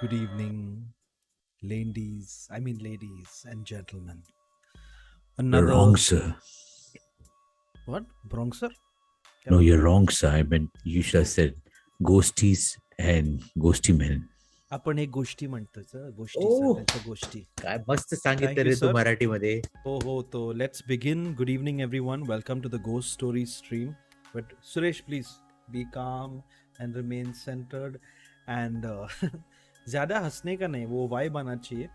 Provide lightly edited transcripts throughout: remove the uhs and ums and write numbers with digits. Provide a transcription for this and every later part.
Good evening, ladies and gentlemen. You're wrong, sir. What? Bronxer? No, you're wrong, sir. I meant you should have said ghosties and ghosty men. आपण एक गोष्टी म्हणतो sir, गोष्टी sir, त्यांच्या गोष्टी. काय मस्त सांगितलं Thank you, रे तू sir. मराठीमध्ये. हो, तो let's begin. Good evening, everyone. Welcome to the Ghost Story stream. But Suresh, please be calm and remain centered. And ज़्यादा हंसने का नहीं, वो वाइब आना चाहिए.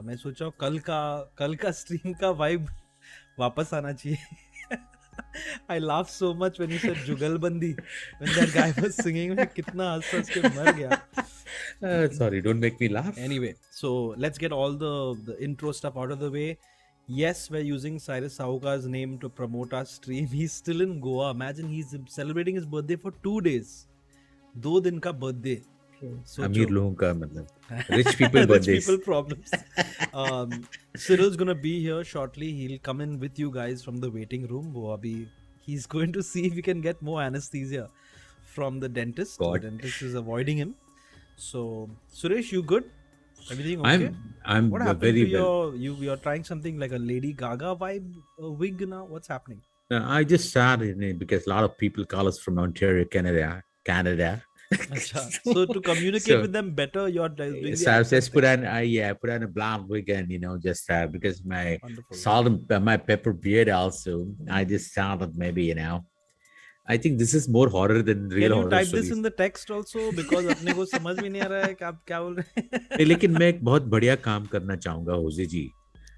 मैं सोचा कल का स्ट्रीम का वाइब वापस आना चाहिए. I laughed so much when you said जुगलबंदी. When that guy was singing, मैं कितना हंस के मर गया. Sorry, don't make me laugh. Anyway, so let's get all the intro stuff out of the way. Yes, we're using Cyrus Sahukar's name to promote our stream. He's still in Goa. Imagine he's celebrating his birthday for 2 days. 2 दिन का birthday. अमीर लोगों का मतलब rich people birthdays. Rich people problems. Cyril's gonna be here shortly. He'll come in with you guys from the waiting room. वो अभी he's going to see if we can get more anesthesia from the dentist. God. The dentist is avoiding him. So Suresh, you good? Everything okay? I'm What happened very to well. you're trying something like a Lady Gaga vibe wig now? What's happening? I just started it because a lot of people call us from Ontario, Canada. So to communicate with them better, you're doing So I just put on a blonde wig and just because my salt and my pepper beard also. I just started maybe I think this is more horror than real horror. Can you type this in the text also because अपने को समझ में नहीं आ रहा है कि आप क्या बोल रहे हैं. लेकिन मैं एक बहुत बढ़िया काम करना चाहूंगा होजे जी.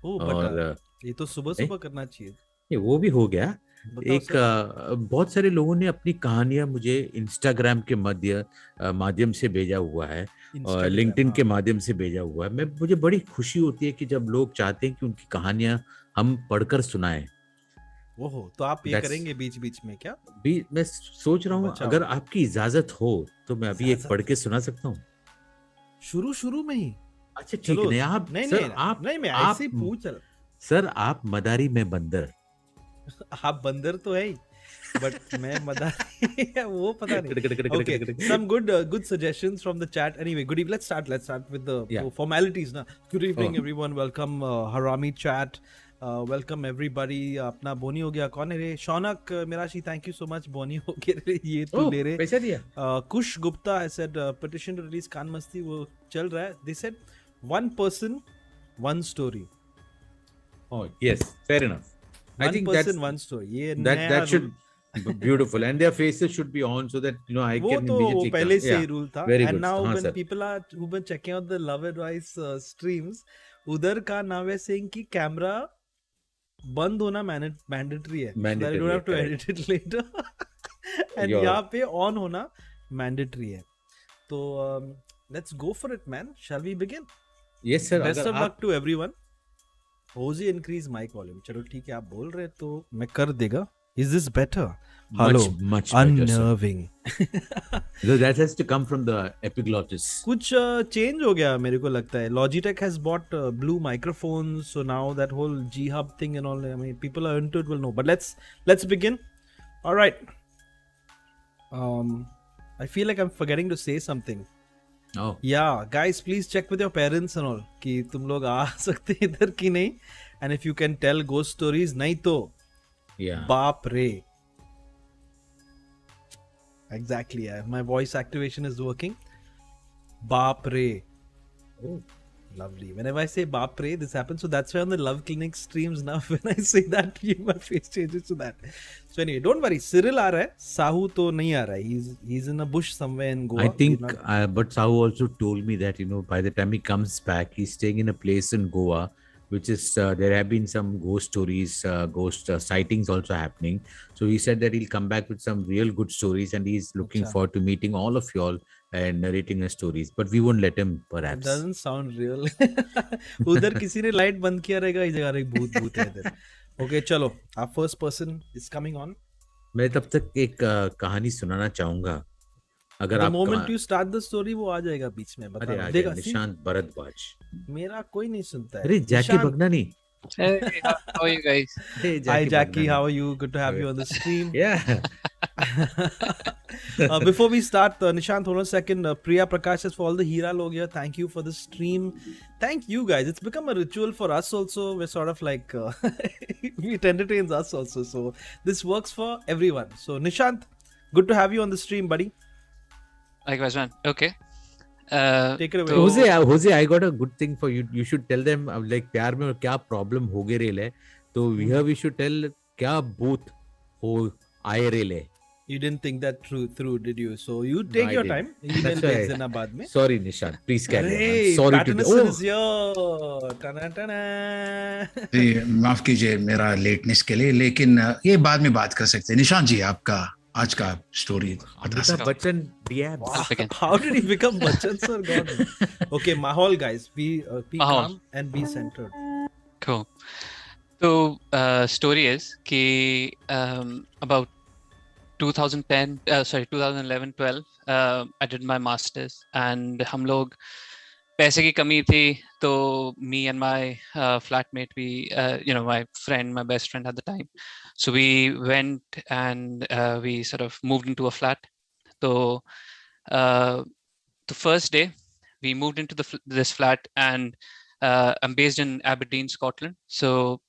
और ये तो सुबह करना चाहिए. वो भी हो गया. एक बहुत सारे लोगों ने अपनी कहानियां मुझे इंस्टाग्राम के माध्यम से भेजा हुआ है और लिंक्डइन के माध्यम से भेजा हुआ है. मुझे बड़ी खुशी होती है कि जब लोग चाहते हैं कि उनकी कहानियां हम पढ़कर सुनाएं. ओहो, तो आप ये करेंगे बीच में क्या? मैं सोच रहा हूँ अगर आपकी इजाजत हो तो मैं अभी एक पढ़ के सुना सकता हूँ. शुरू में ही. अच्छा ठीक है. आप नहीं मैं ऐसे ही पूछ. सर आप मदारी में बंदर. आप बंदर तो है ही, बट मैं मदारी वो पता नहीं. Okay, some good suggestions from the chat. Anyway, good evening. Let's start with the formalities now. Good evening everyone. Welcome Harami chat. Welcome everybody. अपना बोनी हो गया. कौन है रे? Shaunak Mirashi. Thank you so much. बोनी हो गया. ये तो ले रहे. पैसा दिया. कुश Gupta has said petition to release कान मस्ती वो चल रहा है. They said one person, one story. Oh yes, fair enough. I think that's one story. that should be beautiful and their faces should be on so that I can immediately. वो पहले से ही rule था. Very and good. now when people are who've been checking out the Love Advice streams, उधर का नाम है saying कि camera बंद होना mandatory है. So that you don't have to edit it later. and यहाँ पे on होना mandatory है. तो let's go for it, man. Shall we begin? Yes sir. Best of luck to everyone. Hoezaay increase mic volume. चलो ठीक है, आप बोल रहे तो मैं कर देगा. Is this better? Hello. Much unnerving. So that has to come from the epiglottis. कुछ change हो गया मेरे को लगता है. Logitech has bought blue microphones, so now that whole G Hub thing and all. I mean, people are into it will know. But let's begin. All right. I feel like I'm forgetting to say something. Oh. Yeah, guys, please check with your parents and all कि तुम लोग आ सकते हैं इधर कि नहीं. And if you can tell ghost stories, नहीं तो बाप रे. Exactly, yeah. My voice activation is working. बाप रे. Oh. Lovely. Whenever I say baap re, this happens. So that's why on the Love Clinic streams now, when I say that, my face changes to that. So anyway, don't worry. Cyril aa raha hai. Sahu to nahi aa raha hai. He's in a bush somewhere in Goa. I think, but Sahu also told me that, by the time he comes back, he's staying in a place in Goa, which is, there have been some ghost stories, ghost sightings also happening. So he said that he'll come back with some real good stories and he's looking forward to meeting all of y'all and narrating his stories, but we won't let him perhaps. It doesn't sound real. उधर किसी ने light बंद किया रहेगा, इस जगह एक भूत है इधर. Okay, चलो. Our first person is coming on. मैं तब तक एक कहानी सुनाना चाहूंगा. अगर The moment you start the story वो आ जाएगा बीच में. बता देगा. निशांत भरद्वाज. मेरा कोई नहीं सुनता है. अरे जैकी Bhagnani. Hey, how are you guys? Hey, Hi Jackie, how are you? Good to have you on the stream. Yeah. Before we start, Nishant, hold on a second. Priya Prakash says, for all the Hira log here, thank you for the stream. Thank you guys. It's become a ritual for us also. We're sort of like, it entertains us also. So this works for everyone. So Nishant, good to have you on the stream, buddy. Likewise, man. Okay. Take it away. Jose, I got a good thing for you. You should tell them like प्यार में क्या problem हो गए rail है. तो here we should tell क्या both हो आए रेल है. You didn't think that through, did you? So you take your time. Email भेज देना बाद में. Sorry, Nishant. Please carry on. Hey, Sorry to is here. Tana. माफ कीजिए मेरा लेटनेस के लिए, लेकिन ये बाद में बात कर सकते हैं. निशांत जी, आपका आज का स्टोरी बता सकते Amitabh Bachchan DMs. How did he become Bachchan sir? God. Okay, Mahol guys, be calm and be centered. Cool. So story is कि about 2011-12 I did my masters and हम लोग पैसे की कमी थी, तो me and my flatmate, we my friend, my best friend at the time, so we went and we sort of moved into a flat. So the first day we moved into this flat, and I'm based in Aberdeen, Scotland. So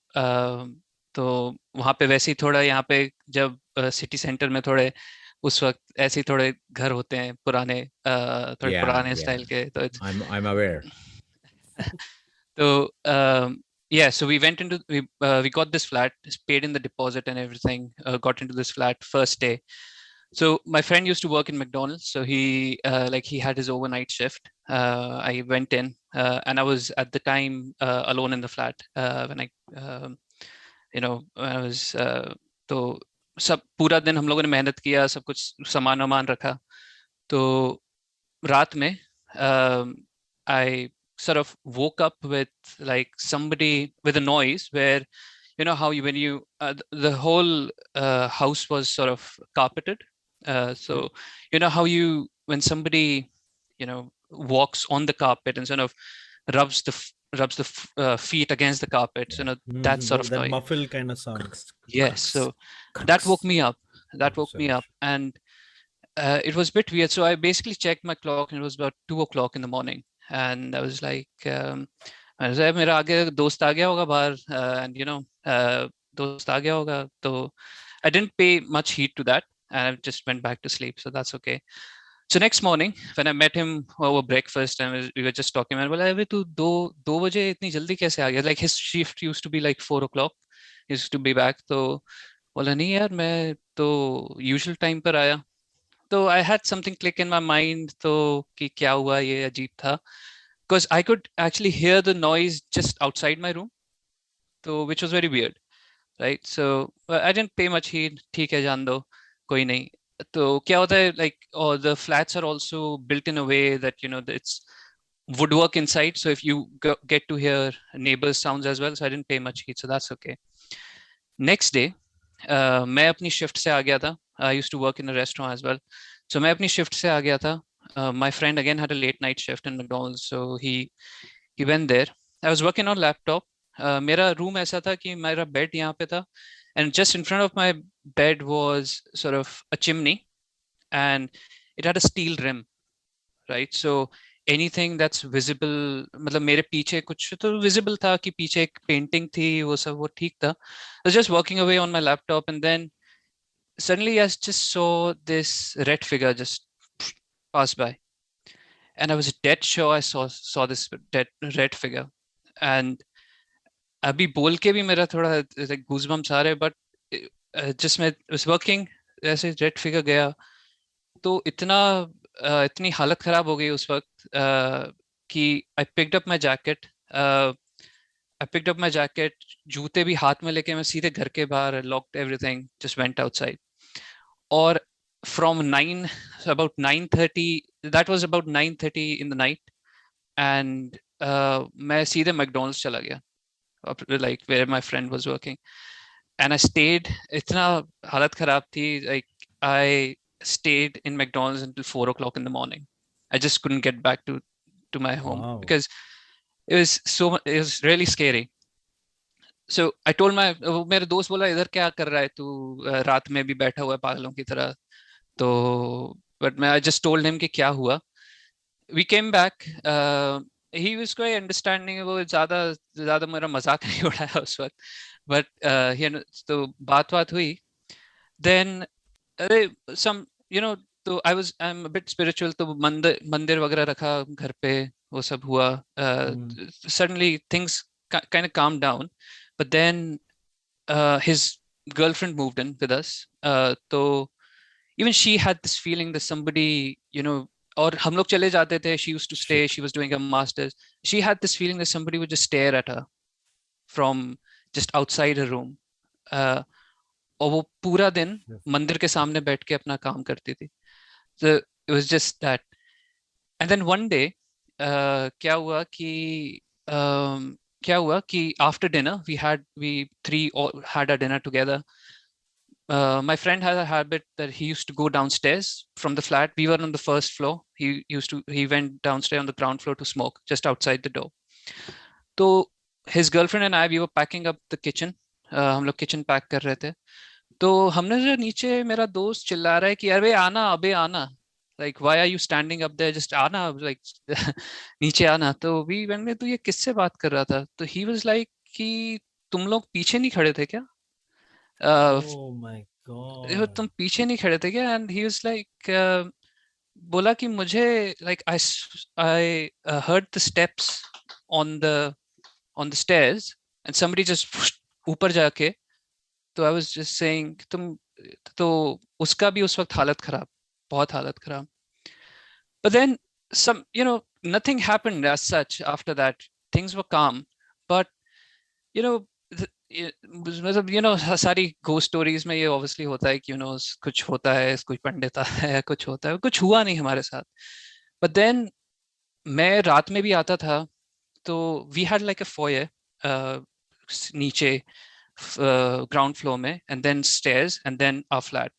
तो वहाँ पे वैसे ही थोड़ा, यहाँ पे जब city centre में थोड़े उस वक्त ऐसे ही थोड़े घर होते हैं पुराने, थोड़े पुराने स्टाइल के. तो I'm aware. So so we went into we got this flat, paid in the deposit and everything, got into this flat first day. So my friend used to work in McDonald's, so he he had his overnight shift. I went in and I was at the time alone in the flat when I when I was तो सब पूरा दिन हम लोगों ने मेहनत किया, सब कुछ सामान वामान रखा. तो रात में I sort of woke up with like somebody with a noise where how when you the whole house was sort of carpeted, so how when somebody walks on the carpet and sort of rubs the feet against the carpet, that sort of that noise, muffle kind of sound. Yes, so that woke me up. And it was a bit weird. So I basically checked my clock, and it was about 2:00 in the morning, and I was like, मेरा आगे दोस्त आ गया होगा बाहर, and दोस्त आ गया होगा. So I didn't pay much heed to that, and I just went back to sleep. So that's okay. So next morning, when I met him over breakfast, and we were just talking, I was like, "तू दो बजे इतनी जल्दी कैसे आ गया?" Like his shift used to be like 4:00. He used to be back. तो बोला नहीं यार, मैं तो usual time पर आया. तो I had something click in my mind, तो कि क्या हुआ, ये अजीब था, because I could actually hear the noise just outside my room, तो which was very weird, right? So I didn't pay much heed. ठीक है, जान दो, कोई नहीं. तो क्या होता है, like the flats are also built in a way that it's woodwork inside, so if you get to hear neighbors sounds as well. So I didn't pay much heed, so that's okay. Next day मैं अपनी shift से आ गया था. I used to work in a restaurant as well, so मैं अपनी shift से आ गया था. My friend again had a late night shift in McDonald's, so he went there. I was working on laptop. मेरा room ऐसा था कि मेरा bed यहाँ पे था, and just in front of my bed was sort of a chimney, and it had a steel rim, right? So anything that's visible, मतलब मेरे पीछे कुछ तो visible था कि पीछे एक painting थी, वो सब वो ठीक था. I was just working away on my laptop, and then suddenly I just saw this red figure just pass by, and I was dead sure I saw this red figure. And अभी बोल के भी मेरा थोड़ा like goosebumps आ रहे, but just मैं was working, ऐसे red figure गया, तो इतनी हालत खराब हो गई उस वक्त कि I picked up my jacket, जूते भी हाथ में लेके मैं सीधे घर के बाहर, locked everything, just went outside. और from about 9:30, that was about 9:30 in the night, and मैं सीधे McDonald's चला गया, like where my friend was working, and I stayed. इतना हालत खराब थी, like I stayed in McDonald's until 4:00 in the morning. I just couldn't get back to my home. Wow. Because it was really scary. So I told मेरे दोस्त बोला, इधर क्या कर रहा है तू, रात में भी बैठा हुआ है पागलों की तरह. तो but I just told him कि क्या हुआ. We came back. He was quite understanding. वो ज़्यादा मेरा मजाक नहीं उड़ाया उस वक्त. But तो बात हुई. Then some तो I'm a bit spiritual. तो मंदिर वगैरह रखा घर पे, वो सब हुआ. Suddenly things kind of calmed down. But then his girlfriend moved in with us. So even she had this feeling that somebody, और हम लोग चले जाते थे. She used to stay. She was doing her masters. She had this feeling that somebody would just stare at her from just outside her room. और वो पूरा दिन मंदिर के सामने बैठ के अपना काम करती थी. So it was just that. And then one day क्या हुआ कि after dinner we three all had our dinner together. My friend had a habit that he used to go downstairs from the flat. We were on the first floor. He went downstairs on the ground floor to smoke just outside the door. So his girlfriend and I, we were packing up the kitchen. हम लोग kitchen pack कर रहे थे. तो हमने जो नीचे मेरा दोस्त चिल्ला रहा है कि अरे आना, अबे आना. Like, why are you standing up there? Just आना, like नीचे आना. तो we went, तो ये किससे बात कर रहा था? तो he was like कि तुम लोग पीछे नहीं खड़े थे क्या? Oh my God. तुम पीछे नहीं खड़े थे क्या? And he was like बोला कि मुझे like I heard the steps on the stairs and somebody just ऊपर जाके. तो I was just saying तो उसका भी उस वक्त हालत खराब, बहुत हालत खराब. But then nothing happened as such after that. Things were calm. But मतलब सारी ghost stories में ये obviously होता है कि कुछ होता है, कुछ पंडित है, कुछ होता है. कुछ हुआ नहीं हमारे साथ. But then मैं रात में भी आता था. तो we had like a foyer नीचे ground floor में, and then stairs, and then our flat.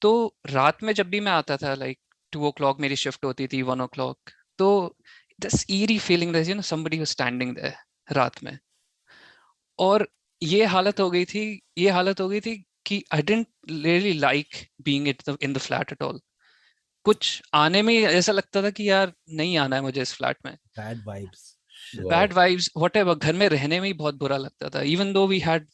तो रात में जब भी मैं आता था, like 2 o'clock मेरी shift होती थी, 1 o'clock, तो this eerie feeling that somebody was standing there रात में. और ये हालत हो गई थी कि I didn't really like being in the flat at all. कुछ आने में ऐसा लगता था कि यार नहीं आना है मुझे इस फ्लैट में. Bad vibes. Bad vibes, whatever. घर में रहने में ही बहुत बुरा लगता था. Even though we had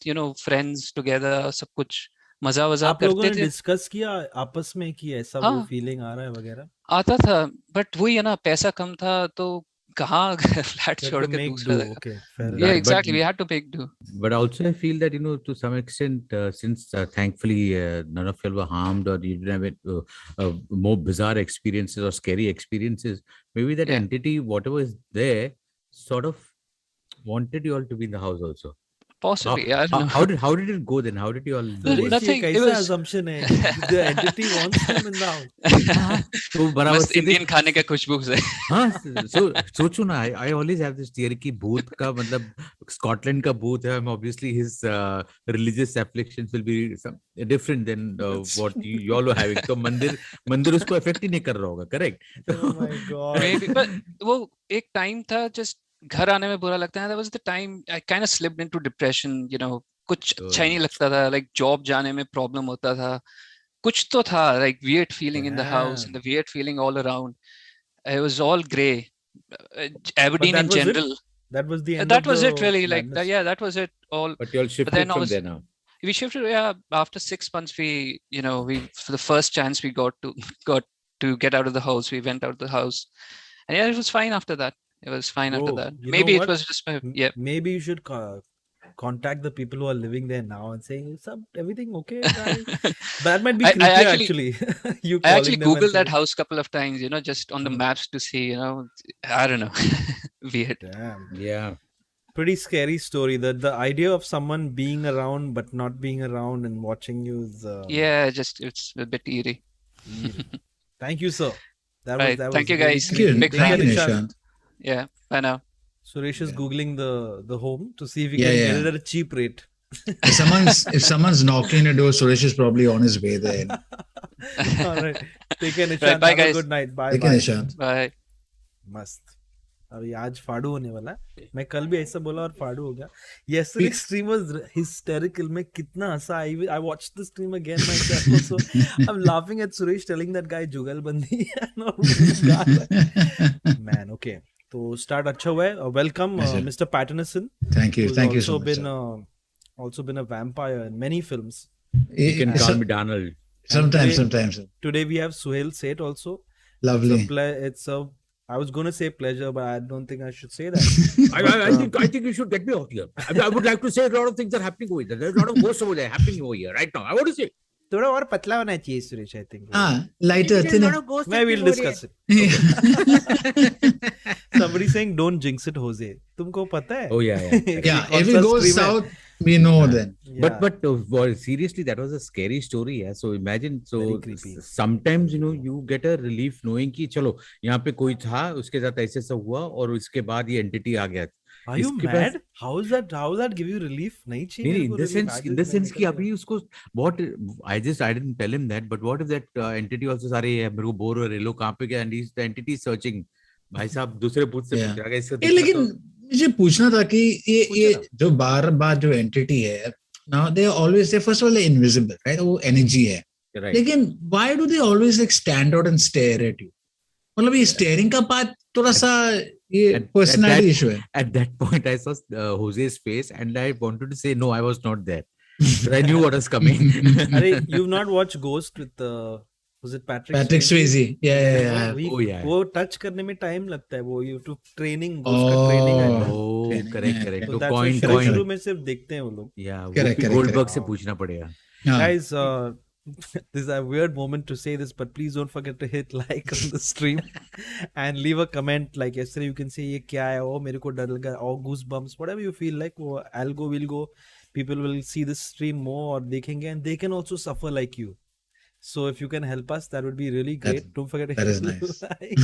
friends together, सब कुछ मजा वजा आप लोगों करते ने थे. डिस्कस किया आपस में कि ऐसा वो फीलिंग आ रहा है वगैरह? आता था, बट वही है ना, पैसा कम था तो कहाँ फ्लैट छोड़ के दूसरा जगह. Okay, fair Yeah, enough. exactly. We had to make do. But also I feel that to some extent since thankfully none of you were harmed or you didn't have more bizarre experiences or scary experiences, maybe that entity, whatever is there, sort of wanted you all to be in the house also. Possibly, I don't know. How did it go then? How did you all do it? Nothing. It was assumption है. The entity wants them in the house. तो बराबर बस Indian खाने का खुशबू से. हाँ, so सोचो ना, I always have this theory कि भूत का मतलब स्कॉटलैंड का भूत है. Obviously his religious afflictions will be different than what you all were having. तो मंदिर उसको affect ही नहीं कर रहा होगा, correct? Oh my God. Maybe, but वो एक टाइम था just घर आने में बुरा लगता है. That was the time I kind of slipped into depression. कुछ अच्छा ही नहीं लगता था. Like job जाने में problem होता था. कुछ तो था, like weird feeling in the house and the weird feeling all around. It was all grey. Aberdeen in general. That was the end. That was it really. Like that was it all. But you all shifted from there now. We shifted. Yeah, after 6 months, we for the first chance we got to get out of the house. We went out of the house, and it was fine after that. It was fine after that. Maybe it was just Maybe you should contact the people who are living there now and saying, "Is everything okay, guys?" That might be creepy actually. I actually Googled that house a couple of times, just on the maps to see, I don't know. Weird. Damn. Yeah. Pretty scary story. The idea of someone being around but not being around and watching you is it's a bit eerie. Thank you, sir. That was Thank you, guys. Thank you, Nishant. Yeah, bye now. Suresh is googling the home to see if he can get it at a cheap rate. If someone's knocking the door, Suresh is probably on his way there. All right. Take care, Nishant. Right, bye, Have guys. a good night. Bye. Take care, Nishant. Bye. Must. अभी आज फाड़ू होने वाला है। मैं कल भी ऐसा बोला और फाड़ू हो गया। Yesterday stream was hysterical. मैं कितना हंसा। I watched the stream again myself also. I'm laughing at Suresh telling that guy जुगलबंदी and all वो गा रहा है। Man, okay. तो start अच्छा हुआ है। Welcome Yes, sir. Mr. Patterson, Thank you. who's Thank you also so much, been sir. also been a vampire in many films. You can call So- me Donald. sometimes, today- sometimes. Sir. Today we have Suhail Seth also. Lovely. It's a I was going to say pleasure, but I don't think I should say that. I think you should get me out here. I would like to say a lot of things are happening over here. There's a lot of ghosts over there happening over here right now. I want to say. थोड़ा और पतला होना चाहिए Suresh, I think. Lighter, There's a thinner. lot of ghosts Maybe we'll active over discuss it. Somebody saying don't jinx it, Hoezaay. तुमको पता है? Oh yeah, yeah. Yeah, if it goes south, we know then. Yeah. But well, seriously, that was a scary story. Yeah. So imagine, Very so creepy. sometimes you get a relief knowing कि चलो यहाँ पे कोई था, उसके साथ ऐसे सब हुआ और उसके बाद ये entity आ गया. Are you इसके mad? How does that give you relief? नहीं चाहिए नहीं, मेरे in को the relief. sense, आज in the मैं sense कि निकल अभी उसको what I didn't tell him that, but what if that entity also सारे मेरे को बोर हो रहे लोग कहाँ पे गए and the entity is searching. भाई साहब दूसरे भूत से Yeah. पूछ रहा है इसको लेकिन मुझे पूछना था कि ये जो बार जो एंटिटी है, now they always say first of all they're invisible, right? वो energy है. right. लेकिन why do they always like stand out and stare at you? मतलब ये staring का पार्ट थोड़ा सा ये personality issue है. At that point, I saw Jose's face and I wanted to say, no, I was not there. But I knew what was coming. अरे you've not watched Ghost with was it Patrick Swayze. Yeah. We- Oh, yeah. वो touch करने में time लगता है, वो YouTube training Ghost का training है ना। Oh, Training, correct, yeah, correct. तो तो that's why coin, शुरू coin. शुरू में सिर्फ देखते हैं वो लोग। Yeah, Correct, correct, Goldberg correct. से पूछना पड़ेगा. हाँ. Guys, this is a weird moment to say this, but please don't forget to hit like on the stream and leave a comment. Like yesterday, you can say ये क्या है, oh मेरे को डर लगा, or goosebumps, whatever you feel like. वो I'll go, we'll go. People will see this stream more or देखेंगे, and they can also suffer like you. So if you can help us, that would be really great. Don't forget to that hit is nice. like.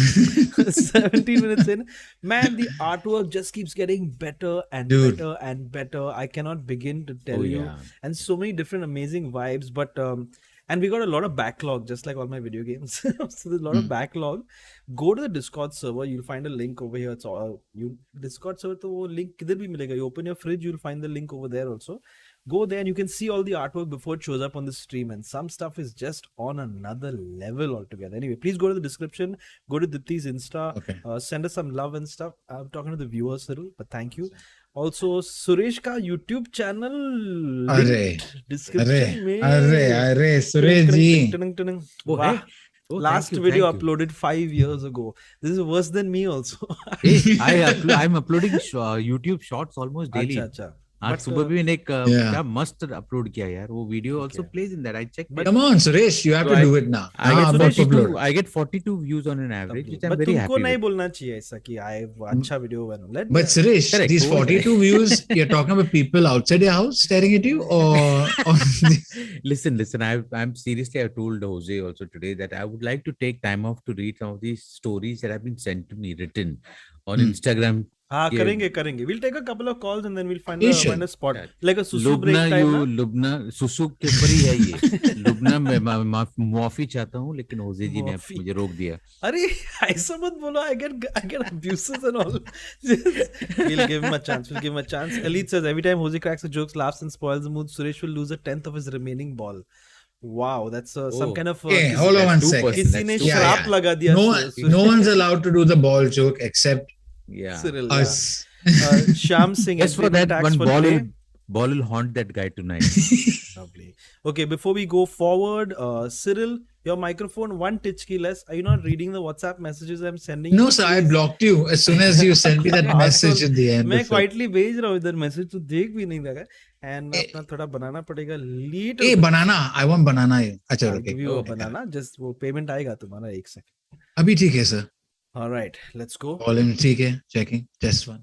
17 minutes in, man, the artwork just keeps getting better and Dude. better and better. I cannot begin to tell Oh, you. yeah. And so many different amazing vibes, but and we got a lot of backlog, just like all my video games. So there's a lot of backlog. Go to the Discord server, you'll find a link over here. It's all you Discord server, तो वो link किधर भी मिलेगा. You open your fridge, you'll find the link over there also. Go there and you can see all the artwork before it shows up on the stream, and some stuff is just on another level altogether. Anyway, please go to the description, go to Dipti's Insta, Okay. send us some love and stuff. I'm talking to the viewers, Cyril, but thank you. Also, Suresh का YouTube channel अरे description में अरे सुरेश जी. वो है? Oh, Last thank you, video thank you. uploaded 5 years ago. This is worse than me also. Hey, I'm uploading YouTube shorts almost daily. अच्छा. आज But, सुबह भी मैंने एक Yeah. क्या मस्त अपलोड किया यार वो video also Okay. plays in that I checked it. Come on, Suresh, you have So to do it now. I get but 42 upload. I get 42 views on an average which I'm But very तुमको happy नहीं with. बोलना चाहिए ऐसा कि अच्छा video बनो. Let But Suresh, Correct. these 42 views, you're talking about people outside your house staring at you, or Listen, I'm seriously, I told Hoezaay also today that I would like to take time off to read some of these stories that have been sent to me written on Instagram. हाँ Yeah. करेंगे. We'll take a couple of calls and then we'll find You a should. spot. Yeah. Like a susu break Lubna time. ना? लुबना सुसु के ऊपर ही है ये लुबना मैं माफी चाहता हूँ लेकिन होज़ाय जी ने माफी। मुझे रोक दिया. अरे ऐसा मत बोलो. I get abuses and all. We'll give him a chance. Elite says every time Hoezaay cracks a joke, laughs and spoils the mood, Suresh will lose a tenth of his remaining ball. Wow, that's some Oh. kind of Okay, hold on one That's second. 2%. किसी ने That's श्राप yeah. लगा दिया. no one's allowed to do the ball joke except Yeah. Cyril. us. Sham Singh. Just for that one ball will haunt that guy tonight. Lovely. Okay, before we go forward, Cyril, your microphone one titchki less. Are you not reading the WhatsApp messages I'm sending you? No, sir, I blocked you as soon as you sent me that message at the end. मैं of it. Quietly भेज रहा हूँ इधर message, तो देख भी नहीं लगा. एंड अपना थोड़ा बनाना पड़ेगा lead. Hey, banana. I want banana. अच्छा, okay. Give you banana. Just वो पेमेंट आएगा तुम्हारा 1 सेकंड. अभी ठीक है, sir. Alright, let's go. All in ठीक है. Checking. Test one.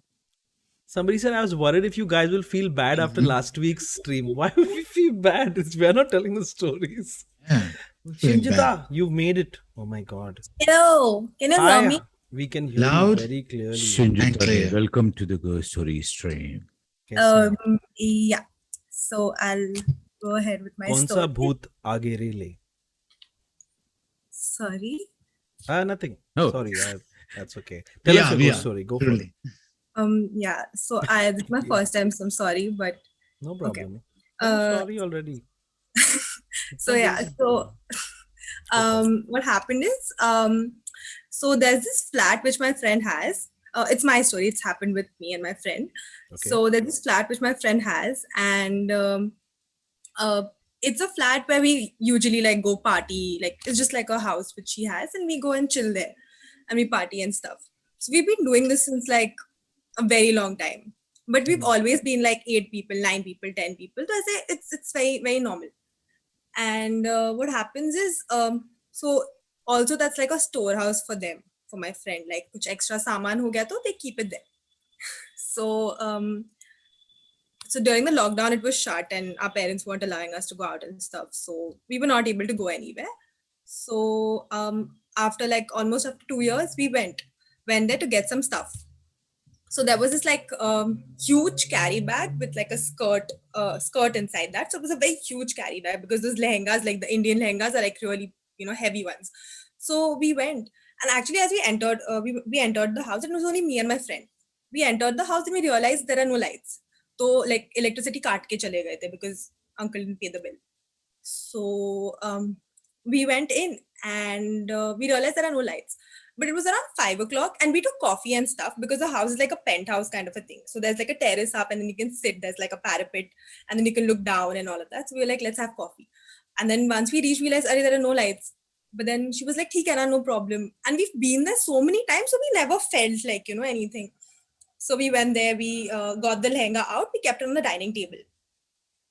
Somebody said I was worried if you guys will feel bad after last week's stream. Why would we feel bad? We are not telling the stories. Yeah. Feeling Shinjita, you've made it. Oh my god. Hello, can you hear me? We can hear Loud? you very clearly. Shinjit, clear. welcome to the Ghost Story stream. कैसा? Yeah. So I'll go ahead with my कौन सा story. भूत आगे रे ले? Sorry. Nothing. Oh. Sorry. That's okay. Tell us Yeah, your we ghost are. story. Go for Really. it. Yeah. So this is my first time, so I'm sorry, but No okay. problem. I'm Uh, sorry already. so yeah. So what happened is so there's this flat which my friend has. It's my story. It's happened with me and my friend. Okay. So there's this flat which my friend has, and uh, it's a flat where we usually like go party. Like it's just like a house which she has, and we go and chill there, and we party and stuff. So we've been doing this since like a very long time, but we've always been like 8 people, 9 people, 10 people. So I say it's very very normal. And what happens is so also that's like a storehouse for them, for my friend. Like kuch extra saman ho gaya to they keep it there. So so during the lockdown it was shut and our parents weren't allowing us to go out and stuff, so we were not able to go anywhere. So after like almost after 2 years we went there to get some stuff. So there was this like huge carry bag with like a skirt inside that. So it was a very huge carry bag because those lehengas, like the Indian lehengas, are like really, you know, heavy ones. So we went, and actually as we entered, we entered the house. It was only me and my friend. We entered the house and we realized there are no lights. So like electricity kaat ke chale gaye the because uncle didn't pay the bill. So we went in and we realized there are no lights. But it was around 5 o'clock and we took coffee and stuff because the house is like a penthouse kind of a thing. So there's like a terrace up and then you can sit, there's like a parapet and then you can look down and all of that. So we were like, let's have coffee. And then once we reached, we realized, there are no lights. But then she was like, "Theek hai na, no problem." And we've been there so many times, so we never felt like, you know, anything. So we went there, we got the lehenga out, we kept it on the dining table.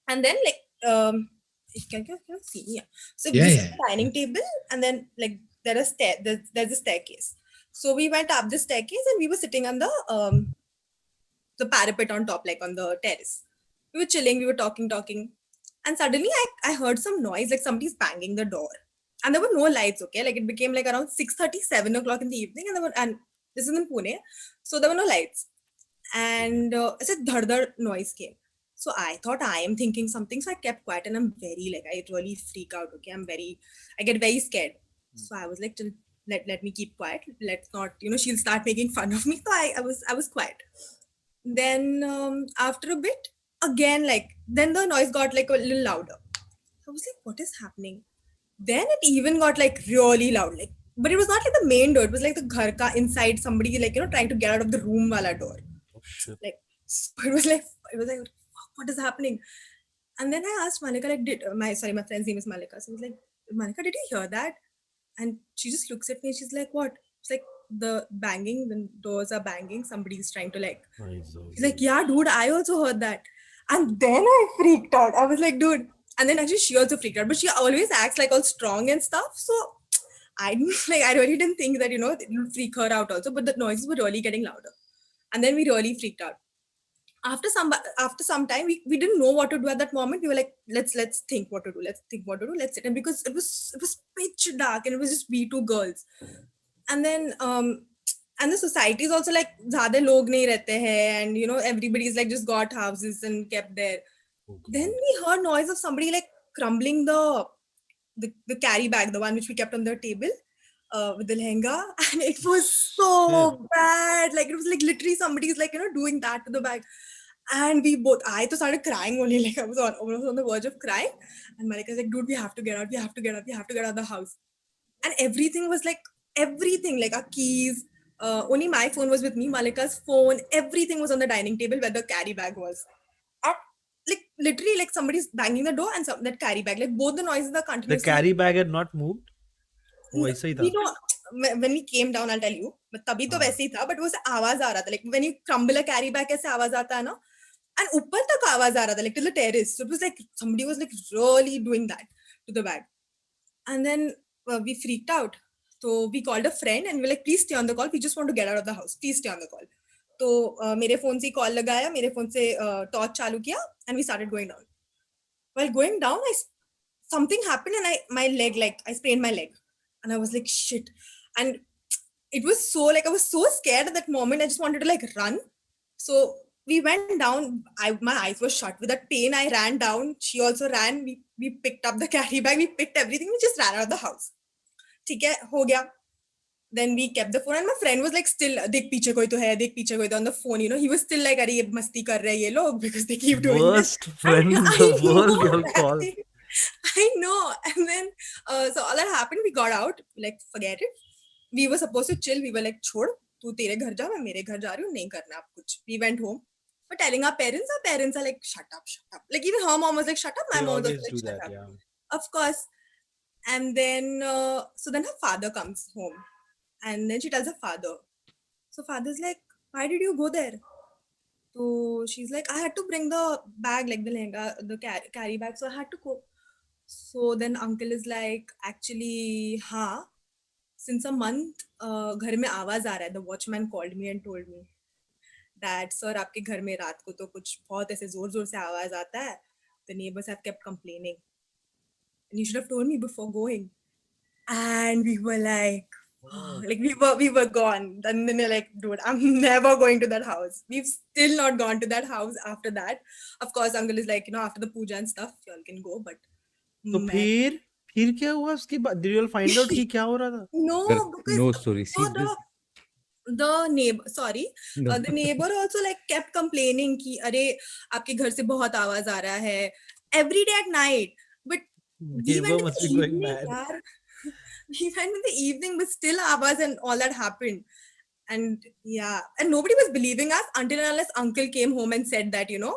And then like, can you see me? Yeah. So Yeah, this yeah. is the dining table, and then like there's a staircase. So we went up the staircase and we were sitting on the parapet on top, like on the terrace. We were chilling, we were talking, and suddenly I heard some noise, like somebody's banging the door. And there were no lights, okay? Like it became like around 6:30, 7 o'clock in the evening, and this is in Pune, so there were no lights. And it's a dhar dhar noise came. So I thought I am thinking something, so I kept quiet, and I'm very like, I really freak out, okay? I get very scared. So I was like, let me keep quiet. Let's not, you know, she'll start making fun of me. So I was quiet. Then after a bit, again, like, then the noise got like a little louder. I was like, what is happening? Then it even got like really loud, like, but it was not like the main door. It was like the ghar ka inside, somebody like, you know, trying to get out of the room wala door. Oh, shit. Like, so it was like, what is happening? And then I asked Malika, like, my friend's name is Malika. So I was like, Malika, did you hear that? And she just looks at me and she's like, what? It's like the banging, the doors are banging. Somebody's trying to like, she's like, yeah, dude, I also heard that. And then I freaked out. I was like, dude. And then actually she also freaked out, but she always acts like all strong and stuff. So I didn't like, I really didn't think that, you know, it would freak her out also, but the noises were really getting louder. And then we really freaked out. After some time, we didn't know what to do at that moment. We were like, let's think what to do. Let's sit. And because it was pitch dark and it was just we two girls. And then and the society is also like zyada log nahi rehte hai, and you know, everybody's like just got houses and kept there. Then we heard noise of somebody like crumbling the carry bag, the one which we kept on the table with the lehenga, and it was so bad. Like it was like literally somebody's like, you know, doing that to the bag. And I started crying only, like I was on the verge of crying. And Malika's like, dude, we have to get out, we have to get out of the house. And everything was like, our keys, only my phone was with me, Malika's phone, everything was on the dining table where the carry bag was. And, like literally like somebody's banging the door and that carry bag, like both the noises are The continuously. carry bag had not moved? वो ऐसा ही था. We know, when we came down, I'll tell you, but तभी तो वैसे ही था, but वो से आवाज आ रहा था, like when you crumble a carry bag कैसे आवाज आता है ना, and ऊपर तक आवाज आ रहा था, like till the terrace. So it was like somebody was like really doing that to the bag. And then we freaked out. So we called a friend and we were like, please stay on the call, we just want to get out of the house, please stay on the call. तो मेरे phone से call लगाया, मेरे phone से torch चालू किया, and we started going down. While going down, something happened and my leg, like I sprained my leg. And I was like, shit. And it was so like, I was so scared at that moment. I just wanted to like run. So we went down. My eyes were shut. With that pain, I ran down. She also ran. We picked up the carry bag. We picked everything. We just ran out of the house. ठीक है, हो गया. then we kept the phone and my friend was like still देख पीछे कोई तो है देख पीछे कोई तो on the phone, you know, he was still like अरे ये मस्ती कर रहे हैं ये लोग because they keep doing this. Worst friend in the world, you'll call. I know. And then so all that happened, we got out, like forget it. We were supposed to chill. We were like छोड़ तू तेरे घर जा मैं मेरे घर जा रही हूँ नहीं करना आप कुछ. We went home. But telling our parents are like shut up. Like even her mom was like shut up. My They mom was always like do shut that, up. yeah. Of course. And then so then her father comes home and then she tells her father. So father's like, why did you go there? So she's like, I had to bring the bag, like the lehenga, the carry bag, so I had to go. So then uncle is like, actually हाँ, since a month घर में आवाज आ रहा है. The watchman called me and told me that sir आपके घर में रात को तो कुछ बहुत ऐसे जोर जोर से आवाज आता है. The neighbors have kept complaining and you should have told me before going. And we were like, like we were gone. And then they're like, dude, I'm never going to that house. We've still not gone to that house after that. Of course, uncle is like, you know, after the puja and stuff, y'all can go. But तो man, फिर क्या हुआ उसके बाद? Did you all find out कि क्या हो रहा था? no, because No story. See, so the neighbor, sorry, No. the neighbor also like kept complaining कि अरे आपके घर से बहुत आवाज आ रहा है every day at night. But we Neighbor went in must the be going evening, mad. yaar. We went in the evening, but still आवाज and all that happened. And yeah, and nobody was believing us until and unless uncle came home and said that, you know.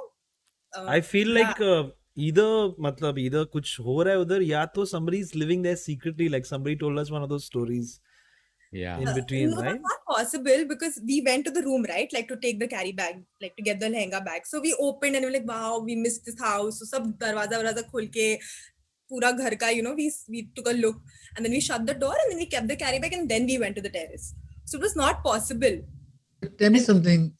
I feel yeah. like either कुछ हो रहा है उधर या तो somebody is living there secretly, like somebody told us one of those stories Yeah. in between, No, right? that's not possible because we went to the room, right? Like to take the carry bag, like to get the lehenga bag. So we opened and we were like, wow, we missed this house. So सब दरवाजा खोल के पूरा घर का, you know, we took a look and then we shut the door and then we kept the carry bag and then we went to the terrace. So it was not possible. Tell me something.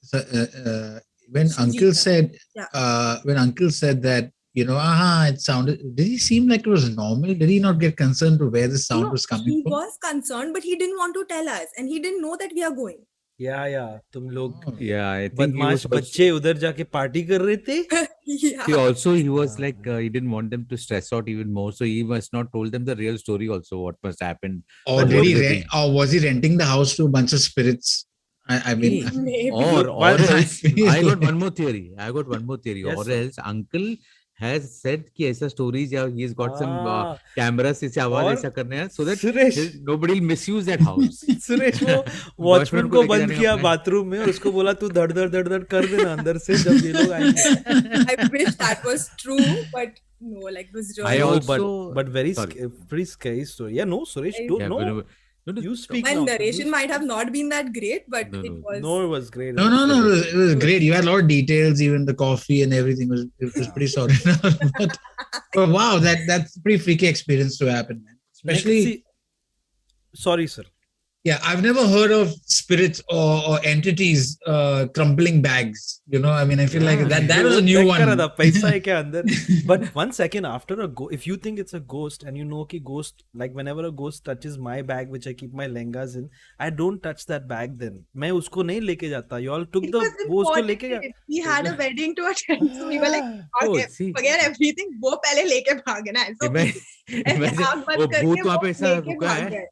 When Ji, uncle said, yeah. when uncle said that, you know, it sounded. Did he seem like it was normal? Did he not get concerned to where the sound No, was coming he from? was concerned, but he didn't want to tell us and he didn't know that we are going. Yeah, तुम लोग Oh. Yeah, I think he बदमाश was also, बच्चे उधर जाके party कर रहे थे. Yeah. he was like he didn't want them to stress out even more, so he must not told them the real story also what must happen. Or But did what he do you rent? Or was he renting the house to a bunch of spirits? I mean, Hey, Maybe. or One- else feel I got like- one more theory. Yes, Or sir. else uncle has said कि ऐसा stories या he's got some हाँ, cameras से आवाज और ऐसा करने हैं so that Suresh nobody will misuse that house. Suresh वो Boyfriend वॉचमैन को को लेके बंद जाने का किया plan. बाथरूम में और उसको बोला तू धड़ धड़ धड़ धड़ कर देना अंदर से जब ये लोग आएंगे. I wish that was true, but no, like it was I really. No, also- but very sorry. pretty scary story. Yeah, no, Suresh, I- don't Yeah, know. no, You speak My now. narration might have not been that great, but No, it no. was. No, it was great. No, it was great. You had a lot of details, even the coffee and everything was pretty solid. but wow, that's a pretty freaky experience to happen, man. Especially, Sorry, sir. yeah, I've never heard of spirits or entities crumpling bags. You know, I mean, I feel like that was a new Check one. करा था, पैसा है क्या अंदर? But 1 second after if you think it's a ghost and you know कि ghost, like whenever a ghost touches my bag which I keep my lehengas in, I don't touch that bag then. मैं उसको नहीं लेके जाता. You all took It the was वो उसको लेके गया. important. We had a wedding to attend, so we were like, Oh, okay, see. forget everything. वो पहले लेके भागना है. So Imagine ऐसे आँख बंद वो करके भूत वहाँ वो पे ऐसा लेके रुका भाग है गए.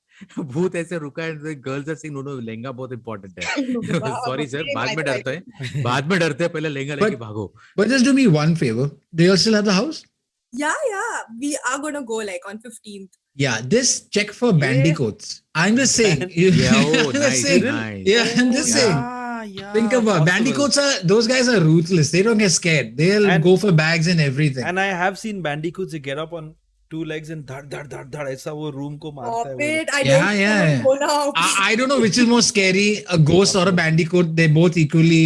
भूत ऐसे रुका है girls are saying no no lehenga बहुत इंपॉर्टेंट है Wow, सॉरी सर okay, बाद my में bad. डरते हैं पहले लहंगा But- लेके भागो. But just do me one favor. Do you still have the house? Yeah. We are gonna go like on 15th. Yeah, just check for bandicoots. I'm just saying. Yeah, oh, I'm just nice, saying. nice. Yeah, I'm just saying. Yeah, Think about possible. bandicoots those guys are ruthless. They don't get scared. They'll And- go for bags and everything. And I have seen bandicoots. They get up on 2 legs and धड़ ऐसा वो room को मारता Stop है वो. it. I Yeah, don't yeah. want to go now. I don't know which is more scary, a ghost or a bandicoot. They're both equally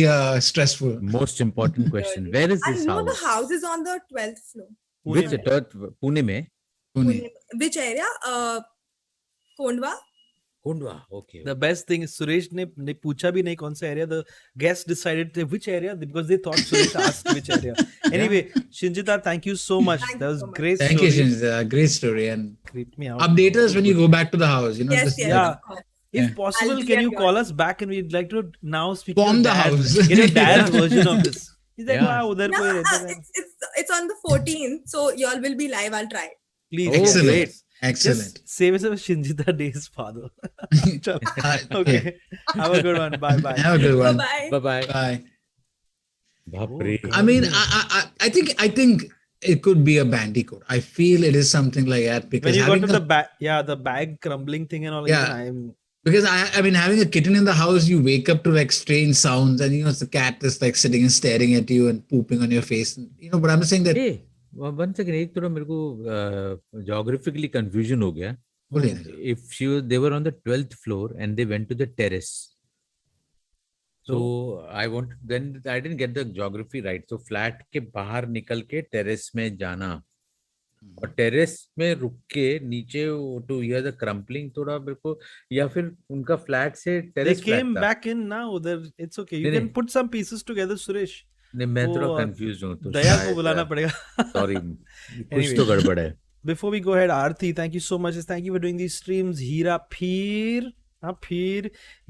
stressful. Most important question, where is I this know the house? house is on the 12th floor. Which third Pune में Pune. Which area? Kondwa. Kondwa, okay. The best thing is Suresh ने पूछा भी नहीं कौन सा area. The guest decided which area because they thought Suresh asked which area. Anyway, Shinjita, thank you so much. Thank That you was so much. great Thank you, story. Shinz. Great story. And Creeped me out. update us when you go back to the house. You know, Yes, just yes. Yeah. of course. If Yeah. possible, I'll can be you at call your- us back and we'd like to now speak Bomb to the your dad, house. get your dad's version of this. He's like, Yeah. wow, उधर कोई रहता था. It's on the 14th, so y'all will be live. I'll try. Please, Oh, yes, Excellent. yes. Excellent. Just save us as Shinjita Day's father. Chal. Yeah. Okay. Have a good one. Bye bye. Have a good one. Bye-bye. Bye-bye. Bye. Bapre. Oh, I mean, God. I think it could be a bandicoot. I feel it is something like that because When you got having to a, the bag, yeah, the bag crumbling thing and all, Yeah. even I'm. because I mean having a kitten in the house, you wake up to like strange sounds, and the cat is like sitting and staring at you and pooping on your face. But I'm saying that. Hey, one second. एक थोड़ा मेरे को geographically confusion हो गया. बोलिए ना जी। If they were on the 12th floor and they went to the terrace. So I didn't get the geography right. So flat के बाहर निकल के terrace में जाना और terrace में रुक के नीचे to hear the crumpling थोड़ा मेरे को या फिर उनका flat से They terrace flat came था. back in now. It's okay. You नहीं, can नहीं. put some pieces together, Suresh. नहीं मैं थोड़ा वो, confused हूँ तो दया को शायद बुलाना पड़ेगा. sorry कुछ Anyway. तो गड़बड़ है. Before we go ahead, Aarti, thank you so much. Thank you for doing these streams. Hira Pir,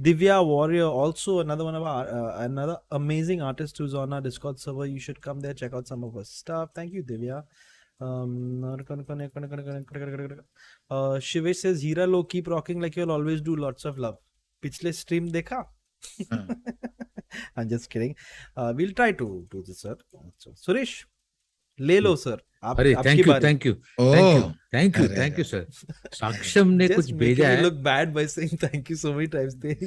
Divya Warrior, also another one of our another amazing artist who's on our Discord server. You should come there, check out some of her stuff. Thank you, Divya. Shivesh says, Hira Lo, keep rocking like you'll always do. Lots of love. Pichle stream dekha? I'm just kidding. We'll try to do this, sir. So, Suresh, ले लो sir. अरे thank you Oh. sir. Saksham ने कुछ Just भेजा making me है. look bad by saying thank you so many times. Thank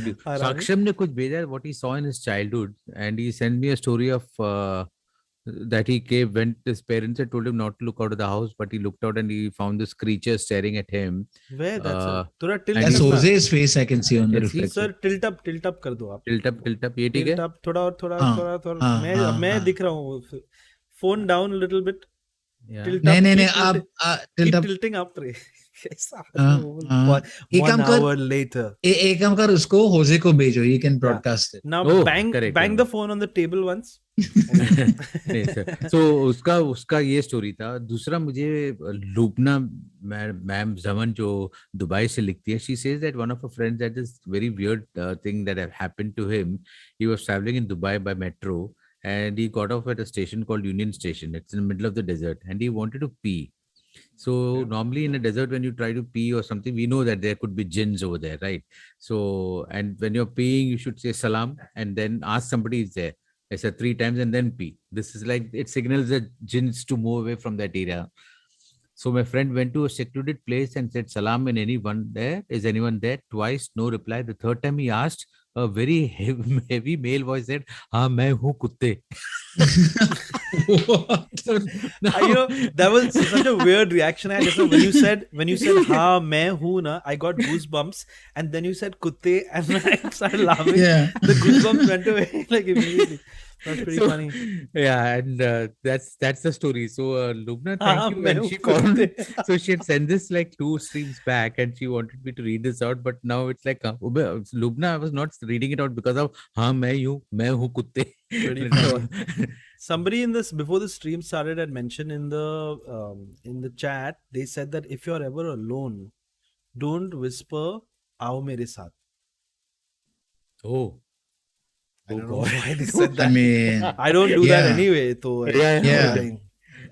you. Saksham ne kuch bheja hai, what he saw in his childhood, and he sent me a story of that he went. His parents had told him not to look out of the house, but he looked out and he found this creature staring at him. Where? That's थोड़ा tilt That's करना. Hoezaay's face I can see on the Yes, reflection. Sir, tilt up कर दो आप. Tilt up, ये ठीक Tilt है? up थोड़ा और थोड़ा हाँ, थोड़ा. हाँ, मैं हाँ, मैं हाँ. दिख रहा हूँ. Phone down a little bit. Yeah. Tilt नहीं up. नहीं नहीं keep आप keep tilt up. tilting up रे. कैसा? हाँ. एक 1 काम कर. hour later. एक काम कर उसको Hoezaay को भेजो. He can broadcast it. Now Oh, bang correct. the phone on the table once. नहीं सर. So उसका ये स्टोरी था. दूसरा मुझे लुबना मैम जमन जो दुबई से लिखती है. She says that one of her friends had this very weird thing that had happened to him. He was traveling in Dubai by metro and he got off at a station called Union Station. It's in the middle of the desert and he wanted to pee. So normally in a desert, when you try to pee or something, we know that there could be jinns over there, right? So, and when you're peeing, you should say salam and then ask somebody is there. I said 3 times and then pee. This is like, it signals the jinns to move away from that area. So my friend went to a secluded place and said, salam, and anyone there? Is anyone there? Twice, no reply. The third time he asked, a very heavy male voice said, हाँ मैं हूँ कुत्ते. So now, That was such a weird reaction. I just when you said "Ha, main hu na," I got goosebumps, and then you said "kutte," and I started laughing. Yeah. The goosebumps went away like immediately. That's pretty funny. Yeah, and that's the story. So Lubna, thank हाँ, you. मैं And हूँ she called. कुत्ते. So she had sent this like 2 streams back, and she wanted me to read this out. But now it's like Lubna, I was not reading it out because of हाँ मैं हूँ कुत्ते. Pretty funny. Somebody in this before the stream started had mentioned in the chat. They said that if you're ever alone, don't whisper "Aao mere saath." Oh. I don't know God. why they said I that. mean, I don't do that Yeah. anyway. So Yeah.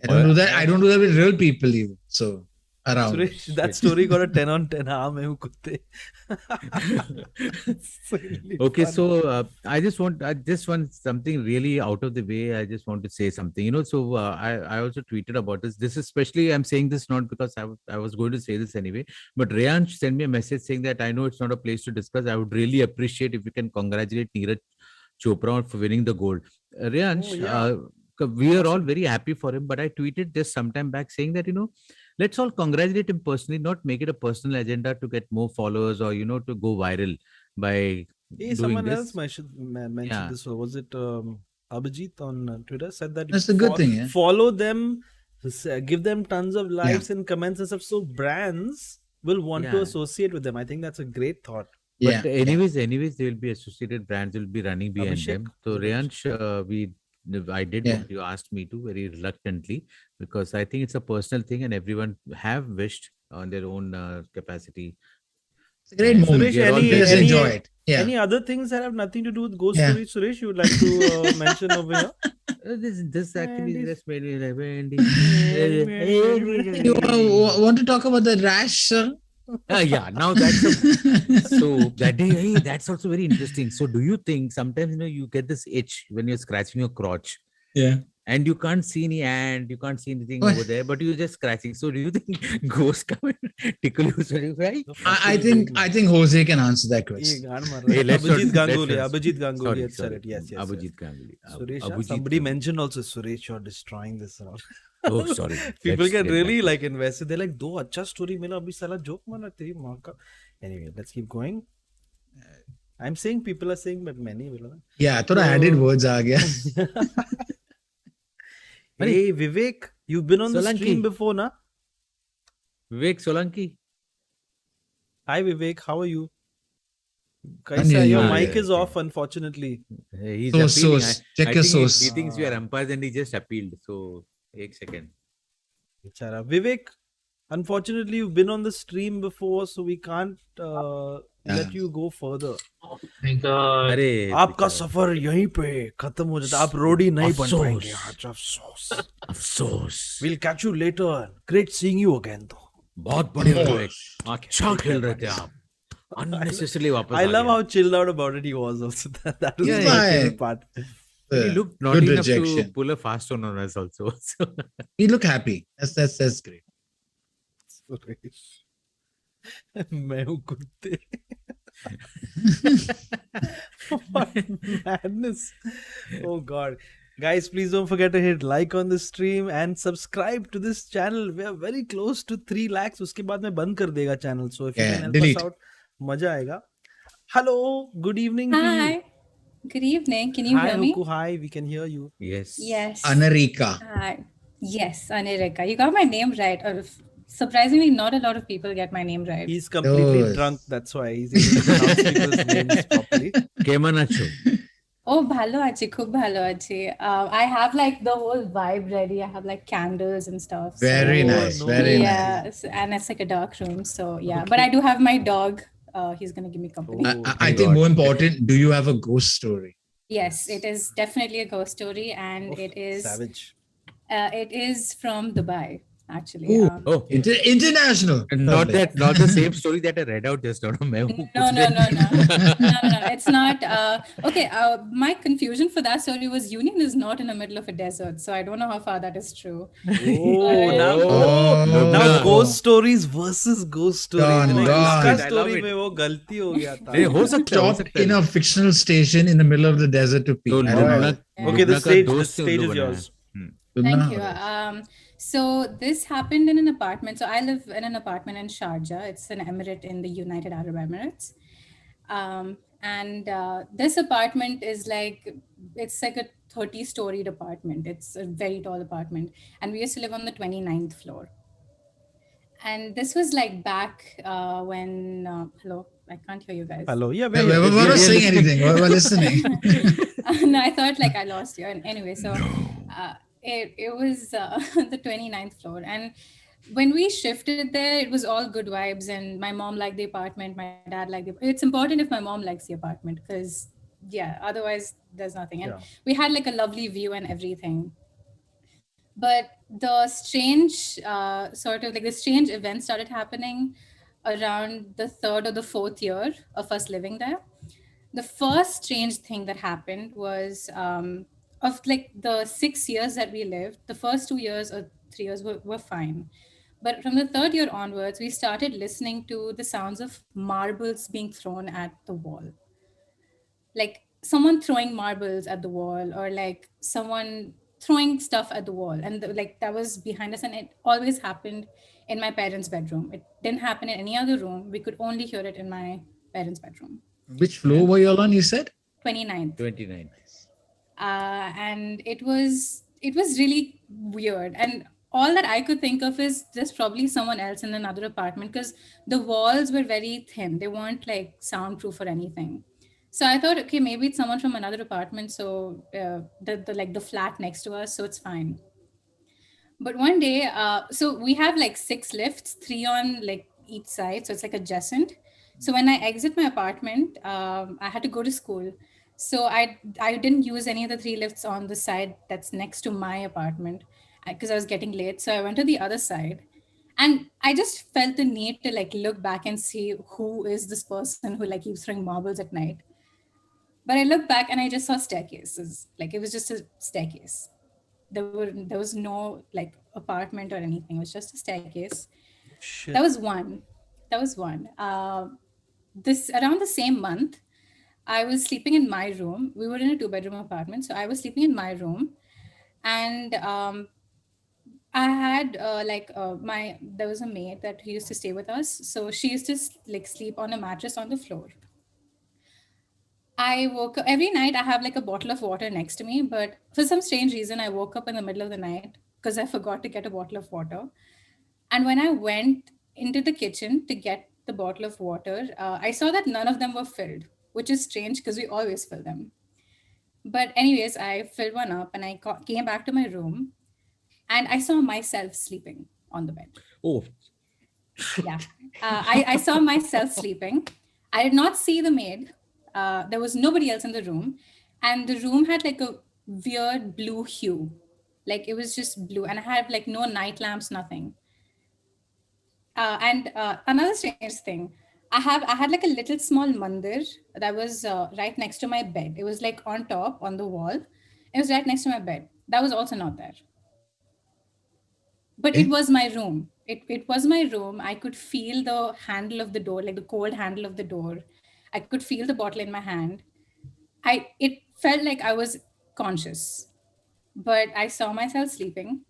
I don't do that. I don't do that with real people even. So around. Suresh, that story got a 10 on 10. हाँ मैं हूँ कुत्ते. It's really Okay, fun. so I just want something really out of the way. I just want to say something, so I also tweeted about this. This especially, I'm saying this not because I was going to say this anyway, but Rayansh sent me a message saying that I know it's not a place to discuss. I would really appreciate if you can congratulate Neeraj Chopra for winning the gold. Rayansh, Oh, yeah. we are all very happy for him, but I tweeted this sometime back saying that, let's all congratulate him personally, not make it a personal agenda to get more followers or, to go viral by Hey, doing someone this. else mentioned Yeah. this. Was it Abhijit on Twitter? Said that That's a good thing, yeah. follow them, give them tons of likes and comments and stuff. So brands will want to Yeah. associate with them. I think that's a great thought. But Yeah. anyways, they will be associated brands will be running behind Abhishek, them. So Rayansh, I did Yeah. what you asked me to very reluctantly because I think it's a personal thing and everyone have wished on their own capacity It's a great moment. Suresh, we are all Just very- enjoy it. Yeah. any other things that have nothing to do with ghost Yeah. stories, Suresh, you would like to mention over here? This actually Wendy's. just made me like You want to talk about the rash, sir? yeah, now that's so that day, hey, that's also very interesting. So do you think sometimes you get this itch when you're scratching your crotch Yeah. and you can't see any ant, you can't see anything What? over there, but you're just scratching. So do you think ghosts come and tickle you? So you right? I think Hoezaay can answer that ये question. गान मार रहा है. Hey, let's not- Abhijit Ganguly. let's- Abhijit Ganguly Sorry, had said sorry. it. Yes. Abhijit Ganguly. Suresh, Abhijit somebody Ganguly. mentioned also Suresh, you're destroying this round. Oh, sorry. People Let's get get really back. like invested. They're like, दो अच्छा story मिला अभी साला joke मारा तेरी माँ का. Anyway, let's keep going. I'm saying people are saying, but many will. Yeah, थोड़ा added words आ गया. Hey Vivek, you've been on the Solanki. stream before, na? Vivek Solanki. Hi Vivek, how are you? hear Kaisa, your you. mic Yeah, is okay. off, unfortunately. He's Source, appealing. source. I Check your think source. He thinks we are umpires and he just appealed. So, एक second. Bichara. Vivek, unfortunately, you've been on the stream before, so we can't let you go further. अरे आपका बेचारा। सफर यहीं पे खत्म हो जाता. आप रोडी नहीं बन अफसोस। पाएंगे आज. अफसोस. अफसोस We'll catch you later. Great seeing you again, though. बहुत बढ़िया विवेक अच्छा खेल रहे थे आप unnecessarily वापस I आ love गया. how chilled out about it he was also. That was Yeah, my yeah. favorite part. He looked Good naughty enough to rejection. pull a fast one on us also. So, You look happy. That's great. Suresh मैं हूँ कुत्ते. What madness. Oh god. Guys, please don't forget to hit like on this stream and subscribe to this channel. We are very close to 3 lakhs. उसके बाद मैं बंद कर देगा channel. So if you Yeah, can help delete. us out, मजा आएगा. Hello, good evening to you. Hi. Good evening. Can you Hi hear me? Huku, hi, we can hear you. yes. Yes. Anarika. Hi. Yes, Anirika. You got my name right. Surprisingly, not a lot of people get my name right. He's completely Those. drunk, that's why he's able to pronounce people's names properly. কেমন আছো? Oh, bhalo achi, khub bhalo achi. I have like the whole vibe ready. I have like candles and stuff. Very Oh, nice. no. Very nice. Yes, and it's like a dark room. So yeah, but I do have my dog. He's gonna give me company. Oh, I my think God. more important, do you have a ghost story? Yes, it is definitely a ghost story, and it is savage. it is from Dubai actually. Ooh. Oh, International. not Lovely. the same story that I read out just now. मैं हूँ No, कुत्ते. no. It's not. Okay. My confusion for that story was Union is not in the middle of a desert, so I don't know how far that is true. Oh, now, Oh. now ghost stories versus ghost stories. Gone, नहीं, gone. उसका I love story it. में वो गलती हो गया था. नहीं, हो सकता है, हो Stopped सकता है. in a fictional station in the middle of the desert to pee. तो I don't know. Lubna- Okay, the Lubna का stage, the दोस्त थे उन stage is लोगों ने. yours. Thank you. So this happened in an apartment. So I live in an apartment in Sharjah. It's an emirate in the United Arab Emirates. And this apartment is like, it's like a 30-storied apartment. It's a very tall apartment. And we used to live on the 29th floor. And this was like back when, hello, I can't hear you guys. Hello, yeah, We're, very we're good. not saying anything. We're listening. No, I thought like I lost you. And anyway, so it was the 29th floor. And when we shifted there, it was all good vibes. And my mom liked the apartment. My dad liked the. It's important if my mom likes the apartment because, yeah, otherwise there's nothing. And Yeah. we had like a lovely view and everything. But the strange the strange events started happening around the 3rd or the 4th year of us living there. The first strange thing that happened was of like the 6 years that we lived, the first 2 years or 3 years were fine. But from the 3rd year onwards, we started listening to the sounds of marbles being thrown at the wall. Like someone throwing marbles at the wall or like someone throwing stuff at the wall. And like that was behind us. And it always happened in my parents' bedroom. It didn't happen in any other room. We could only hear it in my parents' bedroom. Which floor were you all on, you said? 29th. 29. And it was really weird. And all that I could think of is there's probably someone else in another apartment because the walls were very thin. They weren't like soundproof or anything. So I thought, okay, maybe it's someone from another apartment. So the flat next to us, so it's fine. But one day, so we have like 6 lifts, 3 on like each side. So it's like adjacent. So when I exit my apartment, I had to go to school. So I didn't use any of the three lifts on the side that's next to my apartment because I was getting late. So I went to the other side, and I just felt the need to like look back and see who is this person who like keeps throwing marbles at night. But I looked back and I just saw staircases. Like it was just a staircase. There was no like apartment or anything. It was just a staircase. That Shit. was one. That was one. This around the same month, I was sleeping in my room. We were in a 2-bedroom apartment, so I was sleeping in my room, and I had my there was a maid that who used to stay with us. So she used to like sleep on a mattress on the floor. I woke up every night. I have like a bottle of water next to me, but for some strange reason, I woke up in the middle of the night because I forgot to get a bottle of water. And when I went into the kitchen to get the bottle of water, I saw that none of them were filled, which is strange because we always fill them. But, anyways, I filled one up and I came back to my room and I saw myself sleeping on the bed. Oh, Yeah. I saw myself sleeping. I did not see the maid. There was nobody else in the room. And the room had like a weird blue hue. Like it was just blue. And I had like no night lamps, nothing. And another strange thing, I had like a little small mandir that was right next to my bed. It was like on top on the wall. It was right next to my bed. That was also not there. But it Eh? was my room. It was my room. I could feel the handle of the door, like the cold handle of the door. I could feel the bottle in my hand. It felt like I was conscious, but I saw myself sleeping.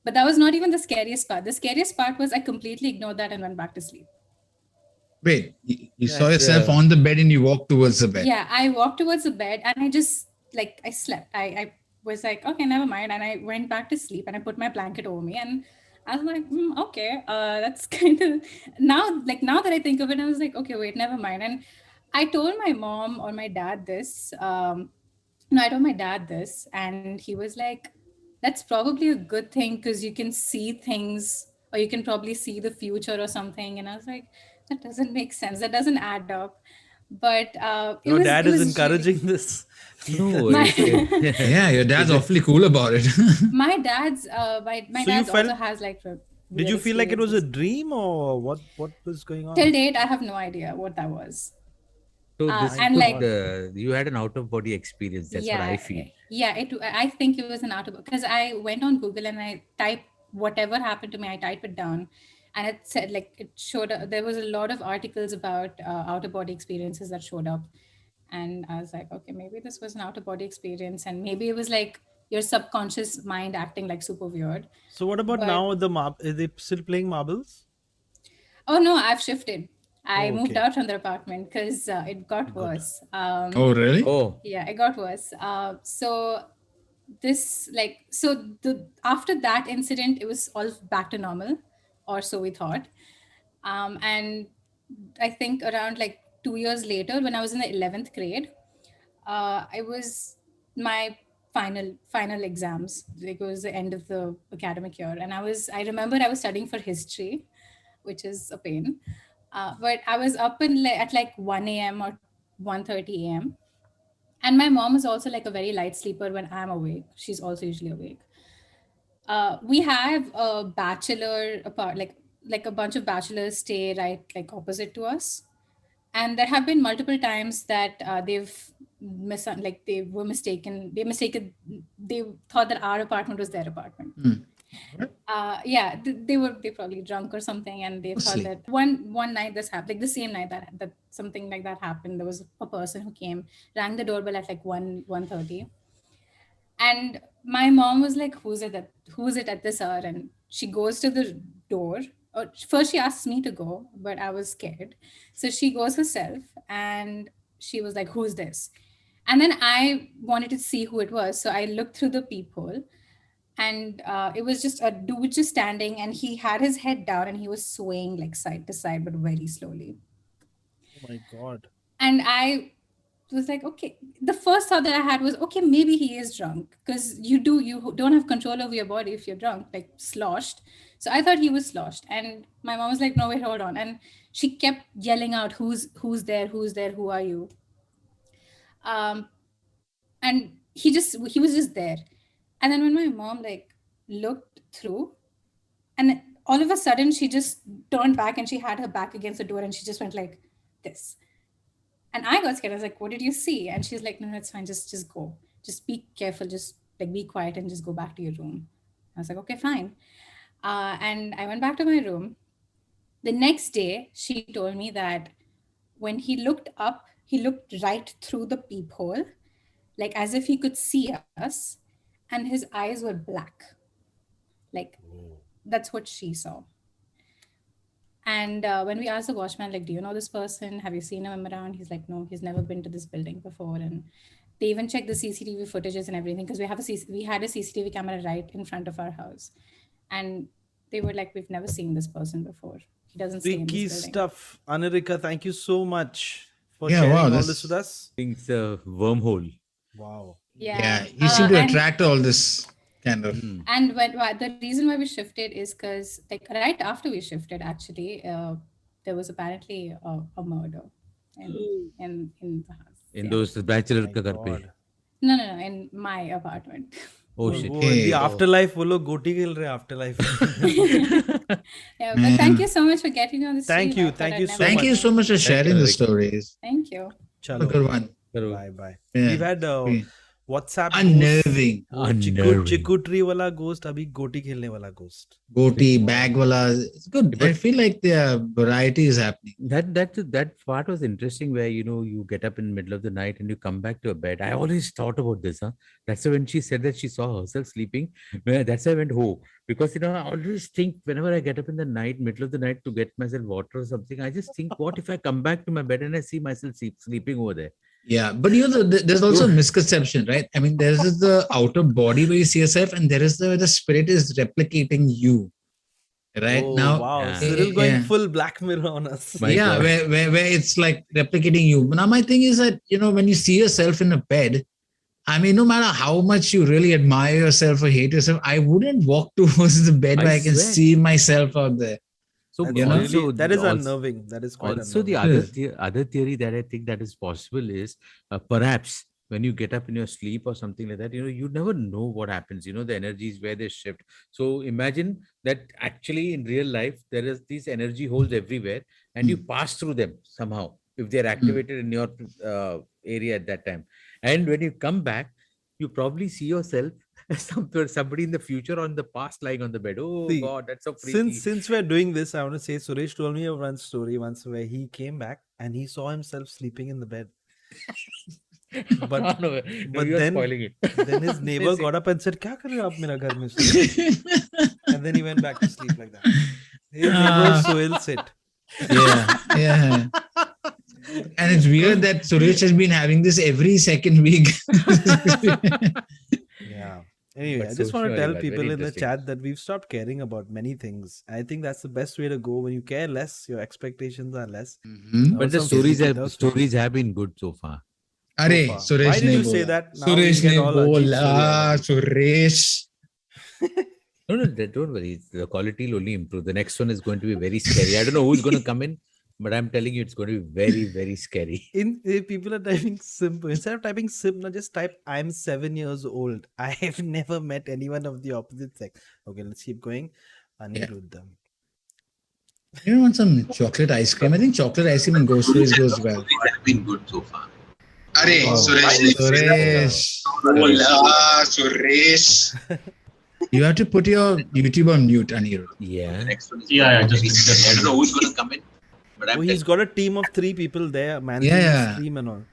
But that was not even the scariest part. The scariest part was I completely ignored that and went back to sleep. Wait, you saw That's, yourself on the bed and you walked towards the bed. Yeah, I walked towards the bed and I just like I slept. I was like, okay, never mind. And I went back to sleep and I put my blanket over me and I was like, okay, that's kind of now that I think of it, I was like, okay, wait, never mind. And I told my mom or my dad this. No, I told my dad this, and he was like, that's probably a good thing because you can see things or you can probably see the future or something. And I was like, that doesn't make sense. That doesn't add up. But Your dad it is was really, encouraging this. no. my Yeah, your dad's awfully cool about it. my dad's my So you dad's also felt? has like Did real you feel like it was a experiences. dream or what? What was going Till on? date, I have no idea what that was. So this My And could like, God. you had an out of body experience. That's what I feel. yeah, I think it was an out of because I went on Google and I typed whatever happened to me. I typed it down, and it said like it showed. There was a lot of articles about out of body experiences that showed up, and I was like, okay, maybe this was an out of body experience, and maybe it was like your subconscious mind acting like super weird. So what about But now? Are they still playing marbles? oh no, I've shifted. I Oh, moved okay. out from the apartment because it got Good. worse. Oh, really? Oh, Yeah, it got worse. So this like so the after that incident, it was all back to normal, or so we thought. And I think around like 2 years later, when I was in the 11th grade, I was my final exams. Like it was the end of the academic year, and I remember I was studying for history, which is a pain. But I was up at like 1 a.m. or 1:30 a.m. And my mom is also like a very light sleeper when I'm awake. She's also usually awake. We have a bachelor apart, like a bunch of bachelors stay right like opposite to us, and there have been multiple times that they were mistaken. They thought that our apartment was their apartment. Yeah, they probably drunk or something, and they thought Mostly. that one night this happened, like the same night that something like that happened. There was a person who came, rang the doorbell at like 1:30, and my mom was like, who's it at this hour? And she goes to the door. Or first she asks me to go, but I was scared. So she goes herself and she was like, who's this? And then I wanted to see who it was. So I looked through the peephole, and it was just a dude just standing, and he had his head down and he was swaying like side to side, but very slowly. Oh my God. And I was like, okay. The first thought that I had was, okay, maybe he is drunk, because you don't have control over your body if you're drunk, like sloshed. So I thought he was sloshed, and my mom was like, no, wait, hold on, and she kept yelling out, who's there, who are you? And he was just there. And then when my mom like looked through, and all of a sudden she just turned back and she had her back against the door and she just went like this. And I got scared. I was like, what did you see? And she's like, no, it's fine. Just go. Just be careful. Just like be quiet and just go back to your room. I was like, okay, fine. And I went back to my room. The next day, she told me that when he looked up, he looked right through the peephole, like as if he could see us, and his eyes were black. Like, that's what she saw. And when we asked the watchman, like, do you know this person? Have you seen him around? He's like, no, he's never been to this building before. And they even checked the CCTV footages and everything, because we had a CCTV camera right in front of our house. And they were like, we've never seen this person before. He doesn't stay in this Tricky building. stuff. Anirika, thank you so much for sharing all this with us. It's a wormhole. Wow. Yeah, you seem to attract all this kind of. And the reason why we shifted is because, like, right after we shifted, actually, there was apparently a murder in the house. In those bachelor My ka ghar pe. God. No, in my apartment. Oh shit. वो in the afterlife वो लोग गोटी खेल रहे हैं afterlife. Yeah, but thank you so much for getting on this. Thank you so much for sharing the Rick. stories. Thank you. Chalo. Good one. Bye. Yeah. We've had WhatsApp Unnerving. चिकुटरी वाला ghost, अभी गोटी खेलने वाला ghost. Goti, bag wala. It's good. I feel like the variety is happening. That part was interesting, where you get up in the middle of the night and you come back to your bed. I always thought about this. That's why when she said that she saw herself sleeping, that's why I went, oh, because I always think whenever I get up in the night, middle of the night, to get myself water or something, I just think, what if I come back to my bed and I see myself sleeping over there? Yeah, but there's also a misconception, right? I mean, there is the outer body where you see yourself, and there is the spirit is replicating you. Right now, wow, Yeah. Cyril going full Black Mirror on us. My yeah, God. where it's like replicating you. Now, my thing is that when you see yourself in a bed, I mean, no matter how much you really admire yourself or hate yourself, I wouldn't walk towards the bed where I can swear. see myself out there. So That is unnerving. That is quite also unnerving. the other theory that I think that is possible is perhaps when you get up in your sleep or something like that, you never know what happens. The energies where they shift. So imagine that actually in real life there is these energy holes everywhere, and you pass through them somehow if they're activated in your area at that time. And when you come back, you probably see yourself as somebody in the future or in the past lying on the bed. Oh See, God, that's so freaky. Since we're doing this, I want to say Suresh told me one story once where he came back and he saw himself sleeping in the bed. But No, you are then spoiling it. then his neighbor got up and said, "Kya kar rahe ho aap mera ghar mein sole?" And then he went back to sleep like that. His neighbor Sohail said. Yeah. And it's weird that Suresh has been having this every second week. Yeah. Anyway, But I just so want to sure, tell yeah, people very in the interesting. chat that we've stopped caring about many things. I think that's the best way to go. When you care less, your expectations are less. But the stories have been good so far. Are far. Suresh Why did ne you say bola. that? Now Suresh we get ne all Ajit story bola. about it. Suresh. No, don't worry. The quality will only improve. The next one is going to be very scary. I don't know who's going to come in, but I'm telling you, it's going to be very, very scary. People are typing simple. Instead of typing sim, now just type I'm 7 years old. I have never met anyone of the opposite sex. Okay, let's keep going. Aniruddha. You want some chocolate ice cream? I think chocolate ice cream and ghost stories goes well. have been good so far. Are Suresh. Hola, Suresh. You have to put your YouTube on mute, Anirudh. Yeah. I don't know who's going to come in, but I'm He's got a team of 3 people there, man. Yeah. Stream and all.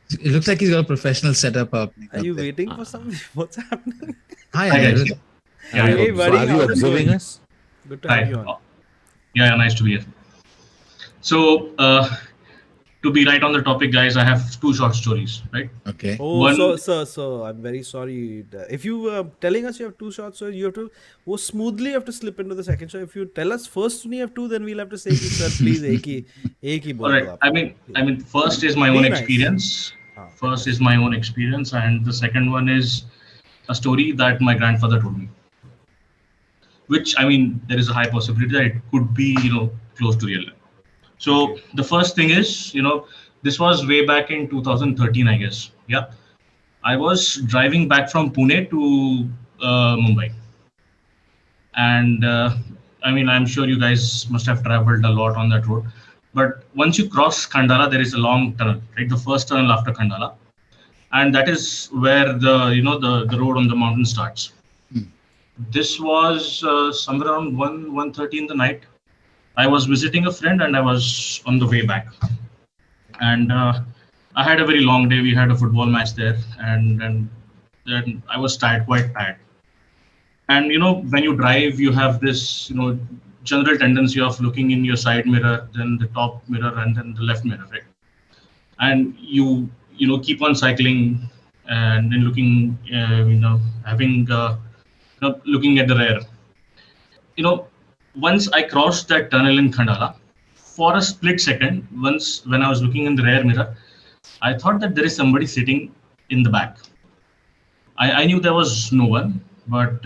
It looks like he's got a professional setup up. Are you waiting for something? What's happening? Hi, Hi, guys. Anirudh. Hey, buddy, Are you how's it observing going? us? Good to have you on. Yeah, nice to be here. So, to be right on the topic, guys, I have 2 short stories, right? Okay. Oh, One- so I'm very sorry. If you were telling us you have 2 shots, so you have to smoothly have to slip into the second shot. If you tell us first you have 2, then we'll have to say, sir, please, ek hi All bolo right. aap." I mean, first is my own Be nice. experience. First is my own experience, and the second one is a story that my grandfather told me. Which, I mean, there is a high possibility that it could be, close to real life. So the first thing is, this was way back in 2013, I guess. Yeah, I was driving back from Pune to Mumbai, and I mean, I'm sure you guys must have traveled a lot on that road. But once you cross Khandala, there is a long tunnel, right? The first tunnel after Khandala, and that is where the road on the mountain starts. This was somewhere around 1:30 in the night. I was visiting a friend and I was on the way back. And I had a very long day. We had a football match there, and then I was tired, quite tired. And when you drive, you have this general tendency of looking in your side mirror, then the top mirror, and then the left mirror, right? And you keep on cycling and then looking, having looking at the rear. Once I crossed that tunnel in Khandala, for a split second, once when I was looking in the rear mirror, I thought that there is somebody sitting in the back. I knew there was no one, but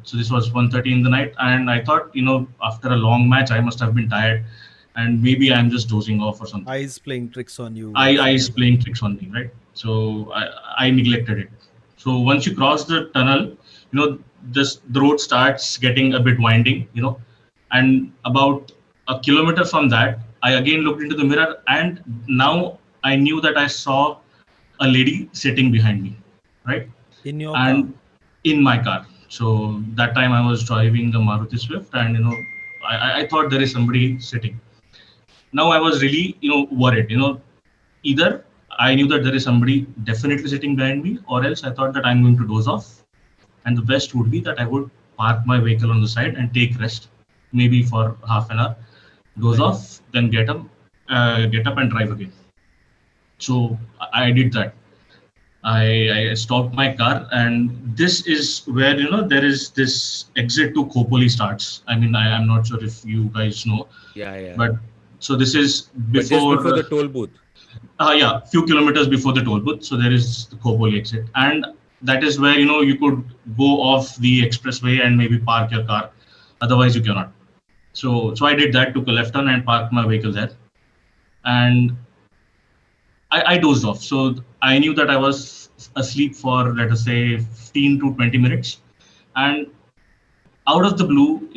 so this was 1:30 in the night, and I thought, after a long match, I must have been tired, and maybe I'm just dozing off or something. Eyes playing tricks on you. Eyes playing tricks on me, right? So I neglected it. So once you cross the tunnel, the road starts getting a bit winding, and about a kilometer from that, I again looked into the mirror, and now I knew that I saw a lady sitting behind me, right? In your And car. in my car. So that time I was driving the Maruti Swift, and I thought there is somebody sitting. Now I was really worried. Either I knew that there is somebody definitely sitting behind me, or else I thought that I'm going to doze off. And the best would be that I would park my vehicle on the side and take rest, maybe for half an hour, doze off, then get up and drive again. So I did that. I stopped my car, and this is where there is this exit to Khopoli starts. I mean, I'm not sure if you guys know, Yeah. but so this is But just before before the toll booth. yeah, few kilometers before the toll booth. So there is the Khopoli exit, and that is where you could go off the expressway and maybe park your car. Otherwise, you cannot. So I did that, took a left turn and parked my vehicle there, and I dozed off. So I knew that I was asleep for, let us say, 15 to 20 minutes, and out of the blue,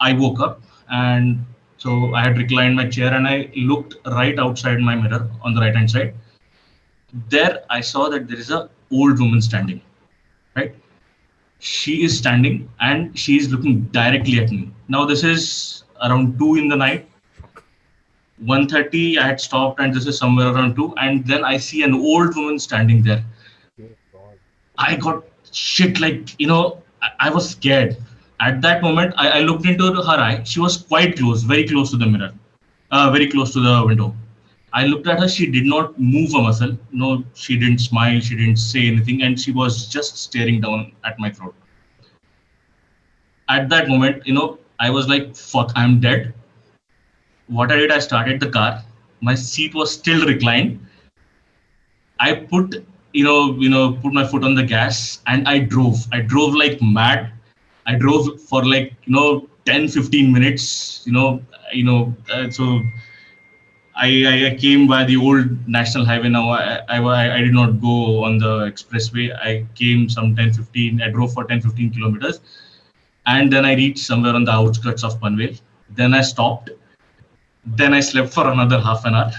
I woke up, and so I had reclined my chair and I looked right outside my mirror on the right hand side. There I saw that there is a old woman standing, right? She is standing and she is looking directly at me. Now this is around 2 in the night. 1:30 I had stopped, and this is somewhere around 2, and then I see an old woman standing there. I got shit, like, I was scared. At that moment, I looked into her eye. She was quite close, very close to the mirror, very close to the window. I looked at her. She did not move a muscle. No, she didn't smile. She didn't say anything. And she was just staring down at my throat. At that moment, I was like, fuck, I'm dead. What I did, I started the car. My seat was still reclined. I put put my foot on the gas, and I drove. I drove like mad. I drove for like 10-15 minutes. So I came by the old national highway. Now I did not go on the expressway. I came some 10-15. I drove for 10-15 kilometers, and then I reached somewhere on the outskirts of Panvel. Then I stopped. Then I slept for another half an hour.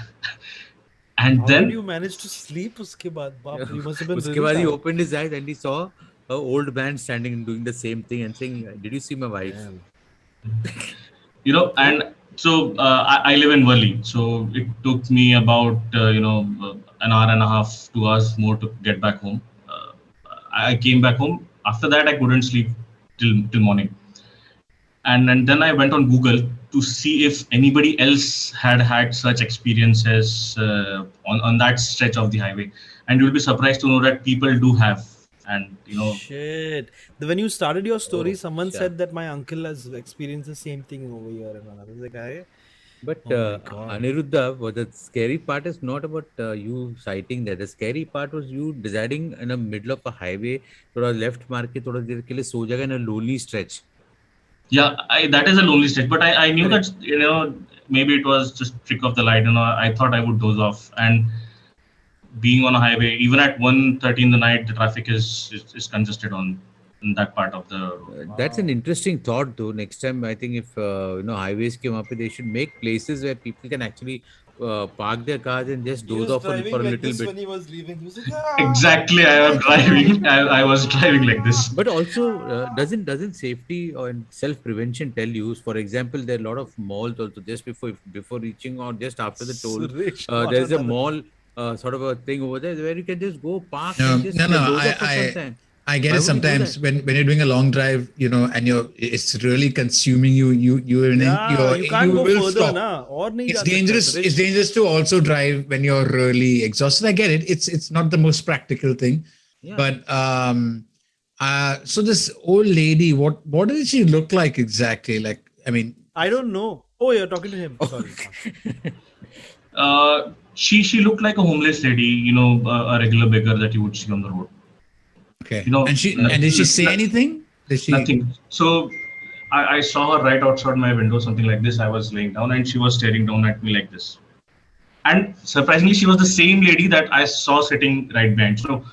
And How then did you manage to sleep uske baad? Baap, you must have been Uske really baad he tired. opened his eyes and he saw an old man standing and doing the same thing and saying, "Did you see my wife?" Damn. And so I live in Worli. So it took me about an hour and a half, 2 hours more to get back home. I came back home. After that, I couldn't sleep till morning. And then I went on Google to see if anybody else had such experiences on that stretch of the highway. And you'll be surprised to know that people do have. And Shit. When you started your story, Oh, someone sure. said that my uncle has experienced the same thing over here. And all. I was like, "Aye." But Oh my God. Aniruddha, what the scary part is not about you citing that. The scary part was you deciding in the middle of a highway, थोड़ा left मार के थोड़ा देर के लिए सो जाएगा in a lonely stretch. Yeah, that is a lonely stretch. But I knew Correct. that, maybe it was just trick of the light. I thought I would doze off. And being on a highway, even at 1:30 in the night, the traffic is congested on in that part of the road. That's an interesting thought, though. Next time, I think if highways came up, they should make places where people can actually park their cars and just He doze was off for driving a like little this bit. when he was leaving. He was like, "Ah." Exactly, I am driving. I was driving like this. But also, doesn't safety or self prevention tell you? For example, there are a lot of malls also just before reaching or just after the toll. Suresh, There's a what mall. Sort of a thing over there where you can just go park No, and just no, no, doze off for some time. I get Why it would you do sometimes that? when you're doing a long drive, and it's really consuming you. Yeah, you can't go will further, stop. na. और नहीं It's जा सकता, dangerous. Suresh. It's dangerous to also drive when you're really exhausted. I get it. It's not the most practical thing, Yeah. but so this old lady, what did she look like exactly? Like, I mean, I don't know. Oh, you're talking to him. Sorry. She looked like a homeless lady, a regular beggar that you would see on the road. okay. You know, And did she say anything? Did she? Nothing. So I saw her right outside my window, something like this. I was laying down and she was staring down at me like this. And surprisingly, she was the same lady that I saw sitting right behind. So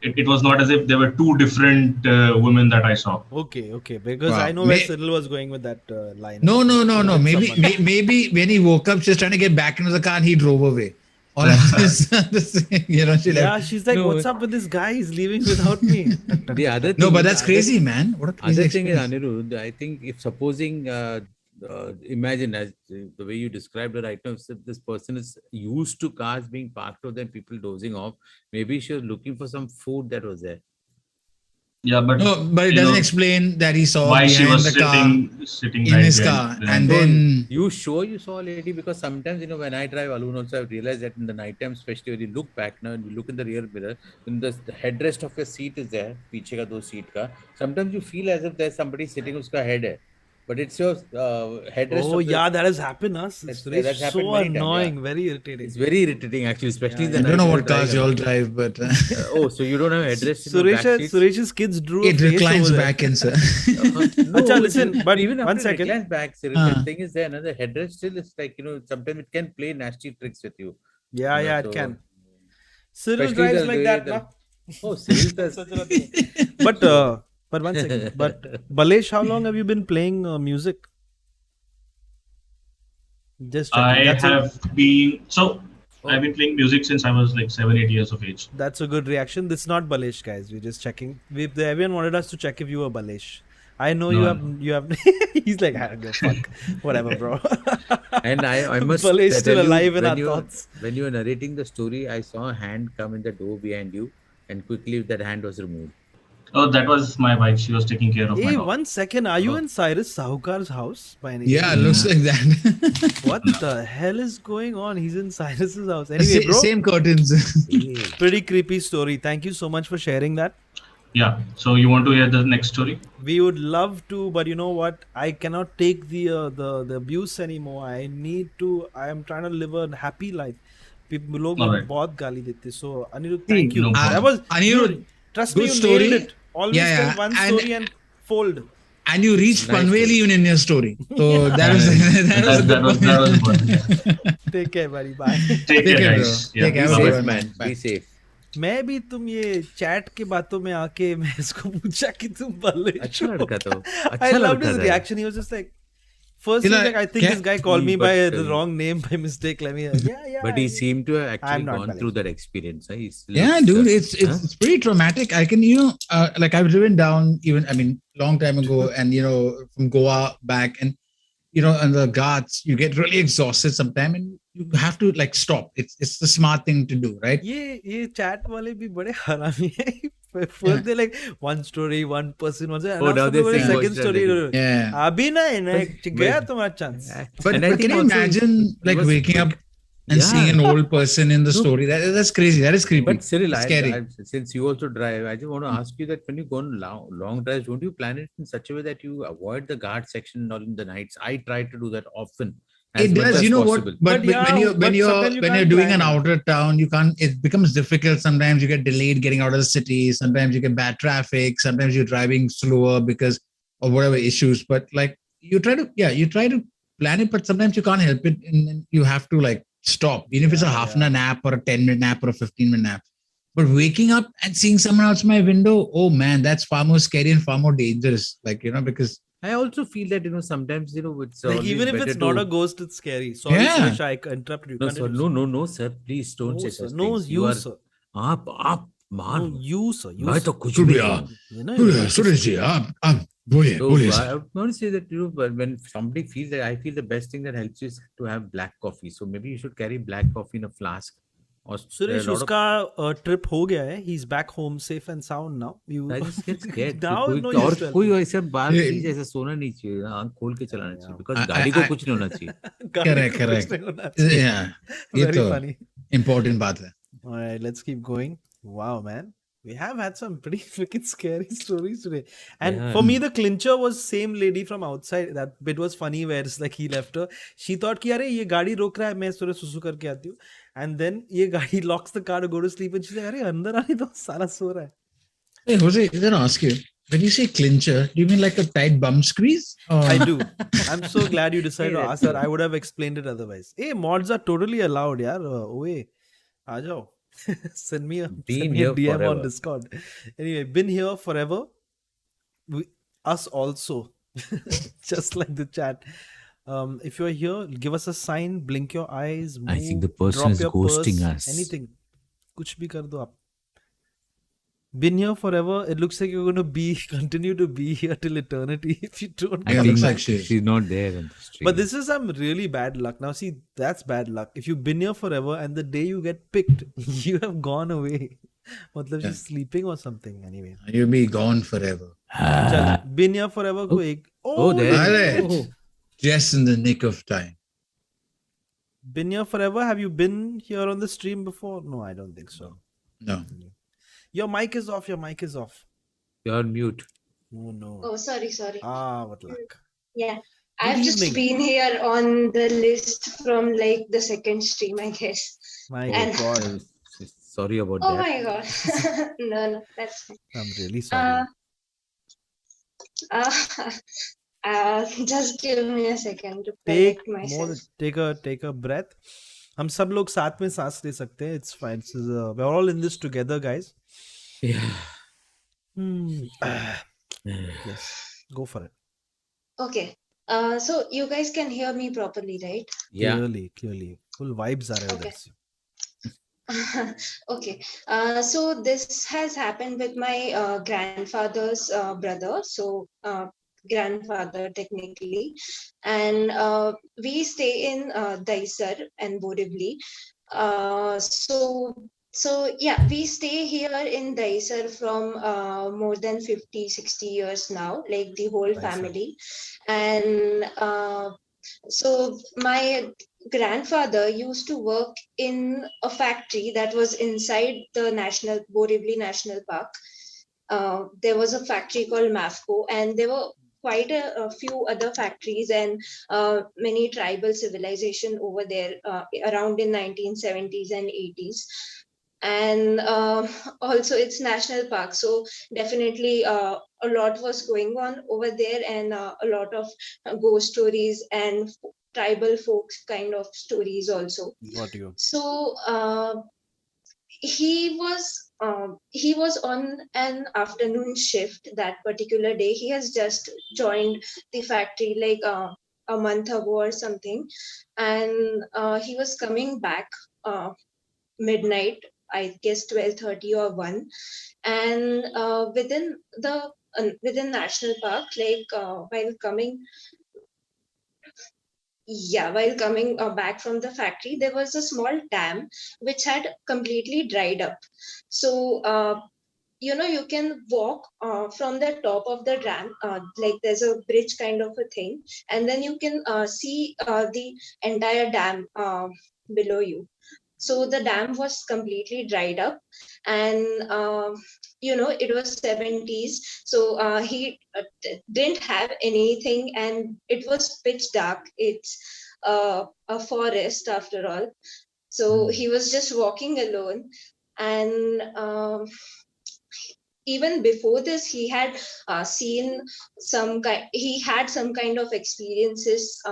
it was not as if there were two different women that I saw. Okay. Because Wow. I know where Cyril was going with that line. No. With Maybe someone. maybe when he woke up, she's trying to get back into the car and he drove away. Or she Yeah, like, she's like, No. what's up with this guy? He's leaving without me. The other thing no, but is- that's crazy, man. What a crazy Other thing is, experience. Anirudh, I think if supposing, imagine as the way you described it right now, if this person is used to cars being parked over there and people dozing off, maybe she was looking for some food that was there. Yeah, but No, but it doesn't explain that he saw why she behind was the car sitting in right his behind- car, and So then you sure you saw a lady? Because sometimes, when I drive alone also, I've realized that in the night time, especially when you look back now and you look in the rear mirror, when the headrest of your seat is there, पीछे का दो seat का, sometimes you feel as if there's somebody sitting उसका head है. But it's your headrest. Oh, of the- yeah, that has happened, us. That's- Suresh, that's happened so many times, yeah. annoying, very irritating. It's very irritating actually, especially in the I night. don't know when what you're cars you driving all drive, but alone. So you don't have headrest in your back seats? Suresh's kids drew a it face reclines over there. back in, sir. No, Acha, listen, but even one after it second. reclines back, Cyril, the thing is there, the headrest still is like, sometimes it can play nasty tricks with you. Yeah, it so- can. Cyril Especially drives the like way that, the- na? Oh, Cyril does. But one second. But Balesh, how long have you been playing music? Just checking. I That's a- have been I've been playing music since I was like 7-8 years of age. That's a good reaction. This is not Balesh, guys. We're just checking. Everyone wanted us to check if you were Balesh. I know you have. He's like, I don't give a fuck. Whatever, bro. And I must Balesh tell still you, alive in when our you- thoughts. When you were narrating the story, I saw a hand come in the door behind you, and quickly that hand was removed. Oh, that was my wife. She was taking care of my Hey, dog. 1 second. Are you Oh. in Cyrus Sahukar's house by any Yeah, it chance? looks like that. What the hell is going on? He's in Cyrus's house. Anyway, bro, Same curtains. pretty creepy story. Thank you so much for sharing that. Yeah. So you want to hear the next story? We would love to, but you know what? I cannot take the abuse anymore. I am trying to live a happy life. People लोग मुझे Alright. बहुत गाली देते. So Anirudh, thank you. no That was Anirudh, trust me, good you story. nailed it. Always Yeah, tell yeah. one And- story and fold. And you reached Nice Panvel story. even in your story. So that was That was important. Yeah. Take care, buddy. Bye. Take care, care, guys. bro. Yeah. Take care. Be Bye-bye. safe, man. Bye. Be safe. मैं भी तुम ये chat के बातों में आके मैं इसको पूछा कि तुम बल्ले अच्छा लड़का था वो. I अच्छा loved लड़का his था. reaction. He was just like, first he was like, I think Yeah, this guy called me but, by the wrong name by mistake. Let me, yeah. But he seemed to have actually I'm not gone Balesh. through that experience. Huh? Yeah, dude, it's pretty traumatic. I can, like I've driven down long time ago, and from Goa back, and on the Ghats, you get really exhausted sometime, and you have to like stop. It's the smart thing to do, right? ये chat वाले भी बड़े हरामी हैं. First they like one story, one person, one Oh, now they say second ghost story. story. Yeah. अभी ना गया तुम्हारा chance. But And I can think you also imagine it like was waking up quick. and Yeah. seeing an old person in the No. story? That's crazy. That is creepy. But Cyril, It's scary. since you also drive, I just want to ask you that when you go on long drives, don't you plan it in such a way that you avoid the guard section or in the nights? I try to do that often as It much does, as you know possible. what? But yeah, when but you're sometimes you when you're can't doing plan an it. outer town, you can't. It becomes difficult. Sometimes you get delayed getting out of the city. Sometimes you get bad traffic. Sometimes you're driving slower because of whatever issues. But like you try to plan it, but sometimes you can't help it, and you have to like stop, even if it's a Yeah, half yeah. an nap or a 10-minute nap or a 15-minute nap. But waking up and seeing someone outside my window, oh man, that's far more scary and far more dangerous. Like because I also feel that sometimes it's Like always even if better it's not to. a ghost, it's scary. Sorry, yeah, Suresh, I interrupted you. No, sir. Continue, No, sir. no, no, sir. Please don't No, say sir. such No, things. You you, are sir. आप No, मान you, sir. You, मैं sir. तो कुछ भी नहीं Surya, हूँ. You know, you're right. Suresh ji, आप बोलिए So बोलिए I sir. want to say that but when somebody feels that, I feel the best thing that helps you is to have black coffee. So maybe you should carry black coffee in a flask. Or there are a Suresh, lot of. uska trip ho gaya hai. He's back home safe and sound now. You I just get scared. now कोई no और use to कोई helping. ऐसा बार ये- please ऐसा सोना नहीं चाहिए, आंख खोल के चलाना चाहिए, yeah. बिकॉज गाड़ी को I कुछ नहीं होना चाहिए. गाड़ी correct को कुछ correct. नहीं होना चाहिए. Yeah, ये Very तो funny. important बात है. All right, let's keep going. Wow, man. We have had some pretty freaking scary stories today. And Yeah. for me, the clincher was same lady from outside. That bit was funny where it's like he left her. She thought कि अरे ये गाड़ी रोक रहा है, मैं थोड़ा सुसु करके आती हूँ. And then ये गाड़ी locks the car to go to sleep and she's like अरे अंदर आने दो, साला सो रहा है. Hey Jose, I gotta ask you. When you say clincher, do you mean like a tight bum squeeze? Or... I do. I'm so glad you decided to Hey, ask that. I would have explained it otherwise. Hey, mods are totally allowed, yaar. Oye, aa jao. send me a Been DM here on forever. Discord. Anyway, been here forever. Us also. Just like the chat. If you're here, give us a sign, blink your eyes, move, I think the person drop is your ghosting purse, us. anything. Kuch bhi kar do aap. Been here forever. It looks like you're going to continue to be here till eternity if you don't I Yeah, come looks think back. like she is. she's not there on the stream. But this is some really bad luck. Now, see, that's bad luck. If you've been here forever and the day you get picked, you have gone away. Matlab she's sleeping or something. Anyway. You'll be gone forever. Chal, been here forever. Oh. Ko ek, Oh, there. Alright. Oh. Just in the nick of time. Been here forever. Have you been here on the stream before? No, I don't think so. No. Your mic is off. Your mic is off. You're on mute. Oh, no. Oh, sorry. Ah, what luck. Yeah. Good I've just evening. been here on the list from like the second stream, I guess. My And- God. Sorry about Oh that. my god. no, that's fine. I'm really sorry. Just give me a second to Take collect myself. take a breath. हम सब लोग साथ में सांस ले सकते हैं. It's fine. We're all in this together, guys. Yeah. Yes, go for it. Okay. So you guys can hear me properly, right? Yeah. Clearly. Full vibes are Okay. there. Okay. So this has happened with my grandfather's brother. So grandfather technically, and we stay in Daisar and Borivali. So yeah, we stay here in Daisar from more than 50-60 years now, like the whole Daisar. family. And so my grandfather used to work in a factory that was inside the Borivali National Park. There was a factory called MAFCO, and there were quite a few other factories and many tribal civilization over there around in 1970s and 80s. And also it's national park, so definitely a lot was going on over there, and a lot of ghost stories and tribal folk kind of stories also. Got you. So he was on an afternoon shift that particular day. He has just joined the factory like a month ago or something, and he was coming back midnight, I guess 12:30 or 1, and within national park, like while coming back from the factory, there was a small dam which had completely dried up. So you can walk from the top of the dam, like there's a bridge kind of a thing, and then you can see the entire dam below you. So the dam was completely dried up, and it was 70s, so he didn't have anything, and it was pitch dark. It's a forest after all. So he was just walking alone, and even before this, he had seen he had some kind of experiences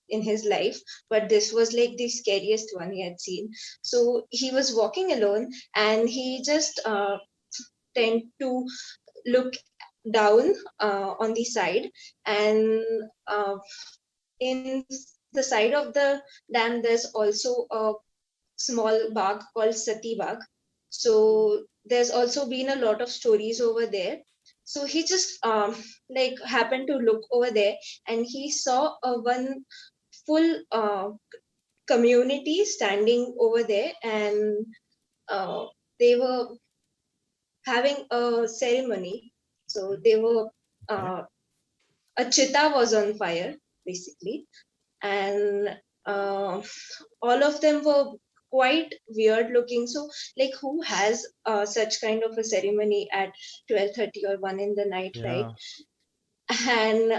in his life, but this was like the scariest one he had seen. So he was walking alone, and he just tend to look down on the side, and in the side of the dam there's also a small bag called Sati Bag. So there's also been a lot of stories over there. So he just like happened to look over there, and he saw a one full community standing over there, and they were having a ceremony. So they were a chitta was on fire basically, and all of them were quite weird looking. So like, who has such kind of a ceremony at 12:30 or 1 in the night, right? And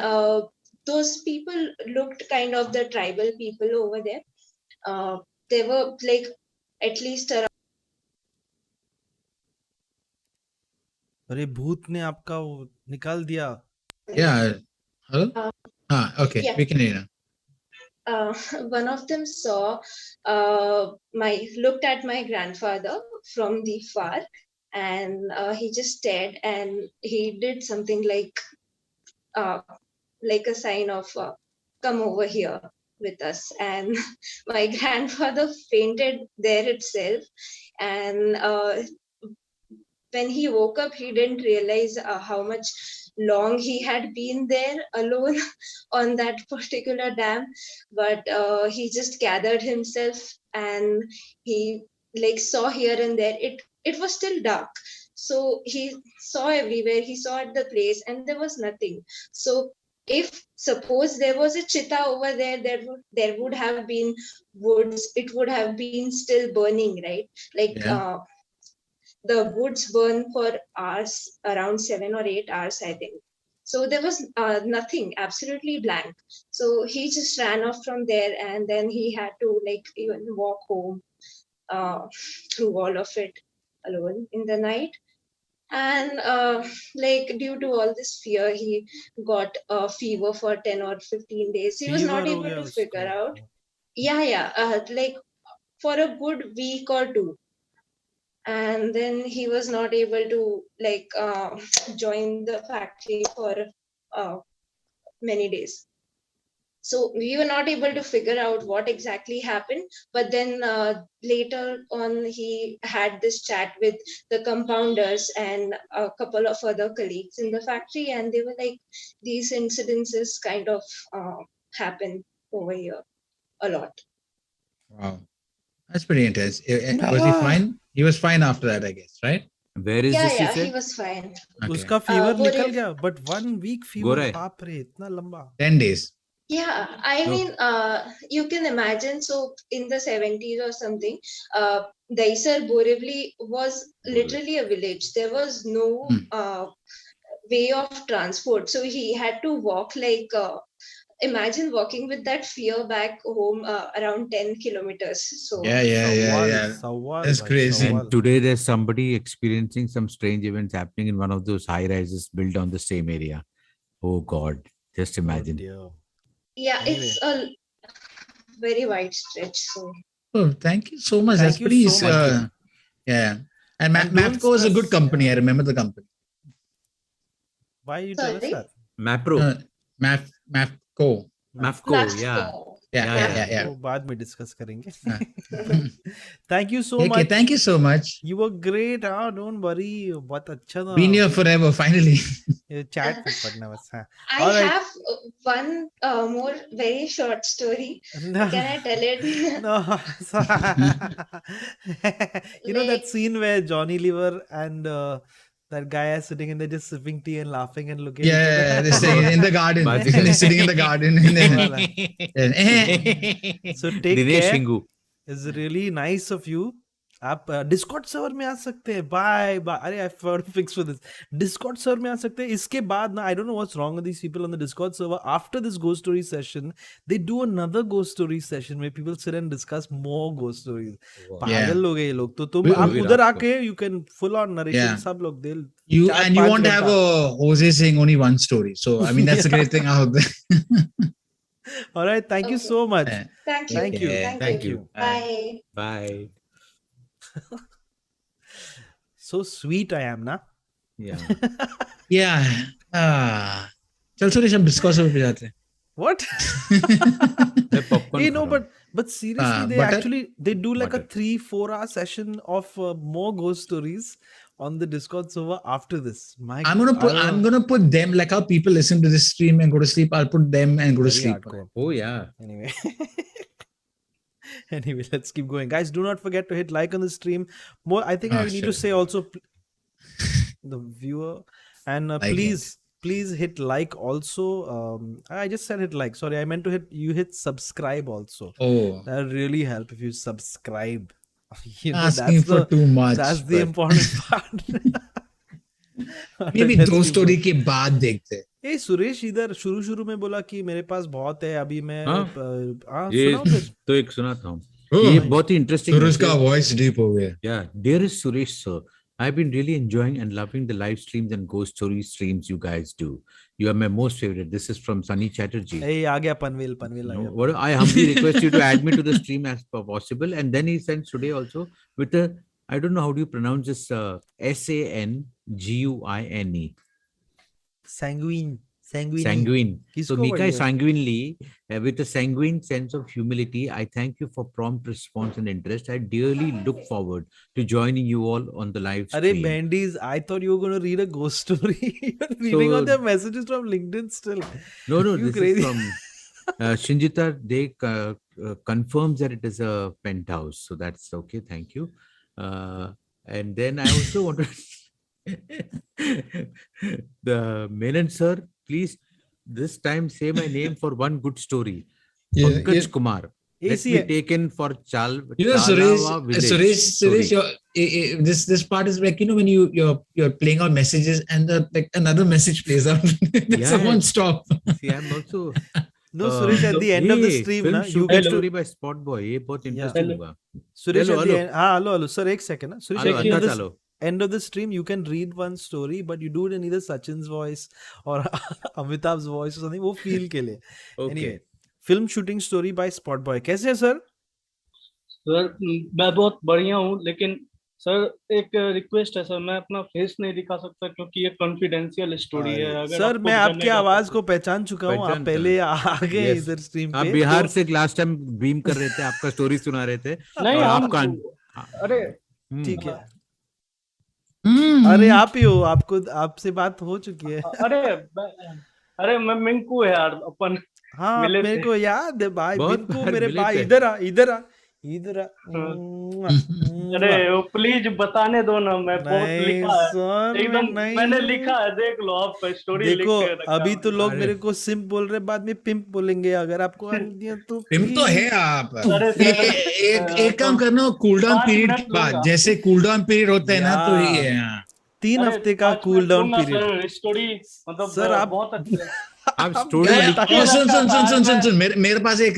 those people looked kind of the tribal people over there. They were like at least around. अरे भूत ने आपका वो निकाल दिया. Yeah. Hello? Okay. Yeah. We can hear now. One of them saw looked at my grandfather from the far, and he just stared, and he did something like a sign of come over here with us, and my grandfather fainted there itself. And when he woke up, he didn't realize how much long he had been there alone on that particular dam. But he just gathered himself, and he like saw here and there. It was still dark, so he saw everywhere. He saw at the place, and there was nothing. So if suppose there was a chitta over there, there would have been woods. It would have been still burning, right? Like the woods burn for hours, around 7 or 8 hours, I think. So there was nothing, absolutely blank. So he just ran off from there, and then he had to like even walk home through all of it alone in the night. And like due to all this fear, he got a fever for 10 or 15 days. He was not able to figure out. Like for a good week or two. And then he was not able to like join the factory for many days. So we were not able to figure out what exactly happened. But then later on, he had this chat with the compounders and a couple of other colleagues in the factory, and they were like, these incidences kind of happen over here a lot. Wow, that's pretty intense. Was he fine? He was fine after that, I guess, right? Where is this? Yeah, he was fine. उसका fever निकल गया, but 1 week fever, बाप रे, इतना लंबा. 10 days. Yeah, I mean, you can imagine. So in the 70s or something, Daisar Borivali was literally a village. There was no way of transport. So he had to walk like, imagine walking with that fear back home around 10 kilometers. So Yeah. That's crazy. And today there's somebody experiencing some strange events happening in one of those high rises built on the same area. Oh God, just imagine. Yeah, it's a very wide stretch. So. Oh, thank you so much. That's pretty. Yeah, and Mapco is a good company. I remember the company. Why you tell us that? Mapro. Mapco. Mapco. Yeah. वो बाद में discuss करेंगे. Thank you so much. Okay, thank you so much. You were great. Don't worry. बहुत अच्छा था. Been here forever. Finally. Chat पे पढ़ना बस. I have one more very short story. No. Can I tell it? No. You know that scene where Johnny Lever and that guy is sitting and they're just sipping tea and laughing and looking. Yeah, they're sitting in the garden. They're sitting in the garden. So take Dinesh care. Hingu. It's really nice of you. आप Discord server में आ सकते हैं. Bye bye. अरे I for fix for this. Discord server में आ सकते हैं. इसके बाद ना I don't know what's wrong with these people on the Discord server. After this ghost story session they do another ghost story session where people sit and discuss more ghost stories. पागल लोग हैं ये लोग. तो तुम आप उधर आके you can full on narration. सब लोग दे you and you won't have a Hoezaay saying only one story. So I mean that's a great thing out there. All right, thank you so much. Thank you. Thank you. Thank you. Bye. Bye. So sweet I am, na? Yeah. Yeah. चल सुरेश हम Discord server पे जाते हैं. What? Hey, no, but seriously, they butter? actually they do like Butter. a 3-4 hour session of more ghost stories on the Discord server after this. My I'm gonna put them like how people listen to this stream and go to sleep. I'll put them and go to very sleep. hardcore. Oh yeah. Anyway. Anyway, let's keep going. Guys, do not forget to hit like on the stream. More, I think I need to say also the viewer and Like please hit like also. I just said hit like. Sorry, I meant to hit subscribe also. Oh, That would really help if you subscribe. You know, asking for too much. That's the but important part. maybe Let's दो keep story going. के बाद देखते हैं. ए सुरेश इधर शुरू में बोला कि मेरे पास बहुत है अभी मैं हाँ? ये सुनाओ फिर. तो एक सुनाता हूँ. Oh, ये बहुत ही इंटरेस्टिंग. सुरेश का वॉइस डीप हो गया. Yeah, dearest Suresh sir, I've been really enjoying and loving the live streams and ghost story streams you guys do. You are my most favorite. This is from Sunny Chatterjee. ए आ गया पनवेल आ No, गया. what I humbly request you to add me to the stream as possible. And then he sends today also with a, I don't know how do you pronounce this, SANGUINE. Sanguine. Sanguine. So किसको Mika बढ़िया? sanguinely, with a sanguine sense of humility, I thank you for prompt response and interest. I dearly look forward to joining you all on the live अरे stream. Bandies, I thought you were going to read a ghost story. You're reading So- all their messages from LinkedIn still. No, You this crazy. is from Shinjita. They confirms that it is a penthouse. So that's okay. Thank you. And then I also want to the Menon sir, please this time say my name for one good story. Yeah, Pankaj yeah. Kumar. Let AC me taken for Chal. You know, Chalawa village. Suresh, Story. this part is like, you know, when you're playing out messages and like another message plays out. Yeah. Someone stop. See, I'm also. No, Suresh, at the end of the ये stream, film na, you shooting get to story by Spot Boy. ये बहुत interesting Yeah. होगा. Suresh Hello, at the hello. end. हाँ, hello, sir. एक second. ना. Suresh, Hello, at the end of अंदर this चलो. end of the stream, you can read one story, but you do it in either Sachin's voice or Amitabh's voice or something. वो feel के लिए. Okay. Anyway, film shooting story by Spot Boy. कैसे है sir? Sir मैं बहुत बढ़िया हूँ, लेकिन सर एक रिक्वेस्ट है सर, मैं अपना फेस नहीं दिखा सकता क्योंकि ये कॉन्फिडेंशियल स्टोरी है. अगर सर आपको मैं जानने आपकी का- आवाज को पहचान चुका हूँ. आप पहचानता पहले हूँ. आ गए Yes. इधर स्ट्रीम आप पे. बिहार तो- से लास्ट टाइम बीम कर रहे थे, आपका स्टोरी सुना रहे थे. नहीं और हम आपका अरे ठीक है. Hmm. अरे आप ही हो. आपको आपसे बात हो चुकी है. अरे मैं मिंकू है यार अपन. हाँ मिले मेरे थे। को याद है भाई. बहुत बिल्कुल बार मेरे मिले भाई थे। इधर आ इधर आ इधर आ. अरे वो प्लीज बताने दो ना, मैं बहुत नहीं लिखा है सर एकदम, नहीं. मैंने लिखा है, देख लो आप स्टोरी लिख देखो के रखा अभी है। तो लोग अरे। मेरे को सिम्प बोल रहे, बाद में पिंप बोलेंगे. अगर आपको दिया तो पिम तो है आप. अरे सर, एक काम करना, कूल डाउन 5 पीरियड मिनट के बाद, लूंगा। जैसे कूल डाउन पीरियड होता है ना, तो यार। ये हाँ. 3 हफ्ते का कूल डाउन पीरियड. स्टोरी मतलब सर, आप- बहुत अच्छे. आप स्टोरी यार, लिख सुन सुन सुन सुन सुन सुन सुन मेरे पास एक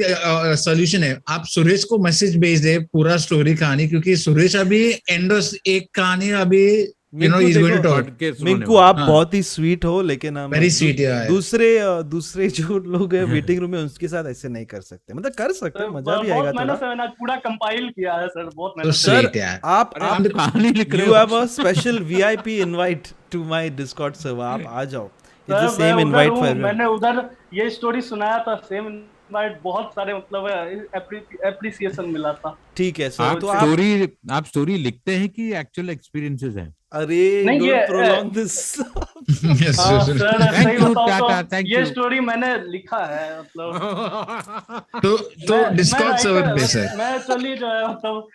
सॉल्यूशन है. आप सुरेश को मैसेज भेज दे पूरा स्टोरी कहानी, क्योंकि सुरेश अभी एंड एक कहानी अभी you know Minku is going to देखो, टॉक. पढ़ के सुनाने मिंकू वाला. आप हाँ। बहुत ही स्वीट हो, लेकिन हम वेरी स्वीट यार. दूसरे जो लोग हैं वेटिंग रूम में उनके साथ ऐसे नहीं कर सकते. मतलब कर सकते हैं, मजा भी आएगा बहुत मेहनत थोड़ा. से मैंने पूरा कंपाइल किया है सर, बहुत तो मेहनत से। सर स्वीट यार. आप अरे आप कहानी लिख रहे यू हो. Have a special VIP invite to my Discord server. आप आ जाओ. इट्स द सर, सेम मैं इनवाइट उधर फॉर हूँ, मैंने उधर ये स्टोरी सुनाया था, सेम इनवाइट बहुत सारे मतलब एप्रिसिएशन मिला था. ठीक है सर. आप तो आप स्टोरी लिखते हैं कि एक्चुअल एक्सपीरियंसेस हैं? अरे नहीं, डोंट ये, प्रोलॉन्ग दिस. Yes, हाँ, sir. सर Thank सही you, बताओ Tata, तो thank ये you. स्टोरी मैंने लिखा है मतलब. तो डिस्कॉर्ड सर्वर पे सर. मैं एक्चुअली जो है मतलब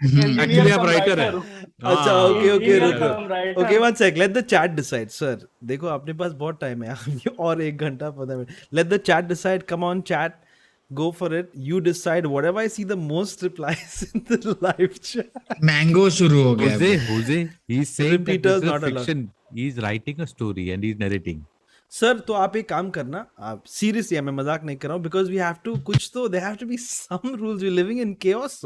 Actually आप writer हैं. अच्छा हाँ, ओके ओके engineer रुको. cum writer. ओके one sec, let the chat decide. Sir देखो अपने पास बहुत टाइम है. और 1 घंटा 15 minute. Late the chat decide. Come on chat. Go for it. You decide. Whatever I see the most replies in the live chat. Mango shuru ho gaya. Jose, he's saying Repeaters that this is not a allowed. fiction. He's writing a story and he's narrating. Sir तो आप एक काम करना, आप seriously, मैं मजाक नहीं कर रहा हूँ, बिकॉज वी हैव टू कुछ तो they have to be some rules, we living इन केओस.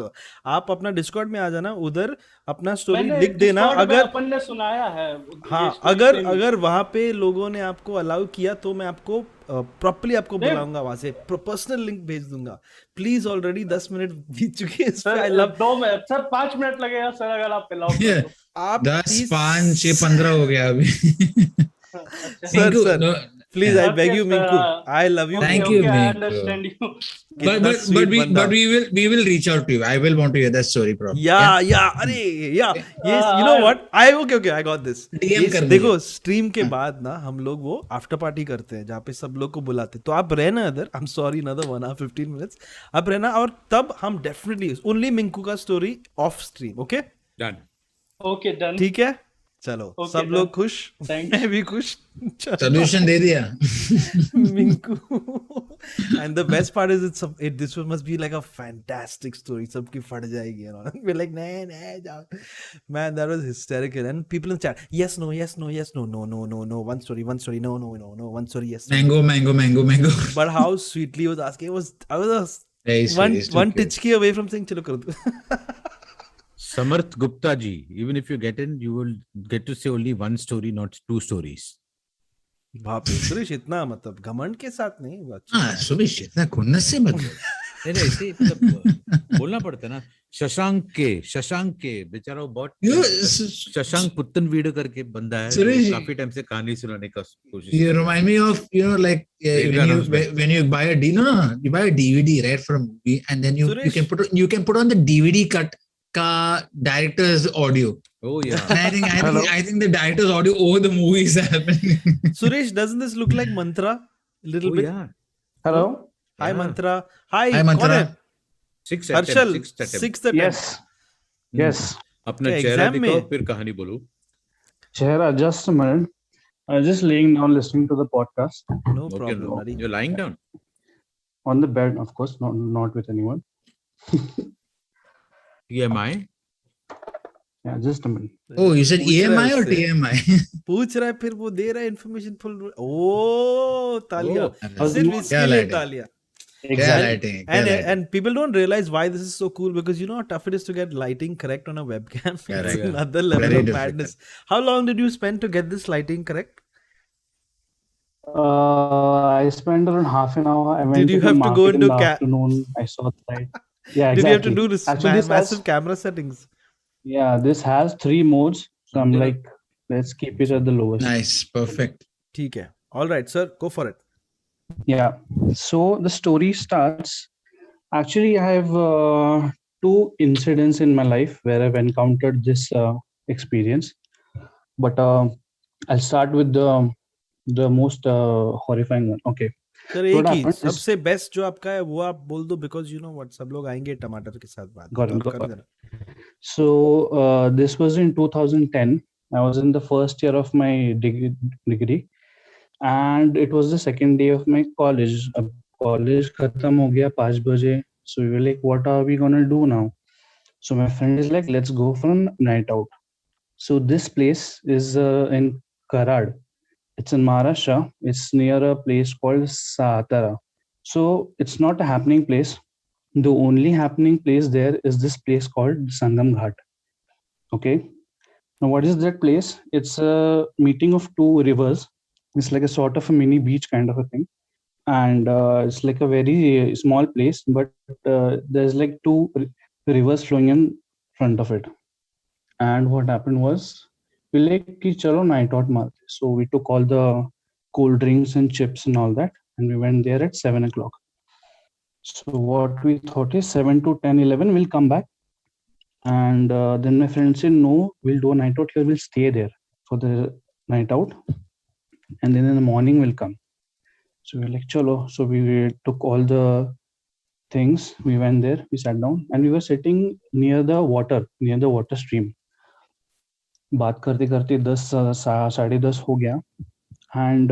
आप अपना डिस्कॉर्ड में आ जाना, उधर अपना स्टोरी लिख देना. अगर अपन ने सुनाया है, हाँ, अगर वहां पे लोगों ने आपको अलाउ किया तो मैं आपको प्रॉपर्ली आपको बुलाऊंगा, वहां से पर्सनल लिंक भेज दूंगा. प्लीज, ऑलरेडी 10 मिनट बीत चुके हैं. I love 2 minute sir, 5 minute लगेगा सर अगर आप अलाउ आप 10, 5, 6, 15 हो गया अभी. Sir, please, I beg you, Minku. I love you. Thank you, I Minku. understand you. But we will reach out to you. I will want to hear that story, bro. Yeah. अरे yeah. Yes, you know what? Okay, I got this. DM कर देखो, stream के बाद ना हम लोग वो after party करते हैं जहाँ पे सब लोग को बुलाते हैं. तो आप रहना other. I'm sorry, another 1 hour 15 minutes. आप रहना, और तब हम definitely only Minku का story off stream. Okay? Done. Okay, done. ठीक है. चलो, Okay, सब लोग खुश, मैं भी खुश. Solution दे दिया. Minku. And the best part is this must be like a fantastic story. सबकी फट जाएगी. We're like, नहीं जाओ. Man, that was hysterical. And people in chat, yes, no, no. One story, no, one story, yes. Mango. But how sweetly he was asking. I was Very sweet, one titchki away from saying, chalo kar do. Samarth Gupta ji, even if you get in, you will get to say only one story, not 2 stories. बाप रे, सुरेश इतना मतलब घमंड के साथ नहीं हुआ. हाँ, सुरेश इतना खुन्नस से मत. नहीं ऐसे मतलब बोलना पड़ता है ना. शशांक के बेचारा वो बहुत शशांक पुत्तन वीडियो करके बंदा है, काफी टाइम से कहानी सुनाने का कोशिश. You remind me of, like when you buy a you buy a DVD, right, for a movie, and then you can put on the DVD cut ka director's audio. Oh yeah. And I think the director's audio over the movie is happening. Suresh, doesn't this look like Mantra a little bit? Yeah. Hello. Hi Mantra. Hi Mantra. 6 Harshal, attempt. 6th attempt. Yes. अपना चेहरा दिखाओ फिर कहानी बोलो. चेहरा, just a minute. I was just laying down listening to the podcast. No problem. Buddy. You're lying down on the bed, of course, not with anyone. TMI. Yeah, just a minute. Oh, you said EMI or TMI? पूछ रहा है, फिर वो दे रहा है information full. Oh, तालियां. सिर्फ इसके लिए तालियां. Exactly. And people don't realize why this is so cool, because you know how tough it is to get lighting correct on a webcam. It's another level of madness. How long did you spend to get this lighting correct? I spent around half an hour. Did you have to go into afternoon? I saw the light. Yeah, exactly. Did you have to do this massive camera settings? Yeah, this has 3 modes. So I'm like, let's keep it at the lowest. Nice, perfect. ठीक है. All right, sir, go for it. Yeah. So the story starts. Actually, I have 2 incidents in my life where I've encountered this experience. But I'll start with the most horrifying one. Okay. Sir, एक ही सबसे best जो आपका है वो आप बोल दो, because you know what, सब लोग आएंगे टमाटर के साथ बात. Got it. So this was in 2010. I was in the first year of my degree, and it was the second day of my college. College खत्म हो गया 5 बजे. So we were like, what are we gonna do now? So my friend is like, let's go for a night out. So this place is in Karad. It's in Maharashtra. It's near a place called Satara. So it's not a happening place. The only happening place there is this place called Sangam Ghat. Okay. Now what is that place? It's a meeting of 2 rivers. It's like a sort of a mini beach kind of a thing. And it's like a very small place, but there's like 2 rivers flowing in front of it. And what happened was, we like ki chalo night out malte. So we took all the cold drinks and chips and all that, and we went there at 7 o'clock. So what we thought is 7 to 10, 11, we'll come back. And then my friend said, no, we'll do a night out here. We'll stay there for the night out. And then in the morning we'll come. So we're like, chalo. So we took all the things. We went there, we sat down, and we were sitting near the water stream. बात करते करते 10 साढ़े 10 हो गया, and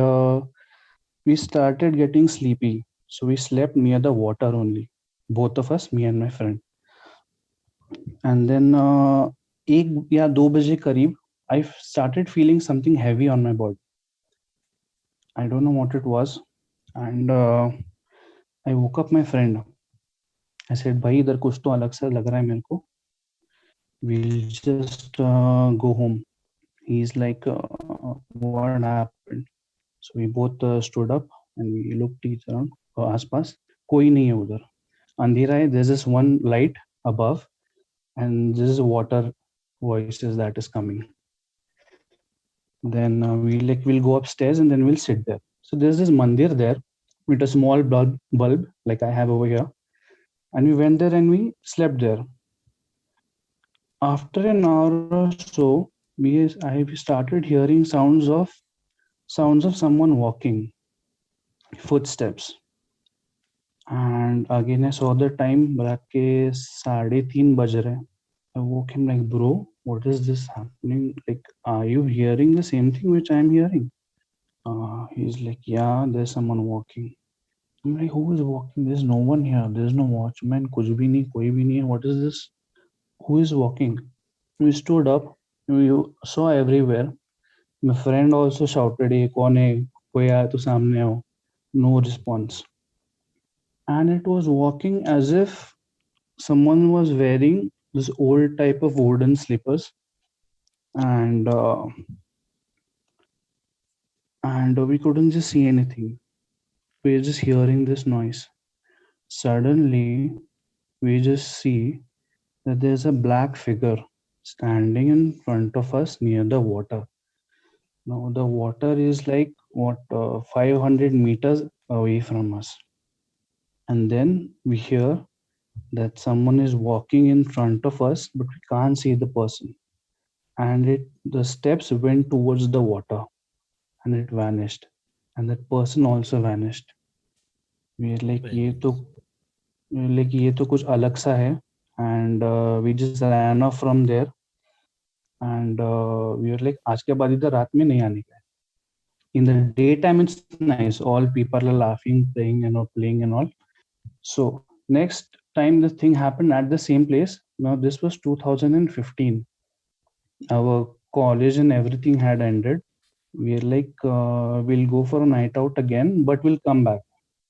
we started getting sleepy. So we slept near the water only, both of us, me and my friend. And then 1 या 2 बजे करीब, I started feeling something heavy on my body. I don't know what it was, and I woke up my friend. I said, भाई इधर कुछ तो अलग सा लग रहा है मेरे को. We'll just go home. He's like, what happened? So we both stood up and we looked each around. आसपास कोई नहीं है उधर. अंधेरा है. There's this one light above, and this is water voices that is coming. Then we'll go upstairs and then we'll sit there. So there's this mandir there with a small bulb like I have over here, and we went there and we slept there. After an hour or so, I started hearing sounds of someone walking, footsteps. And again I saw the time, रात के 3:30 बज रहे. I woke him like, bro, what is this happening? Like, are you hearing the same thing which I'm hearing? He's like, yeah, there's someone walking. I'm like, who is walking? There's no one here. There's no watchman. कुछ भी नहीं, कोई भी नहीं है. What is this? Who is walking? We stood up. We saw everywhere. My friend also shouted, "Hey, कौन है? कोई आया तो सामने आओ." No response. And it was walking as if someone was wearing this old type of wooden slippers, and we couldn't just see anything. We were just hearing this noise. Suddenly, we just see that there's a black figure standing in front of us near the water. Now, the water is like 500 meters away from us. And then we hear that someone is walking in front of us, but we can't see the person. And the steps went towards the water, and it vanished. And that person also vanished. We are like, ये तो कुछ अलग सा है. And we just ran off from there. And we were like, आज के बाद इधर रात में नहीं आने का है. In the daytime, it's nice. All people are laughing, playing and all. So next time this thing happened at the same place. Now this was 2015. Our college and everything had ended. We are like, we'll go for a night out again, but we'll come back.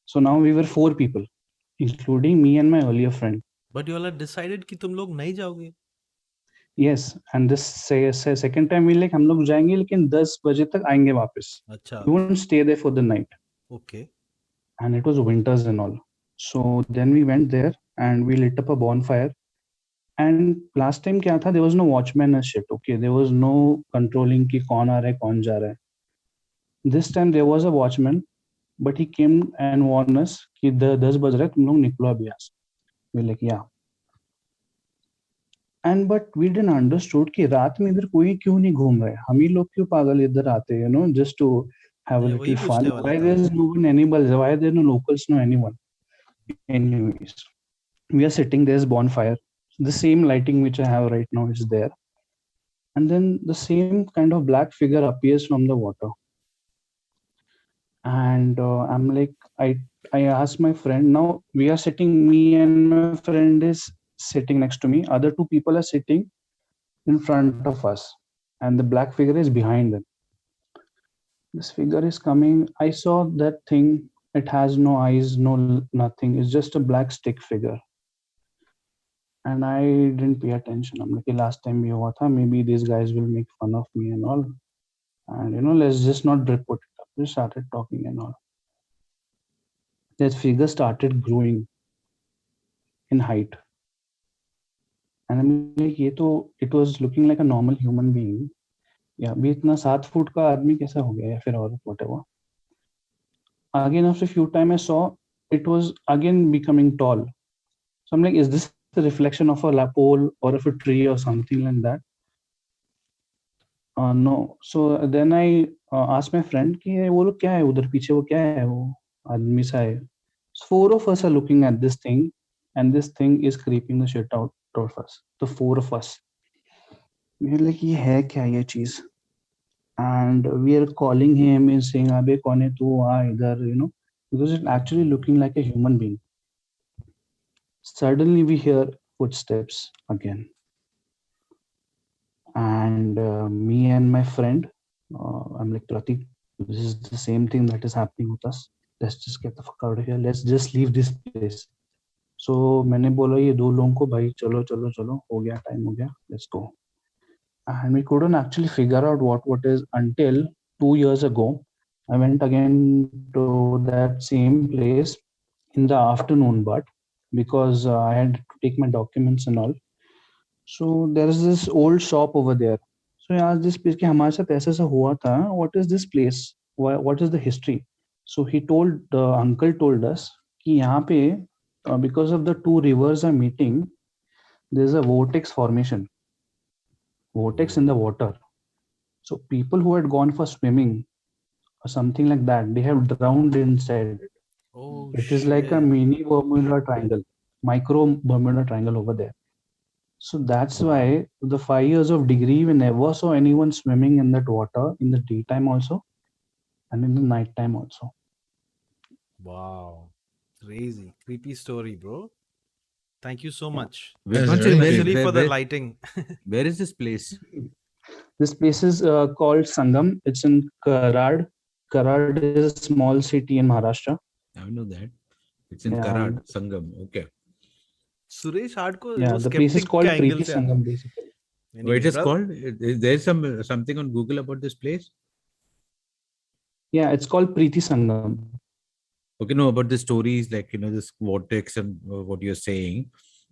So now we were 4 people, including me and my earlier friend. But you all had decided कि तुम लोग नहीं जाओगे. Yes, and this second time we like हम लोग जाएंगे लेकिन 10 बजे तक आएंगे वापस. अच्छा. We won't stay there for the night. Okay. And it was winters and all. So then we went there and we lit up a bonfire. And last time क्या था? There was no watchman and shit. Okay, there was no controlling कि कौन आ रहा है कौन जा रहा है. This time there was a watchman, but he came and warned us कि 10 बज रहा है तुम लोग निकलो अभी यहाँ से. We're like, yeah. And but we didn't understood कि रात में इधर कोई क्यों नहीं घूम रहा है. हम ही लोग क्यों पागल इधर आते हैं, just to have a little fun. Why there's no one animals? Why there no locals? No anyone. Anyways, we are sitting. There's bonfire. The same lighting which I have right now is there, and then the same kind of black figure appears from the water. And I'm like, I asked my friend. Now we are sitting. Me and my friend is sitting next to me. Other 2 people are sitting in front of us, and the black figure is behind them. This figure is coming. I saw that thing. It has no eyes, no nothing. It's just a black stick figure. And I didn't pay attention. I'm like, last time we हुआ था, maybe these guys will make fun of me and all. And let's just not put it up. We started talking and all. That figure started growing in height. And I'm like, it was looking like a normal human being. Yeah, भी इतना 7 foot का आदमी कैसा हो गया या फिर और whatever. Again, after a few time I saw it was again becoming tall. So I'm like, is this the reflection of a pole or of a tree or something like that? No. So then I asked my friend कि वो लोग क्या है उधर पीछे, वो क्या है वो आदमी सा है. So 4 of us are looking at this thing, and this thing is creeping the shit out of us. The 4 of us. We're like, ये है क्या ये चीज? And we are calling him and saying, अबे कौन है तू, आ इधर, because it's actually looking like a human being. Suddenly we hear footsteps again. And me and my friend, I'm like, Pratik, this is the same thing that is happening with us. Let's just get the fuck out of here. Let's just leave this place. So मैंने बोला ये दो लोगों को, भाई चलो चलो चलो, हो गया, टाइम हो गया, let's go. And we couldn't actually figure out what is until 2 years ago. I went again to that same place in the afternoon, but because I had to take my documents and all. So there is this old shop over there. So I asked this place कि हमारे साथ ऐसा ऐसा हुआ था. What is this place? What is the history? So he told, the uncle told us कि यहाँ पे because of the two rivers are meeting, there is a vortex formation. Vortex in the water. So people who had gone for swimming or something like that, they have drowned inside it. Oh, it is like a mini Bermuda Triangle, micro Bermuda Triangle over there. So that's why the 5 years of degree, we never saw anyone swimming in that water in the daytime also and in the night time also. Wow. Crazy. Creepy story, bro. Thank you so much. Especially for the lighting. Where is this place? This place is called Sangam. It's in Karad. Karad is a small city in Maharashtra. I know that. It's in Karad, Sangam. Okay. Suresh hardcore. Yeah, the place is called Preeti Sangam, basically. Anyway, it is called. There's something on Google about this place. Yeah, it's called Preeti Sangam. Okay, no, about the stories, like, this vortex and what you're saying.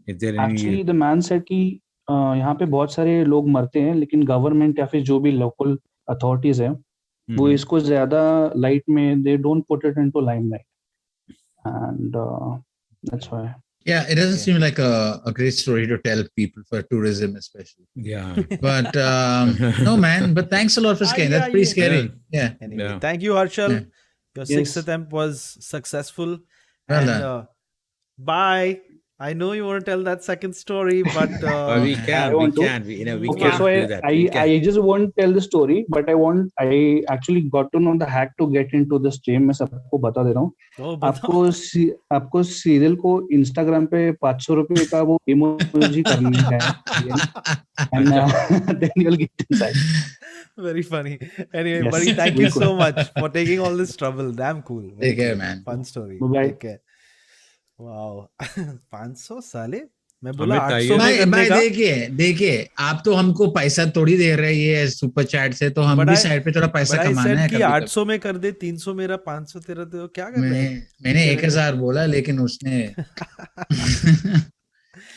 Is there any... Actually, the man said कि यहाँ पे बहुत सारे लोग मरते हैं, लेकिन government या फिर जो भी लोकल अथॉरिटीज है, वो इसको ज्यादा लाइट में, they don't put it into limelight, and that's why. Yeah, it doesn't seem like a great story to tell people for tourism, especially. Yeah. But no, man. But thanks a lot for scaring. That's pretty scary. Yeah. Anyway, thank you, Harshal. Your sixth attempt was successful. Well and done. Bye. I know you want to tell that second story, but we can. Okay, so I just won't tell the story, but I actually got to know the hack to get into the stream. मैं सबको बता दे रहा हूँ. आपको Cyril को Instagram पे 500 रुपए का वो emoji करना है, and then you'll get inside. Very funny. Anyway, buddy, thank you so much for taking all this trouble. Damn cool. Take care, man. Fun story. Bye. Take care. Wow. 500 साले मैं बोला 800 में भाई देखिए आप तो हमको पैसा थोड़ी दे रहे हैं सुपर चैट से, तो हम भी साइड पे थोड़ा पैसा कमाना है. कि 800 में कर दे, 300 मेरा, 500 तेरा, तो क्या कर रहे हैं? मैंने 1000 बोला, लेकिन उसने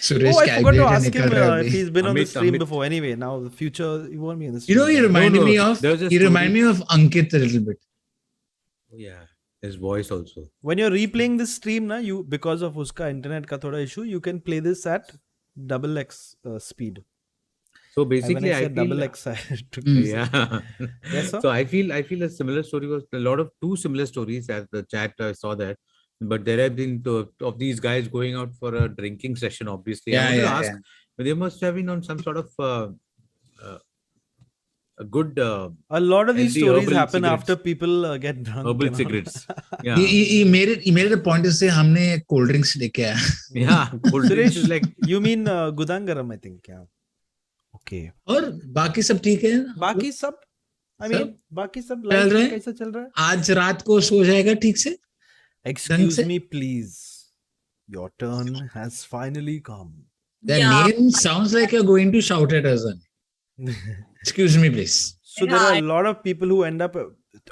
Suresh, I forgot to ask him if he's been on the stream before. Anyway, now the future, you won't be in the stream. He reminded me of Ankit a little bit. Oh, yeah. His voice also. When you're replaying this stream, na, you, because of uska internet ka thoda issue, you can play this at XX speed. So basically, I said double X. Yeah. Yes, sir? So I feel a similar story was two similar stories at the chat. I saw that, but there have been two of these guys going out for a drinking session. Obviously, I want to ask, but they must have been on some sort of a good. A lot of these stories happen cigarettes. After people get drunk. Herbal cigarettes. Yeah. He made it a point to say, "हमने cold drinks लेके आया." Yeah, cold drinks is like. You mean Gudangaram, I think. Yeah. Okay. और बाकी सब ठीक है? बाकी सब, I mean, बाकी सब लाइफ कैसा चल रहा है? आज रात को सो जाएगा ठीक से? Excuse me, please. Your turn has finally come. The name sounds like you're going to shout at us. Excuse me, please. So there are a lot of people who end up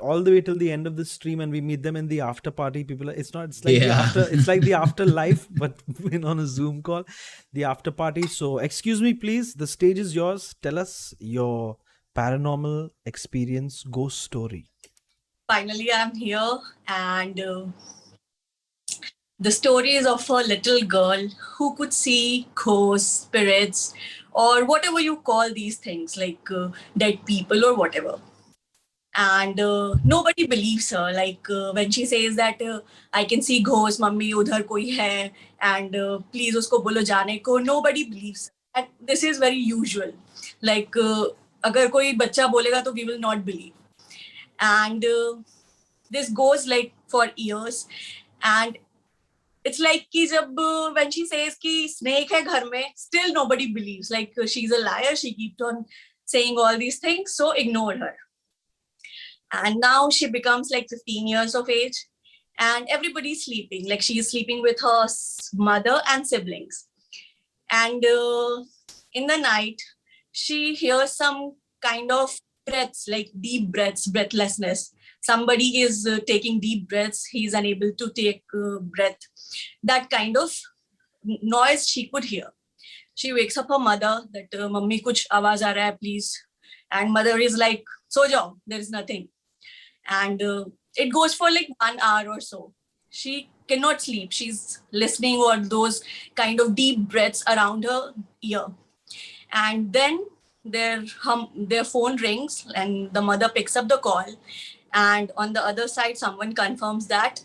all the way till the end of the stream, and we meet them in the after party. People, it's like the afterlife, but on a Zoom call, the after party. So excuse me, please. The stage is yours. Tell us your paranormal experience, ghost story. Finally, I'm here, and the story is of a little girl who could see ghosts, spirits, or whatever you call these things, like dead people or whatever. And nobody believes her. Like when she says that I can see ghosts, mummy, udhar koi hai, and please usko bolo jaane ko, nobody believes her. And this is very usual. Like agar koi bacha bolega to we will not believe. And this goes like for years. And it's like ki when she says ki snake hai ghar mein, still nobody believes. Like she's a liar. She keeps on saying all these things. So ignore her. And now she becomes like 15 years of age and everybody's sleeping. Like she's sleeping with her mother and siblings. And in the night, she hears some kind of breaths, like deep breaths, breathlessness. Somebody is taking deep breaths. He's unable to take breath. That kind of noise she could hear. She wakes up her mother that, Mummy, kuch awaaz aa raha hai, please. And mother is like, so jao, there is nothing. And it goes for like 1 hour or so. She cannot sleep. She's listening or those kind of deep breaths around her ear. And then their phone rings and the mother picks up the call. And on the other side, someone confirms that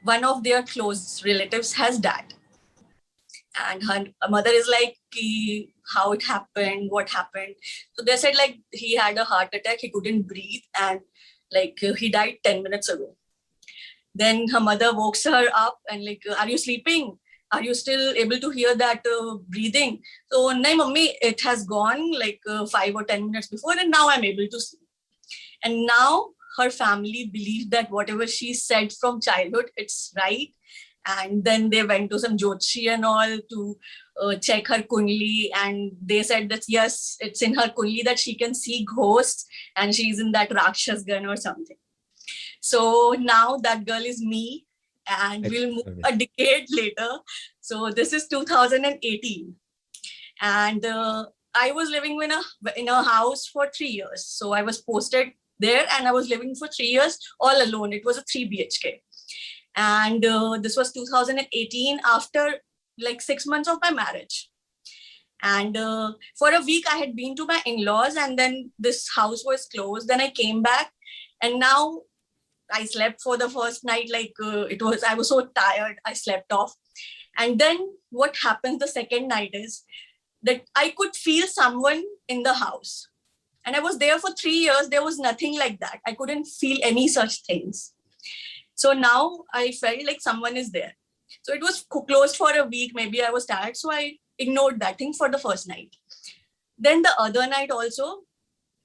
one of their close relatives has died. And her mother is like, how it happened, what happened. So they said like he had a heart attack, he couldn't breathe, and like he died 10 minutes ago. Then her mother wakes her up and like, are you sleeping? Are you still able to hear that breathing? So, no, mummy, it has gone like 5 or 10 minutes before, and now I'm able to sleep. And now her family believes that whatever she said from childhood, it's right. And then they went to some Jyotshi and all to check her Kundli. And they said that, yes, it's in her Kundli that she can see ghosts and she's in that Rakshas gun or something. So now that girl is me, and we'll move a decade later. So this is 2018. And I was living in a house for 3 years. So I was posted there and I was living for 3 years all alone. It was a 3 BHK. And this was 2018 after like 6 months of my marriage. And for a week I had been to my in-laws, and then this house was closed. Then I came back, and now I slept for the first night. Like I was so tired, I slept off. And then what happens the second night is that I could feel someone in the house. And I was there for 3 years. There was nothing like that. I couldn't feel any such things. So now I felt like someone is there. So it was closed for a week. Maybe I was tired. So I ignored that thing for the first night. Then the other night also,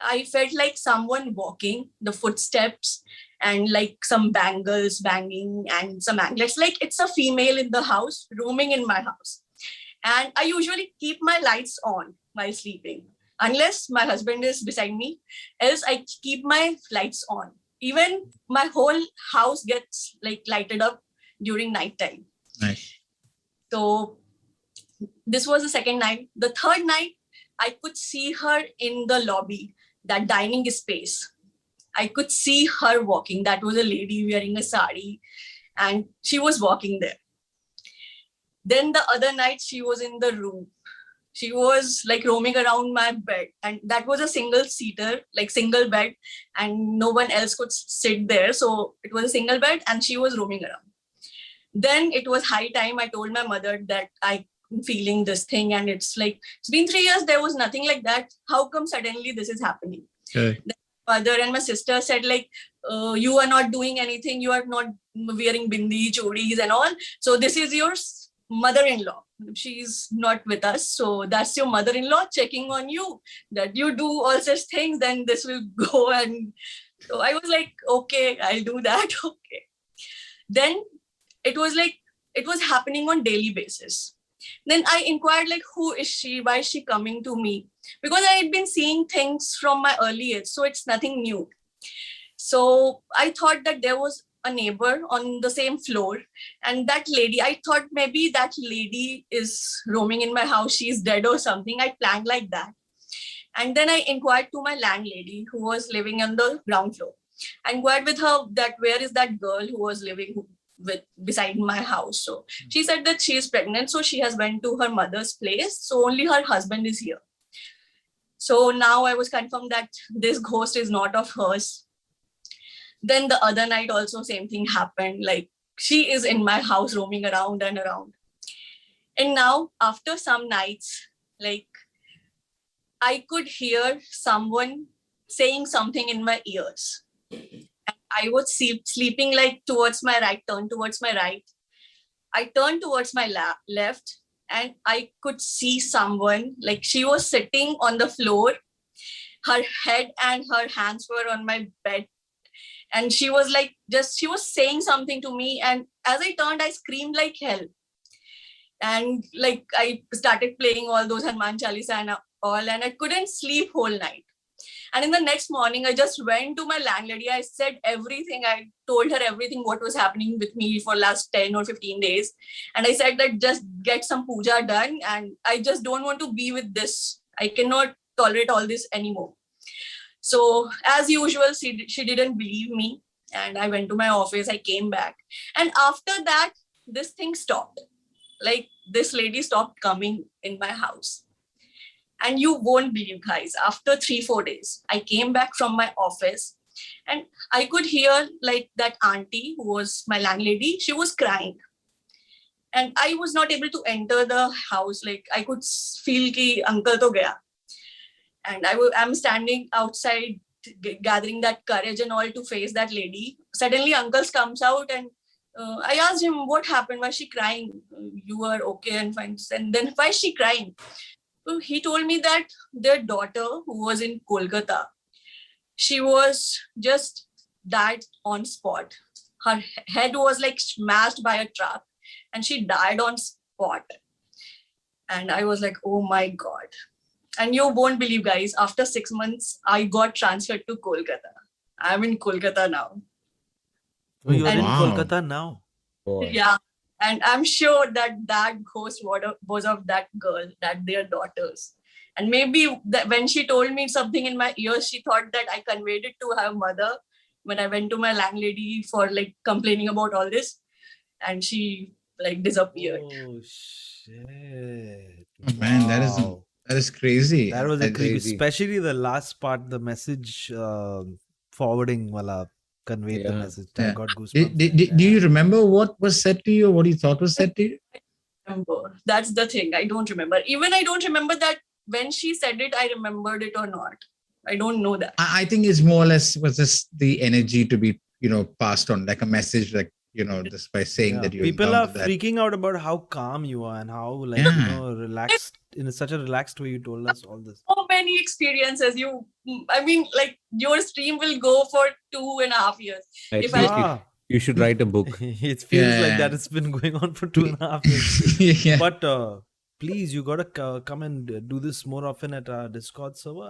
I felt like someone walking, the footsteps, and like some bangles banging and some anklets. Like it's a female in the house, roaming in my house. And I usually keep my lights on while sleeping, unless my husband is beside me. Else I keep my lights on. Even my whole house gets like lighted up during nighttime. Nice. So this was the second night. The third night, I could see her in the lobby, that dining space. I could see her walking. That was a lady wearing a sari, and she was walking there. Then the other night, she was in the room. She was like roaming around my bed, and that was a single seater, like single bed, and no one else could sit there. So it was a single bed and she was roaming around. Then it was high time. I told my mother that I'm feeling this thing, and it's like, it's been 3 years. There was nothing like that. How come suddenly this is happening? Okay. Then my mother and my sister said like, you are not doing anything. You are not wearing bindi, chodis and all. So this is your mother-in-law. She's not with us. So that's your mother-in-law checking on you, that you do all such things, then this will go. And so I was like, okay, I'll do that. Okay. Then it was like, it was happening on daily basis. Then I inquired like, who is she? Why is she coming to me? Because I had been seeing things from my early age. So it's nothing new. So I thought that there was a neighbor on the same floor, and that lady, I thought maybe that lady is roaming in my house. She's dead or something. I planned like that. And then I inquired to my landlady who was living on the ground floor. I inquired with her that where is that girl who was living beside my house. So she said that she is pregnant. So she has went to her mother's place. So only her husband is here. So now I was confirmed that this ghost is not of hers. Then the other night also same thing happened. Like she is in my house roaming around and around. And now after some nights, like I could hear someone saying something in my ears. And I was sleeping like towards my right, turned towards my right. I turned towards my left, and I could see someone, like she was sitting on the floor. Her head and her hands were on my bed. And she was like, she was saying something to me. And as I turned, I screamed like hell. And like I started playing all those Hanuman Chalisa and all, and I couldn't sleep whole night. And in the next morning, I just went to my landlady. I said everything. I told her everything what was happening with me for last 10 or 15 days. And I said that just get some puja done. And I just don't want to be with this. I cannot tolerate all this anymore. So as usual, she didn't believe me. And I went to my office. I came back. And after that, this thing stopped. Like this lady stopped coming in my house. And you won't believe, guys, after 3-4 days, I came back from my office and I could hear like that auntie who was my landlady, she was crying. And I was not able to enter the house. Like I could feel ki uncle to gaya. And I'm standing outside gathering that courage and all to face that lady. Suddenly uncle comes out and I asked him what happened. Why is she crying? You are okay and fine. And then why is she crying? So he told me that their daughter who was in Kolkata, she was just died on spot. Her head was like smashed by a truck and she died on spot. And I was like, oh my God. And you won't believe, guys, after 6 months, I got transferred to Kolkata. I'm in Kolkata now. Oh, you're in Kolkata now? Boy. Yeah. And I'm sure that ghost was of that girl, that their daughters. And maybe when she told me something in my ears, she thought that I conveyed it to her mother when I went to my landlady for like complaining about all this. And she like disappeared. Oh, shit. Oh, man, that is crazy. That was a creepy, crazy. especially the last part, the message forwarding wala conveyed the Yeah. message. I Yeah. got goosebumps. Do you remember what was said to you or what you thought was said to you? Remember. That's the thing. I don't remember. Even I don't remember that when she said it, I remembered it or not. I don't know that. I think it's more or less was just the energy to be, passed on, like a message, like, just by saying Yeah. that you People are encountered that. freaking out about how calm you are and how like Yeah. relaxed, in such a relaxed way you told us all this. So many experiences. I mean, like your stream will go for 2.5 years. At If least Ah, you should write a book. it feels like Yeah. that it's been going on for 2.5 years. Yeah. But please, you gotta come and do this more often at our Discord server.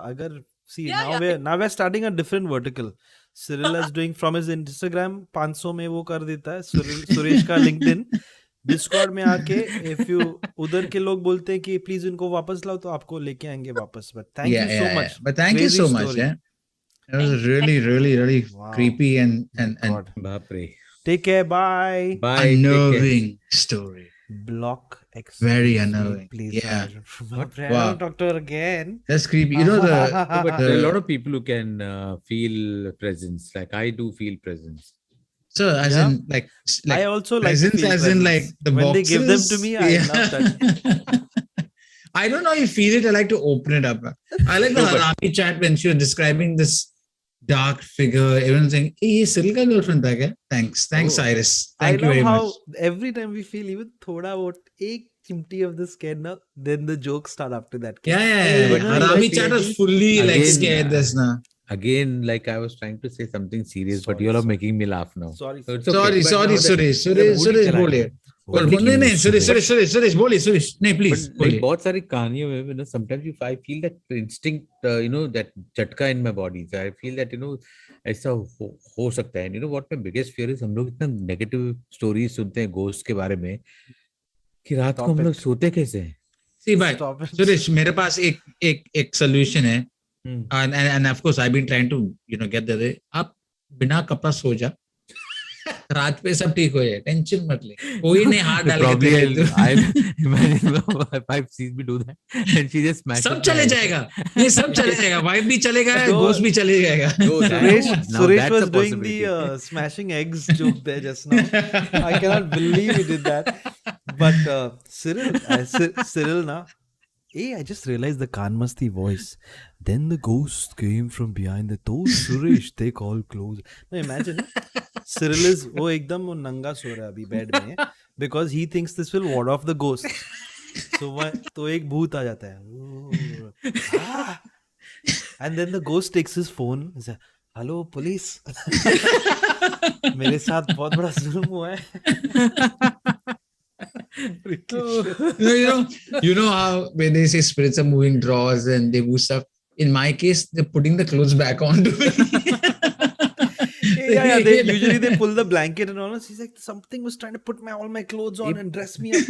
Now we're starting a different vertical. Cyril is doing from his Instagram 500 में वो कर देता है. सुरेश का LinkedIn. Discord में आके if you उधर के लोग बोलते हैं कि please इनको वापस लाओ तो आपको लेके आएंगे वापस. But thank you so much. But thank you Crazy so much. story. Yeah. It was really, really, really Wow. creepy and God. Bapre. Take care. Bye. Bye. Take care. unnerving story. Block X. Very unnerving. Please. Yeah. Wow. Doctor again. That's creepy. You know But there are a lot the of people who can feel presence. Like I do feel presence. so as Yeah. in like I also like presence feel as in like presence. the when boxes. they give them to me, I love that. I don't know how you feel it. I like to open it up. I like the No, but- Harami chat when she was describing this dark figure. Everyone saying, "Hey, ये Cyril का girlfriend था क्या?" Thanks, Oh. Cyrus. I Thank you love very how much. every time we feel even thoda what एक चिमटी of the scare na, then the jokes start after that. Yeah, Hey, but Harami but chat was fully like again, scared this now. Again, like I was trying to say something serious, but Sorry, you all are sorry. making me laugh now. Sorry. So it's Sorry, okay. But sorry, now that- Suresh. मतलब Holi Suresh, चला बोलिए. गया। बोल होली नहीं की नहीं सुरेश बोलिए सुरेश नहीं प्लीज But like बोलिए. बहुत सारी कहानियों में you know sometimes if I feel that instinct that झटका in my body, so I feel that ऐसा हो सकता है. You know what my biggest fear is, हम लोग इतना negative stories सुनते हैं ghost के बारे में कि रात को Stop हम लोग it. सोते कैसे हैं. See भाई Stop it. सुरेश मेरे पास एक solution है. Hmm. And of course I've been trying to get the आप बिना कपड़ा सो जा रात पे सब ठीक हो जाए टेंशन मत ले कोई नहीं हाथ डाल के Probably तेरे तो I'll imagine if I've seen me do that and she just smashes सब my चले head. जाएगा ये सब चले जाएगा वाइफ भी चलेगा No. घोस्ट भी चले जाएगा No, that- now Suresh that's was a doing the possibility. smashing eggs joke there just now. I cannot believe he did that. But Cyril na, Hey, I just realized the Kanmasti voice. Then the ghost came from behind the door. Suresh, take all clothes. Now imagine, Cyril is वो एकदम वो नंगा सो रहा है अभी bed में because he thinks this will ward off the ghosts. So तो एक भूत आ जाता है. Ah! And then the ghost takes his phone. He says, "Hello, police. मेरे साथ बहुत बड़ा जुल्म हुआ है." You know how when they say spirits are moving drawers and they move stuff. In my case, they're putting the clothes back on to me. Yeah. Usually they pull the blanket and all. She's like, something was trying to put all my clothes on and dress me up.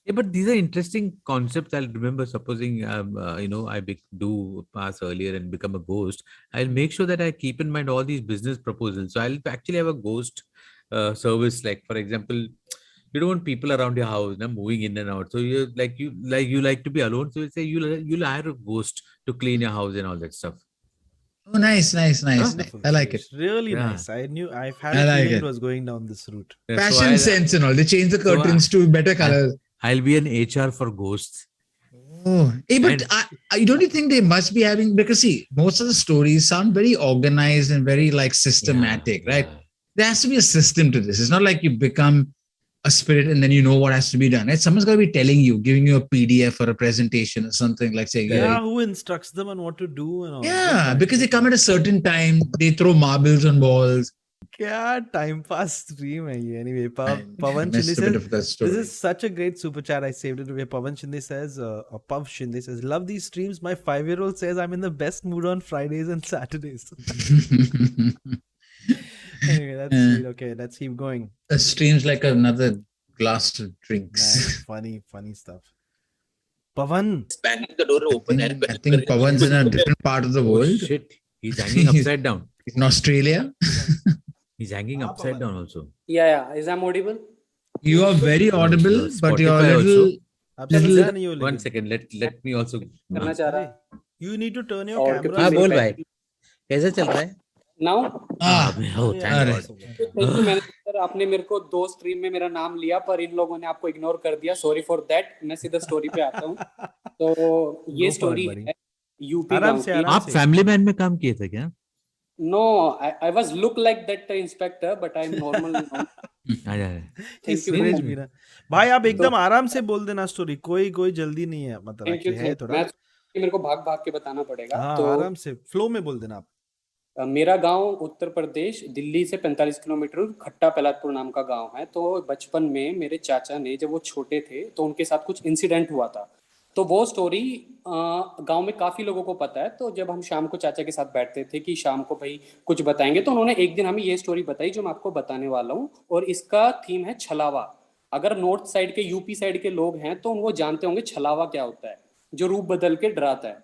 Yeah, but these are interesting concepts. I'll remember, supposing I do pass earlier and become a ghost. I'll make sure that I keep in mind all these business proposals. So I'll actually have a ghost service. Like, for example, you don't want people around your house moving in and out. So you like to be alone. So you say you'll hire a ghost to clean your house and all that stuff. Oh, nice. I like it. Really nice. I've had a feeling it was going down this route. Yeah, Fashion sense and all. They change the curtains to better colors. I'll be an HR for ghosts. Oh, hey, but don't you think they must be having, because see, most of the stories sound very organized and very like systematic, right? There has to be a system to this. It's not like you become a spirit and then you know what has to be done, right? Someone's got to be telling you, giving you a PDF or a presentation or something, like saying, who instructs them on what to do and all. Yeah, because they come at a certain time, they throw marbles on balls. क्या time pass stream है ये. Anyway, Pavan Shinde says, this is such a great super chat. I saved it away. Pavan Shinde says, Pav Shinde says, love these streams. My 5-year-old says I'm in the best mood on Fridays and Saturdays. Anyway, that's sweet. Okay, let's keep going. The stream's like another glass of drinks. Nice, funny stuff. Pavan. Banging the door open. I think Pavan's in a different part of the world. Oh, shit. He's hanging upside down. In Australia. He's hanging upside down also. Yeah. Is that audible? You are very audible, but you're a little... One second. Let me also... You need to turn your camera. बोल भाई. कैसा चल रहा है? Now? आपने मेरे को 2 stream में मेरा नाम लिया पर इन लोगों ने आपको इग्नोर कर दिया. Sorry for that. मैं सीधा स्टोरी पे आता हूँ. तो ये स्टोरी है यूपी का. आप फैमिली मैन में काम किए थे क्या? No, I was look like that inspector, but I'm normal now. Thank you. भाई आप एकदम आराम से बोल देना स्टोरी. कोई जल्दी नहीं है, मतलब है थोड़ा. मेरे को भाग के बताना पड़ेगा. तो आराम से फ्लो में बोल देना आप. मेरा गांव उत्तर प्रदेश दिल्ली से 45 किलोमीटर खट्टा पलातपुर नाम का गांव है. तो बचपन में मेरे चाचा ने, जब वो छोटे थे तो उनके साथ कुछ इंसिडेंट हुआ था. तो वो स्टोरी गांव में काफी लोगों को पता है. तो जब हम शाम को चाचा के साथ बैठते थे कि शाम को भाई कुछ बताएंगे, तो उन्होंने एक दिन हमें ये स्टोरी बताई जो मैं आपको बताने वाला हूँ. और इसका थीम है छलावा. अगर नॉर्थ साइड के, यूपी साइड के लोग हैं तो वो जानते होंगे छलावा क्या होता है, जो रूप बदल के डराता है.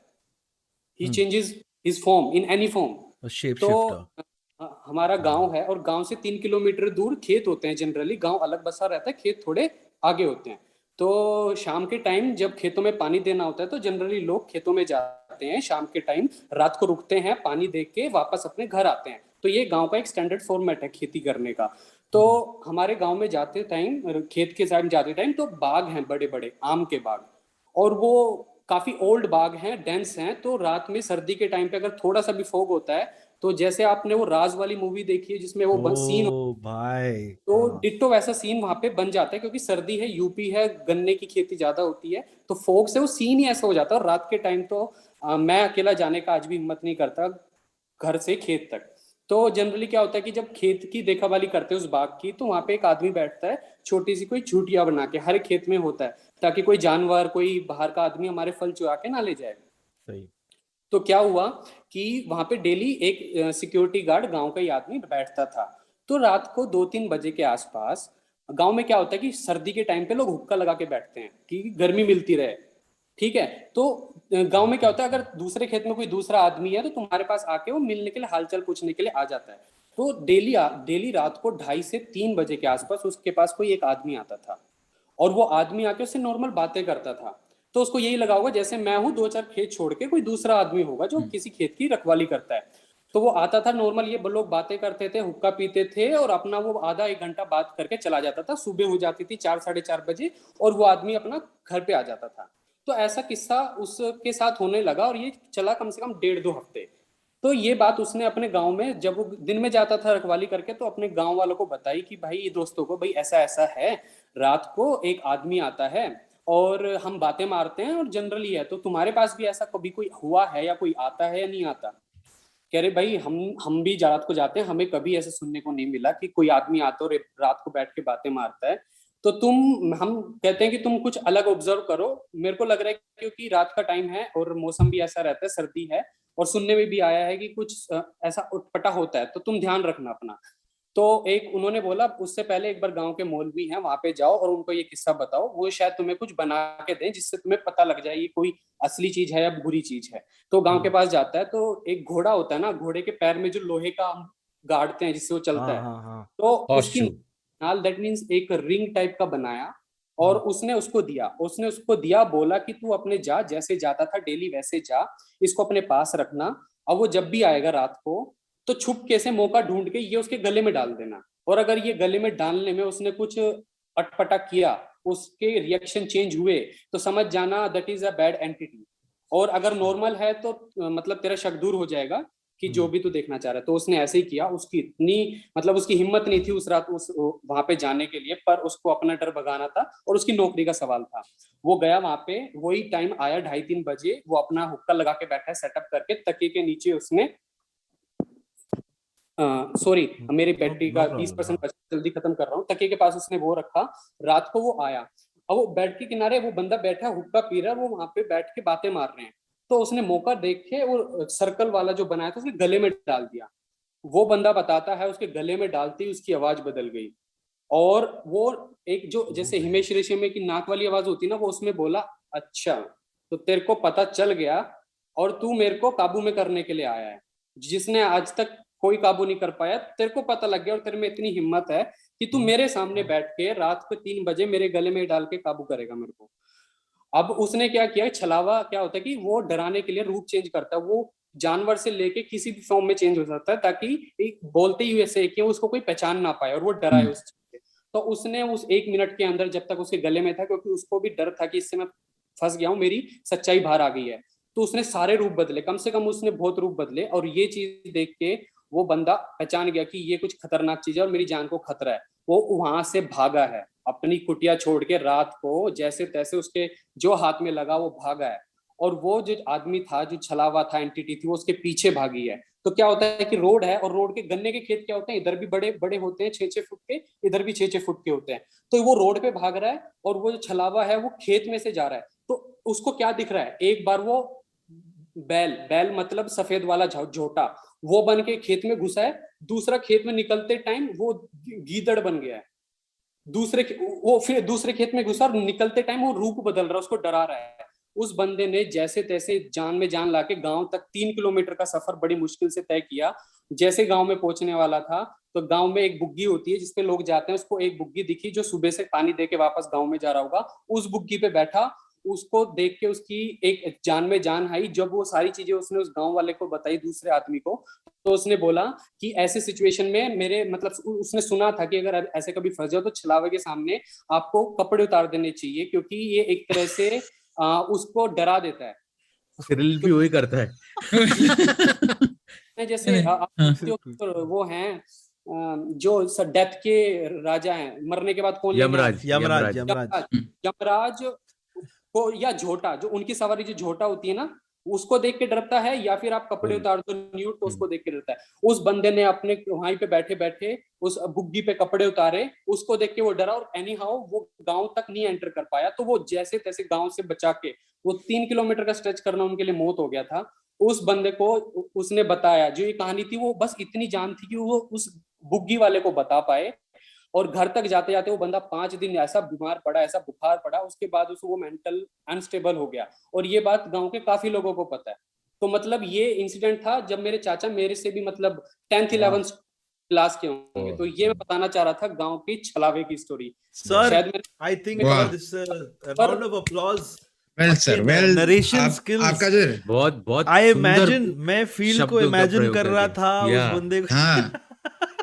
He changes his form in any form. तो हमारा गांव है और गांव से 3 किलोमीटर दूर खेत होते हैं. जनरली गांव अलग बसा रहता है, खेत थोड़े आगे होते हैं. तो शाम के टाइम जब खेतों में पानी देना होता है तो जनरली लोग खेतों में जाते हैं शाम के टाइम, रात को रुकते हैं, पानी दे के वापस अपने घर आते हैं. तो ये गांव का एक स्टैंडर्ड फॉर्मेट है खेती करने का. तो हमारे गांव में जाते टाइम, खेत के साइड जाते टाइम, तो बाग हैं बड़े बड़े आम के बाग, और वो काफी ओल्ड बाग हैं, डेंस हैं. तो रात में सर्दी के टाइम पे अगर थोड़ा सा भी फॉग होता है, तो जैसे आपने वो राज वाली मूवी देखी है जिसमें वो सीन भाई, तो डिट्टो वैसा सीन वहां पे बन जाता है. क्योंकि सर्दी है, यूपी है, गन्ने की खेती ज्यादा होती है, तो फॉग से वो सीन ही ऐसा हो जाता है. और रात के टाइम तो मैं अकेला जाने का आज भी हिम्मत नहीं करता घर से खेत तक. तो जनरली क्या होता है कि जब खेत की देखभाली करते हैं उस बाग की, तो वहां पे एक आदमी बैठता है छोटी सी कोई झूटिया बना के, हर खेत में होता है, ताकि कोई जानवर, कोई बाहर का आदमी हमारे फल चुरा के ना ले जाए. सही. तो क्या हुआ कि वहां पे डेली एक सिक्योरिटी गार्ड गांव का ही आदमी बैठता था. तो रात को 2-3 बजे के आसपास गांव में क्या होता है कि सर्दी के टाइम पे लोग हुक्का लगा के बैठते हैं कि गर्मी मिलती रहे. ठीक है. तो गांव में क्या होता है, अगर दूसरे खेत में कोई दूसरा आदमी है तो तुम्हारे पास आके वो मिलने के लिए, हालचाल पूछने के लिए आ जाता है. तो डेली रात को 2:30 से 3 बजे के आसपास उसके पास कोई एक आदमी आता था, और वो आदमी आके उससे नॉर्मल बातें करता था. तो उसको यही लगा होगा जैसे मैं हूँ, 2-4 खेत छोड़ के कोई दूसरा आदमी होगा जो किसी खेत की रखवाली करता है. तो वो आता था नॉर्मल, ये लोग बातें करते थे, हुक्का पीते थे, और अपना वो आधा 1 घंटा बात करके चला जाता था. सुबह हो जाती थी 4-4:30 बजे, और वो आदमी अपना घर पे आ जाता था. तो ऐसा किस्सा उसके साथ होने लगा और ये चला कम से कम 1.5-2 हफ्ते। तो ये बात उसने अपने गांव में, जब वो दिन में जाता था रखवाली करके, तो अपने गांव वालों को बताई कि भाई ये दोस्तों को, भाई ऐसा ऐसा है, रात को एक आदमी आता है और हम बातें मारते हैं और जनरली है, तो तुम्हारे पास भी ऐसा कभी कोई हुआ है या कोई आता है या नहीं आता? कह रहे भाई हम भी रात को जाते हैं, हमें कभी ऐसा सुनने को नहीं मिला कि कोई आदमी आता और रात को बैठ के बातें मारता है। तो हम कहते हैं कि तुम कुछ अलग ऑब्जर्व करो, मेरे को लग रहा है क्योंकि रात का टाइम है और मौसम भी ऐसा रहता है, सर्दी है, और सुनने में भी आया है कि कुछ ऐसा उटपटा होता है, तो तुम ध्यान रखना अपना। तो एक उन्होंने बोला उससे पहले एक बार गांव के मौलवी हैं, वहां पे जाओ और उनको ये किस्सा बताओ, वो शायद तुम्हें कुछ बना के दें जिससे तुम्हें पता लग जाए ये कोई असली चीज है या बुरी चीज है। तो गांव के पास जाता है, तो एक घोड़ा होता है ना, घोड़े के पैर में जो लोहे का हम गाड़ते हैं जिससे वो चलता है, तो उसकी नाल, दैट मीन्स एक रिंग टाइप का बनाया और उसने उसको दिया, बोला कि तू अपने जा, जैसे जाता था डेली वैसे जा, इसको अपने पास रखना, और वो जब भी आएगा रात को तो छुपके से मौका ढूंढ के ये उसके गले में डाल देना, और अगर ये गले में डालने में उसने कुछ अटपटा किया, उसके रिएक्शन चेंज हुए, तो समझ जाना that is a bad entity, और अगर नॉर्मल है तो मतलब तेरा शक दूर हो जाएगा कि जो भी तू देखना चाह रहा है। तो उसने ऐसे ही किया, उसकी इतनी मतलब उसकी हिम्मत नहीं थी उस रात वहां पे जाने के लिए, पर उसको अपना डर भगाना था और उसकी नौकरी का सवाल था। वो गया वहां पे, वही टाइम आया 2:30-3 बजे, वो अपना हुक्का लगा के बैठा है सेटअप करके, तकिए के नीचे उसने सॉरी मेरी बैटरी का 20% जल्दी खत्म कर रहा हूँ, तकिए के पास उसने वो रखा। रात को वो आया, अब वो बेड के किनारे वो बंदा बैठा हुक्का पी रहा है, वो वहां पे बैठ के बातें मार रहे हैं, तो उसने मौका देख के वो सर्कल वाला जो बनाया था उसके गले में डाल दिया। वो बंदा बताता है उसके गले में डालते ही उसकी आवाज बदल गई, और वो एक जो जैसे हिमेश रेशमिया की नाक वाली आवाज होती है ना, वो उसमें बोला अच्छा तो तेरे को पता चल गया और तू मेरे को काबू में करने के लिए आया है, जिसने आज तक कोई काबू नहीं कर पाया, तेरे को पता लग गया और तेरे में इतनी हिम्मत है कि तू मेरे सामने बैठ के रात को 3 बजे मेरे गले में डाल के काबू करेगा मेरे को। अब उसने क्या किया, छलावा क्या होता है कि वो डराने के लिए रूप चेंज करता है, वो जानवर से लेके किसी भी फॉर्म में चेंज हो जाता है ताकि एक बोलते ही ऐसे कि उसको कोई पहचान ना पाए और वो डराए उस चीज से। तो उसने उस 1 मिनट के अंदर, जब तक उसके गले में था, क्योंकि उसको भी डर था कि इससे मैं फंस गया हूँ, मेरी सच्चाई बाहर आ गई है, तो उसने सारे रूप बदले, कम से कम उसने बहुत रूप बदले, और ये चीज देख के वो बंदा पहचान गया कि ये कुछ खतरनाक चीज है और मेरी जान को खतरा है। वो वहां से भागा है अपनी कुटिया छोड़ के, रात को जैसे तैसे उसके जो हाथ में लगा वो भागा है, और वो जो आदमी था, जो छलावा था, एंटिटी थी, वो उसके पीछे भागी है। तो क्या होता है कि रोड है और रोड के गन्ने के खेत क्या होते हैं, इधर भी बड़े बड़े होते हैं 6-6 फुट के, इधर भी 6-6 फुट के होते हैं, तो वो रोड पे भाग रहा है और वो जो छलावा है वो खेत में से जा रहा है। तो उसको क्या दिख रहा है, एक बार वो बैल मतलब सफेद वाला झोटा, वो बन के खेत में घुसा है, दूसरा खेत में निकलते टाइम वो गीदड़ बन गया है, फिर दूसरे खेत में घुसा और निकलते टाइम वो रूप बदल रहा है, उसको डरा रहा है। उस बंदे ने जैसे तैसे जान में जान लाके गांव तक 3 किलोमीटर का सफर बड़ी मुश्किल से तय किया। जैसे गांव में पहुंचने वाला था तो गांव में एक बुग्गी होती है जिसपे लोग जाते हैं, उसको एक बुग्गी दिखी जो सुबह से पानी दे के वापस गांव में जा रहा होगा, उस बुग्गी पे बैठा, उसको देख के उसकी एक जान में जान आई। जब वो सारी चीजें उसने उस गांव वाले को बताई, दूसरे आदमी को, तो उसने बोला कि ऐसे सिचुएशन में मेरे मतलब उसने सुना था कि अगर ऐसे कभी फंस जाओ तो छलावे के सामने आपको कपड़े उतार देने चाहिए, क्योंकि ये एक तरह से उसको डरा देता है। सिरिल भी वही करता है। जैसे वो हैं जो डेथ के राजा हैं, मरने के बाद कौन यमराज को, या झोटा, जो उनकी सवारी जो झोटा होती है ना, उसको देख के डरता है, या फिर आप कपड़े उतार दो न्यूड तो उसको देख के डरता है। उस बंदे ने अपने वहीं पे बैठे बैठे उस बुग्गी पे कपड़े उतारे, उसको देख के वो डरा और एनी हाउ वो गांव तक नहीं एंटर कर पाया। तो वो जैसे तैसे गांव से बचा के, वो 3 किलोमीटर का स्ट्रेच करना उनके लिए मौत हो गया था। उस बंदे को उसने बताया, जो ये कहानी थी वो बस इतनी जान थी कि वो उस बुग्गी वाले को बता पाए, और घर तक जाते जाते वो बंदा 5 दिन ऐसा बीमार पड़ा, ऐसा बुखार पड़ा, उसके बाद उसको वो मेंटल अनस्टेबल हो गया, और ये बात गांव के काफी लोगों को पता है। तो मतलब ये इंसिडेंट था जब मेरे चाचा मेरे से भी मतलब 10th 11th क्लास के होंगे। तो ये मैं बताना चाह रहा था गांव की छलावे की story. Sir I think this round of applause. Well sir, well narration skills आपका सर बहुत आई इमेजिन, मैं फील को इमेजिन कर रहा था उस बंदे को। हाँ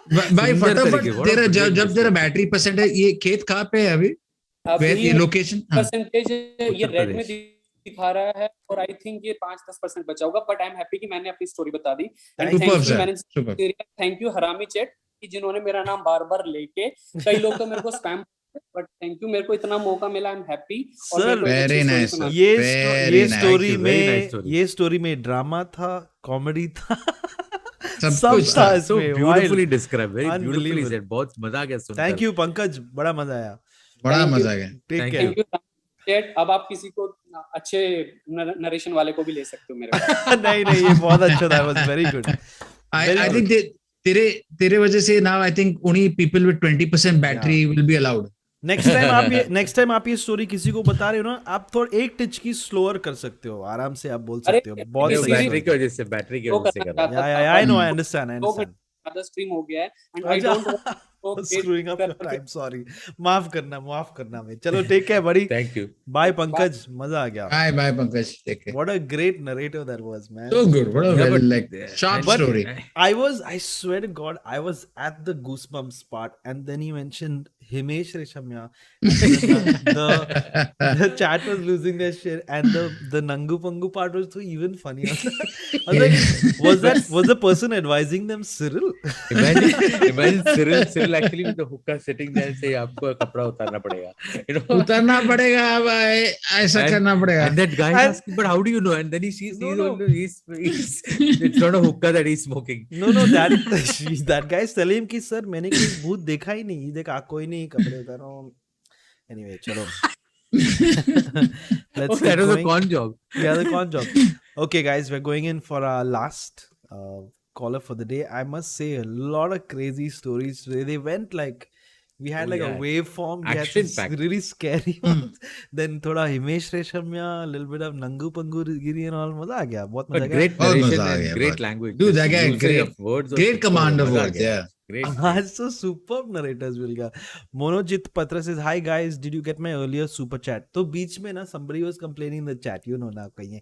भाई फटाफट तेरा जब तेरा बैटरी परसेंट है, ये खेत कहाँ पे है अभी? ये लोकेशन परसेंटेज ये रेड में दिखा रहा है और आई थिंक ये 5-10% बचा होगा, बट आई एम हैप्पी कि मैंने अपनी स्टोरी बता दी। एंड थैंक यू हरामी चैट कि जिन्होंने मेरा नाम बार बार लेके, कई लोग तो मेरे को स्पैम, बट थैंक यू, मेरे को इतना मौका मिला, I am happy. Sir very nice, ये स्टोरी में ड्रामा था, कॉमेडी था, सब कुछ था। So beautifully described, very beautifully said. बहुत मजा आ गया सुनकर। थैंक यू पंकज, बड़ा मजा आया, बड़ा मजा आ गया। Take care. चैट अब आप किसी को अच्छे नरेशन वाले को भी ले सकते हो मेरे को। नहीं ये बहुत अच्छा था, was very good. I think तेरे वजह से now I think only people with 20% battery will be allowed. Next time आप ये स्टोरी किसी को बता रहे हो ना, आप थोड़ा एक टिच की स्लोअर कर सकते हो, आराम से आप बोल सकते हो। बहुत सही बैटरी की वजह से कर रहा है। I know, I understand. ज्यादा स्ट्रीम हो गया है and I don't screwing up, I am sorry, माफ करना मैं। चलो take care buddy, thank you, bye Pankaj, मजा आ गया। Bye Pankaj, take care. What a great narrator that was, man. So good, what a well like sharp story. I swear to God, I was at the goosebumps part, and then he mentioned Himesh Reshamya. The chat was losing their shit, and the Nangu Pangu part was so even funnier. I was like, was the person advising them Cyril? Imagine Cyril actually with the hookah sitting there and say आपको कपड़ा उतारना पड़ेगा, उतारना पड़ेगा, ऐसा करना पड़ेगा। And that guy is asking, but how do you know? And then he sees he's it's not a hookah that he's smoking. No, that guy is telling him कि सर मैंने कोई भूत देखा ही नहीं, देखा कोई नहीं, कपड़े उतारो। Anyway, चलो। Let's that was a con job. Yeah, the con job. Okay, guys, we're going in for our last caller for the day. I must say, a lot of crazy stories today. They went like, we had a waveform, we had some really scary ones. Then thoda Himesh Reshamya, a little bit of Nangu Pangu Giri and all. Maza aa gaya, bahut maza great narration and great language. Dude, that guy great command of words, yeah. Great. So superb narrators will get. Monojit Patra says, hi guys, did you get my earlier super chat? तो बीच में ना somebody was complaining in the chat, you know ना कहीं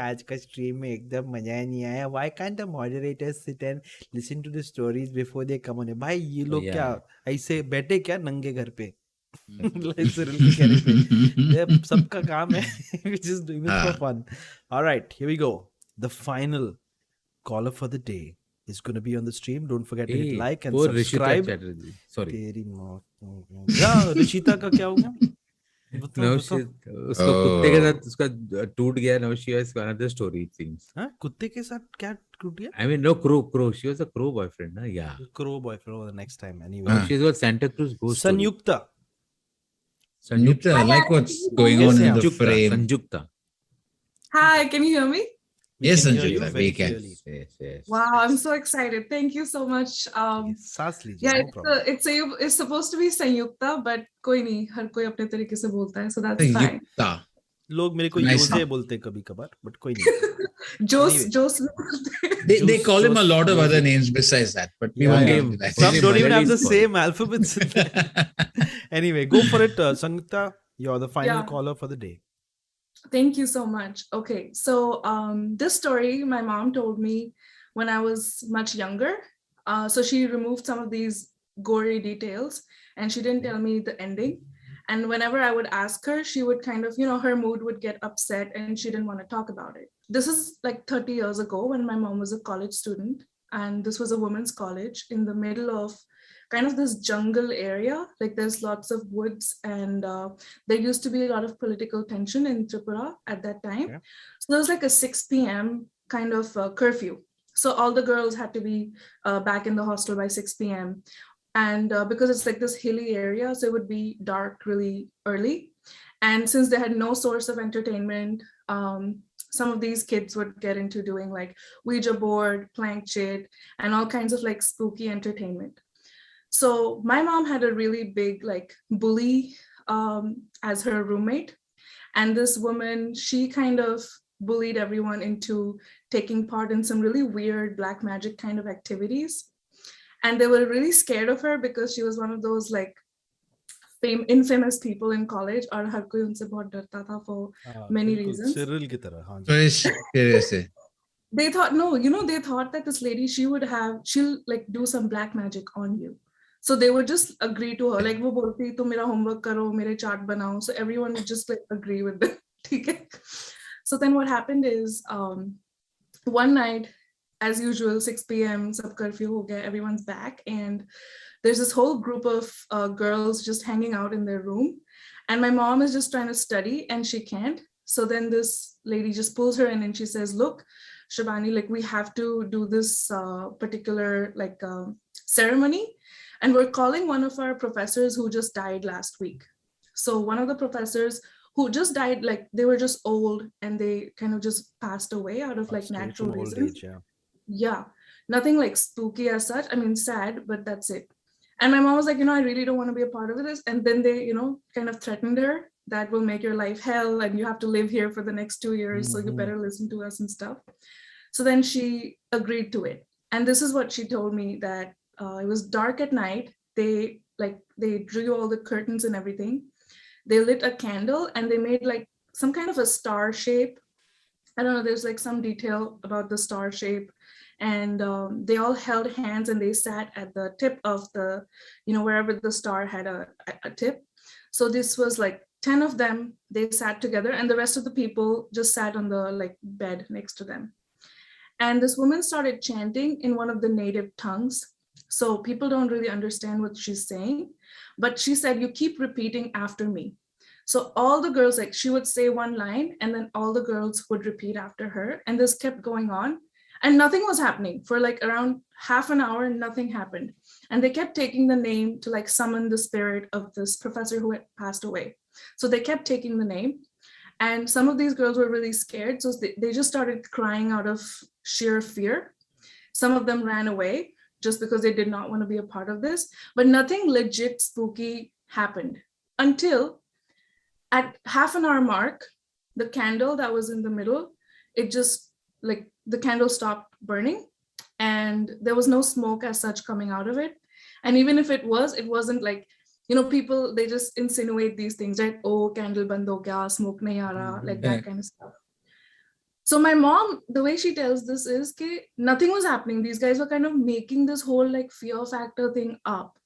आज का stream में एकदम मजा नहीं आया. Why can't the moderators sit and listen to the stories before they come on? भाई ये लोग क्या ऐसे बैठे क्या नंगे घर पे? Cyril के कहने पे सबका काम है. We're just doing it for fun. All right, here we go. The final caller for the day is going to be on the stream. Don't forget to hit like and subscribe. Sorry. तेरी मौत। या ऋषिता का क्या हो गया? उसको कुत्ते के साथ उसका टूट गया। Now she has another story it seems. हाँ, कुत्ते के साथ क्या टूट गया? I mean no, crow. She was a crow boyfriend, ना? Yeah. Crow boyfriend over the next time. Anyway. She's got Santa Cruz ghost. Sanyukta, I like what's going on in the frame. Sanjukta. Hi, can you hear me? Yes, Sanjukta, we can. Yes. Wow, I'm so excited. Thank you so much. It's supposed to be Sanyukta, but कोई नहीं, हर कोई अपने तरीके से बोलता है, so that's fine. लोग मेरे को योसे बोलते कभी कभार, but कोई नहीं. Joss. They call him a lot of other names besides that, but we won't get into that. Some don't even have the same alphabets. Anyway, go for it, Sanyukta. You're the final caller for the day. Thank you so much. Okay, so this story my mom told me when I was much younger. So she removed some of these gory details and she didn't tell me the ending. And whenever I would ask her, she would kind of, her mood would get upset and she didn't want to talk about it. This is like 30 years ago when my mom was a college student. And this was a women's college in the middle of kind of this jungle area. Like there's lots of woods and there used to be a lot of political tension in Tripura at that time. Yeah. So there was like a 6 p.m. kind of curfew. So all the girls had to be back in the hostel by 6 p.m. And because it's like this hilly area, so it would be dark really early. And since they had no source of entertainment, some of these kids would get into doing like Ouija board, plank chit, and all kinds of like spooky entertainment. So my mom had a really big like bully as her roommate. And this woman, she kind of bullied everyone into taking part in some really weird black magic kind of activities. And they were really scared of her because she was one of those like infamous people in college. और हर कोई उनसे बहुत डरता था for many reasons. Cyril की तरह, हाँ. They thought, they thought that this lady, she'll like do some black magic on you. So they would just agree to her. Like वो बोलती तुम मेरा homework करो, मेरे chart बनाओ. So everyone would just like agree with them. Okay. So then what happened is one night, as usual, 6 p.m. sab curfew ho gaya, everyone's back, and there's this whole group of girls just hanging out in their room, and my mom is just trying to study and she can't. So then this lady just pulls her in and she says, look, Shabani, like we have to do this particular like ceremony, and we're calling one of our professors who just died last week. So one of the professors who just died, like they were just old and they kind of just passed away out of like natural From old reasons. age, yeah. Yeah, nothing like spooky as such. I mean, sad, but that's it. And my mom was like, I really don't want to be a part of this. And then they, kind of threatened her that will make your life hell and you have to live here for the next 2 years. So you better listen to us and stuff. So then she agreed to it. And this is what she told me, that it was dark at night. They drew all the curtains and everything. They lit a candle and they made like some kind of a star shape. I don't know, there's like some detail about the star shape. And they all held hands and they sat at the tip of the, wherever the star had a tip. So this was like 10 of them, they sat together, and the rest of the people just sat on the like bed next to them. And this woman started chanting in one of the native tongues. So people don't really understand what she's saying, but she said, you keep repeating after me. So all the girls, like she would say one line and then all the girls would repeat after her. And this kept going on and nothing was happening for like around half an hour. Nothing happened. And they kept taking the name to like summon the spirit of this professor who had passed away. So they kept taking the name. And some of these girls were really scared. So they just started crying out of sheer fear. Some of them ran away just because they did not want to be a part of this. But nothing legit spooky happened until at half an hour mark, the candle that was in the middle, it just like the candle stopped burning and there was no smoke as such coming out of it. And even if it wasn't like, people, they just insinuate these things, right? Oh, candle band ho gaya, smoke nahi aa raha, like that kind of stuff. So my mom, the way she tells this is that nothing was happening. These guys were kind of making this whole like fear factor thing up.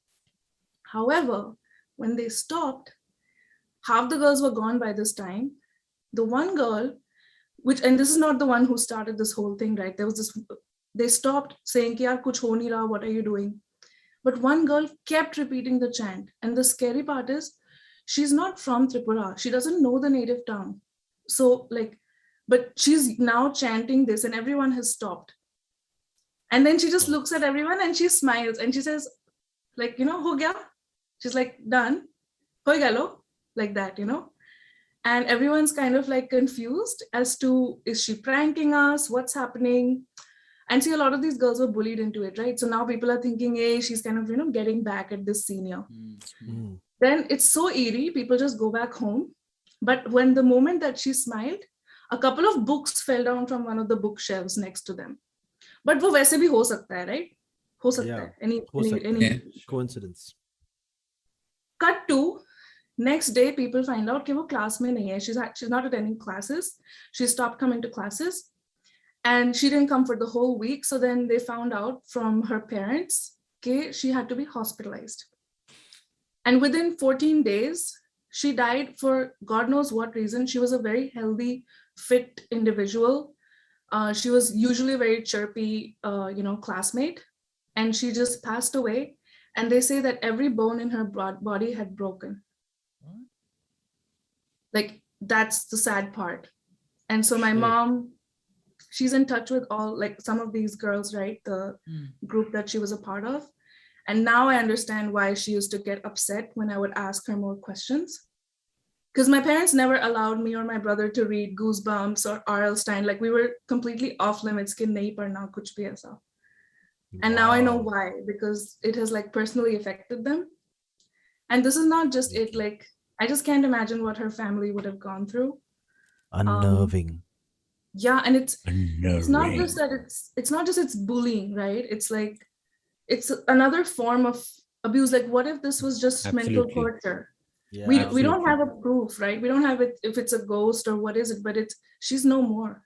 However, when they stopped, half the girls were gone by this time. The one girl, and this is not the one who started this whole thing, right? They stopped saying, yaar, kuch ho nahi raha, what are you doing? But one girl kept repeating the chant. And the scary part is, she's not from Tripura. She doesn't know the native tongue. So but she's now chanting this and everyone has stopped. And then she just looks at everyone and she smiles and she says, ho gaya? She's like, done. Hoi galo? Like that, And everyone's kind of like confused as to, is she pranking us? What's happening? And see, a lot of these girls were bullied into it, right? So now people are thinking, hey, she's kind of, getting back at this senior. Mm-hmm. Then it's so eerie. People just go back home. But when the moment that she smiled, a couple of books fell down from one of the bookshelves next to them. But wo वैसे भी हो सकता है, right? हो सकता है. Any coincidence. Cut to next day, people find out that wo class mein nahi hai. She's not attending classes. She stopped coming to classes. And she didn't come for the whole week. So then they found out from her parents that she had to be hospitalized. And within 14 days, she died for God knows what reason. She was a very healthy, fit individual. She was usually a very chirpy, classmate. And she just passed away. And they say that every bone in her body had broken. Like, that's the sad part. And so my mom, she's in touch with some of these girls, right? The group that she was a part of. And now I understand why she used to get upset when I would ask her more questions. Because my parents never allowed me or my brother to read Goosebumps or R.L. Stein. Like, we were completely off limits. Ki nahi padhna kuch bhi aisa. And now I know why, because it has like personally affected them. And this is not just it. Like, I just can't imagine what her family would have gone through. Unnerving. Yeah, and it's not just that it's bullying, right? It's like it's another form of abuse. Like, what if this was just mental torture? Yeah, we don't have a proof, right? We don't have it if it's a ghost or what is it, but she's no more.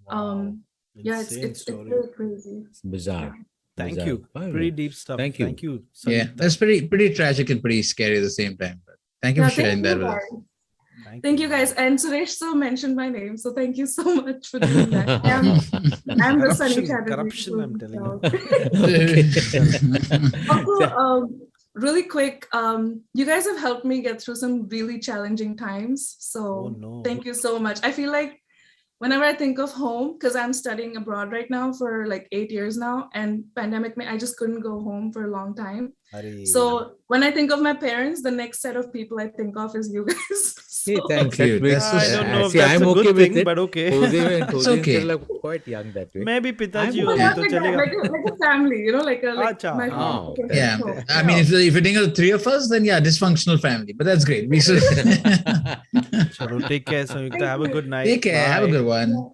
Wow. Yeah, it's really crazy. It's bizarre. Yeah. Thank you. Pretty deep stuff. Thank you. Yeah, that's pretty tragic and pretty scary at the same time. But thank you for sharing that with us. Thank you guys. And Suresh so mentioned my name, so thank you so much for doing that. I'm the Sunny Corruption, I'm telling you. Also, really quick, you guys have helped me get through some really challenging times. So thank you so much. I feel like whenever I think of home, because I'm studying abroad right now for like 8 years now, and pandemic, I just couldn't go home for a long time. So when I think of my parents, the next set of people I think of is you guys. Hey, thank you. I don't know if that's a good thing, but okay. It's okay. Quite young that way. Maybe Pitaji like a family, you know, like my family. Yeah, I mean, if you think of the three of us, then yeah, dysfunctional family. But that's great. We should. Chalo, take care, Sahukar. Have a good night. Take care. Have a good one.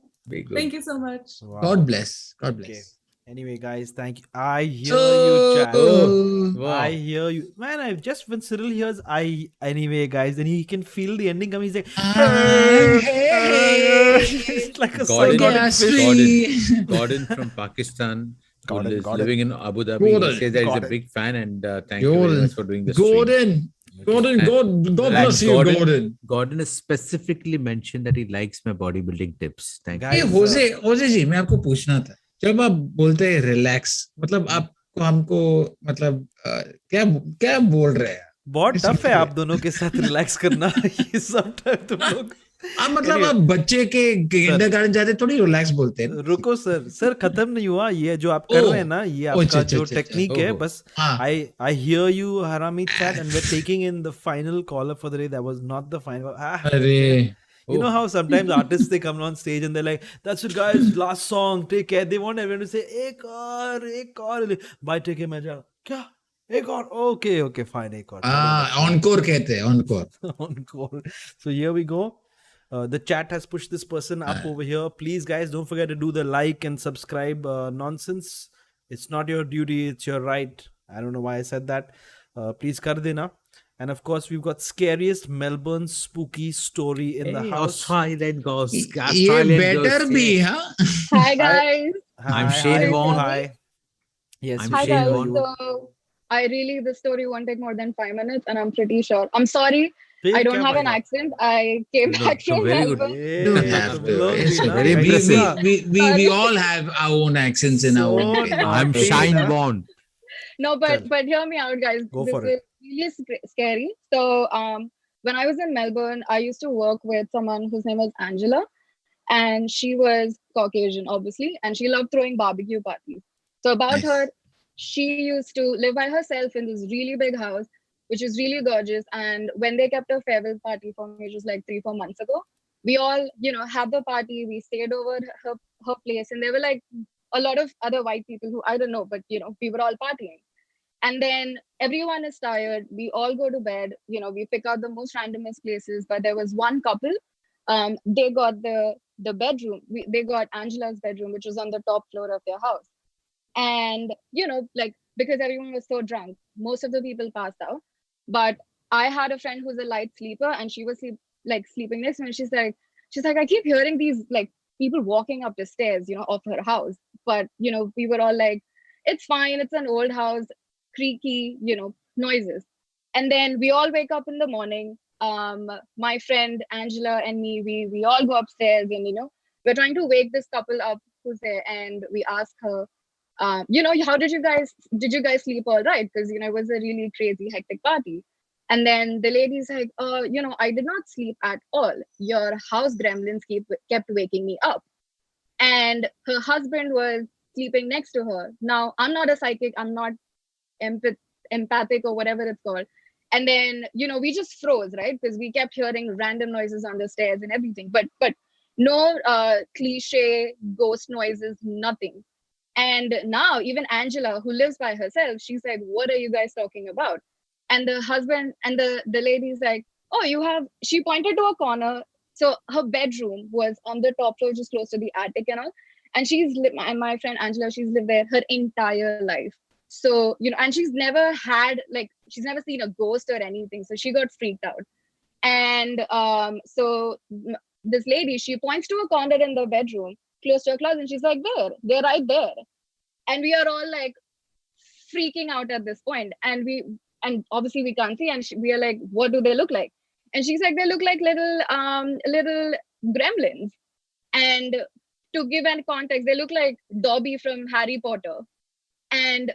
Thank you so much. Wow. God bless. God bless. Okay. Anyway, guys, thank you. I hear you, chat. I hear you. Man, when Cyril hears anyway, guys, then he can feel the ending coming. He's like, it's like a Gordon from Pakistan. Gordon is living in Abu Dhabi. He says that he's a big fan, and thank you very much for doing this. God bless you, Gordon. Gordon has specifically mentioned that he likes my bodybuilding tips. Thank you. Hey, Hoezaay जी, मैं आपको पूछना था. जब आप बोलते हैं relax, मतलब आपको हमको मतलब क्या बोल रहे हैं? बहुत टफ है आप दोनों के साथ रिलैक्स करना. ये सब टाइम तुम लोग मतलब आप बच्चे के किंडरगार्टन जाते थोड़ी रिलैक्स बोलते हैं. रुको सर खत्म नहीं हुआ. ये जो आप कर रहे हैं ना, ये आपका जो टेक्निक है, बस I hear you, Harami chat, and we're taking in the final caller for the day. That was not the final. अरे. You know how sometimes artists, they come on stage and they're like, that's it guys, last song, take care. They want everyone to say, ek aur. Bye, take care, मैं जा. क्या? एक और? Okay, fine, एक और. Encore कहते हैं, encore. Encore. So here we go. The chat has pushed this person up over here. Please, guys, don't forget to do the like and subscribe nonsense. It's not your duty, it's your right. I don't know why I said that. Please kar dena. And of course, we've got scariest Melbourne spooky story in the house. Australian ghost. ये better be, huh? Hi guys. I'm Shane Vaughn. Hi. Yes, Hi guys. So the story won't take more than 5 minutes, and I'm pretty sure. I'm sorry. I don't have an accent. I came back from Melbourne. You don't have to. It's very impressive. We all have our own accents in our own. I'm Shine Vaughn. No, but hear me out, guys. Go this for is really scary. So when I was in Melbourne, I used to work with someone whose name was Angela, and she was Caucasian, obviously, and she loved throwing barbecue parties. So about her, she used to live by herself in this really big house, which is really gorgeous. And when they kept a farewell party for me, just like 3-4 months ago, we all, had the party. We stayed over her place, and there were like a lot of other white people who I don't know, but we were all partying. And then everyone is tired. We all go to bed. We pick out the most randomest places. But there was one couple. They got the bedroom. They got Angela's bedroom, which was on the top floor of their house. And because everyone was so drunk, most of the people passed out. But I had a friend who's a light sleeper, and she was sleeping next to me. And she's like, I keep hearing these people walking up the stairs, of her house. But we were all like, it's fine. It's an old house. Creaky, noises. And then we all wake up in the morning. My friend Angela and me, we all go upstairs, and we're trying to wake this couple up who's there, and we ask her, how did you guys sleep all right? Because it was a really crazy hectic party. And then the lady's like, I did not sleep at all. Your house gremlins kept waking me up. And her husband was sleeping next to her. Now, I'm not a psychic, I'm not empathic or whatever it's called. And then we just froze, right? Because we kept hearing random noises on the stairs and everything, but no cliche ghost noises, nothing. And now even Angela, who lives by herself, she's like, what are you guys talking about? And the husband and the lady's like, she pointed to a corner. So her bedroom was on the top floor, just close to the attic and all. And and my friend Angela, she's lived there her entire life. So, and she's never seen a ghost or anything. So she got freaked out. And so this lady, she points to a corner in the bedroom, close to her closet, and she's like, they're right there. And we are all like freaking out at this point. And obviously we can't see. And we are like, what do they look like? And she's like, they look like little gremlins. And to give an context, they look like Dobby from Harry Potter. And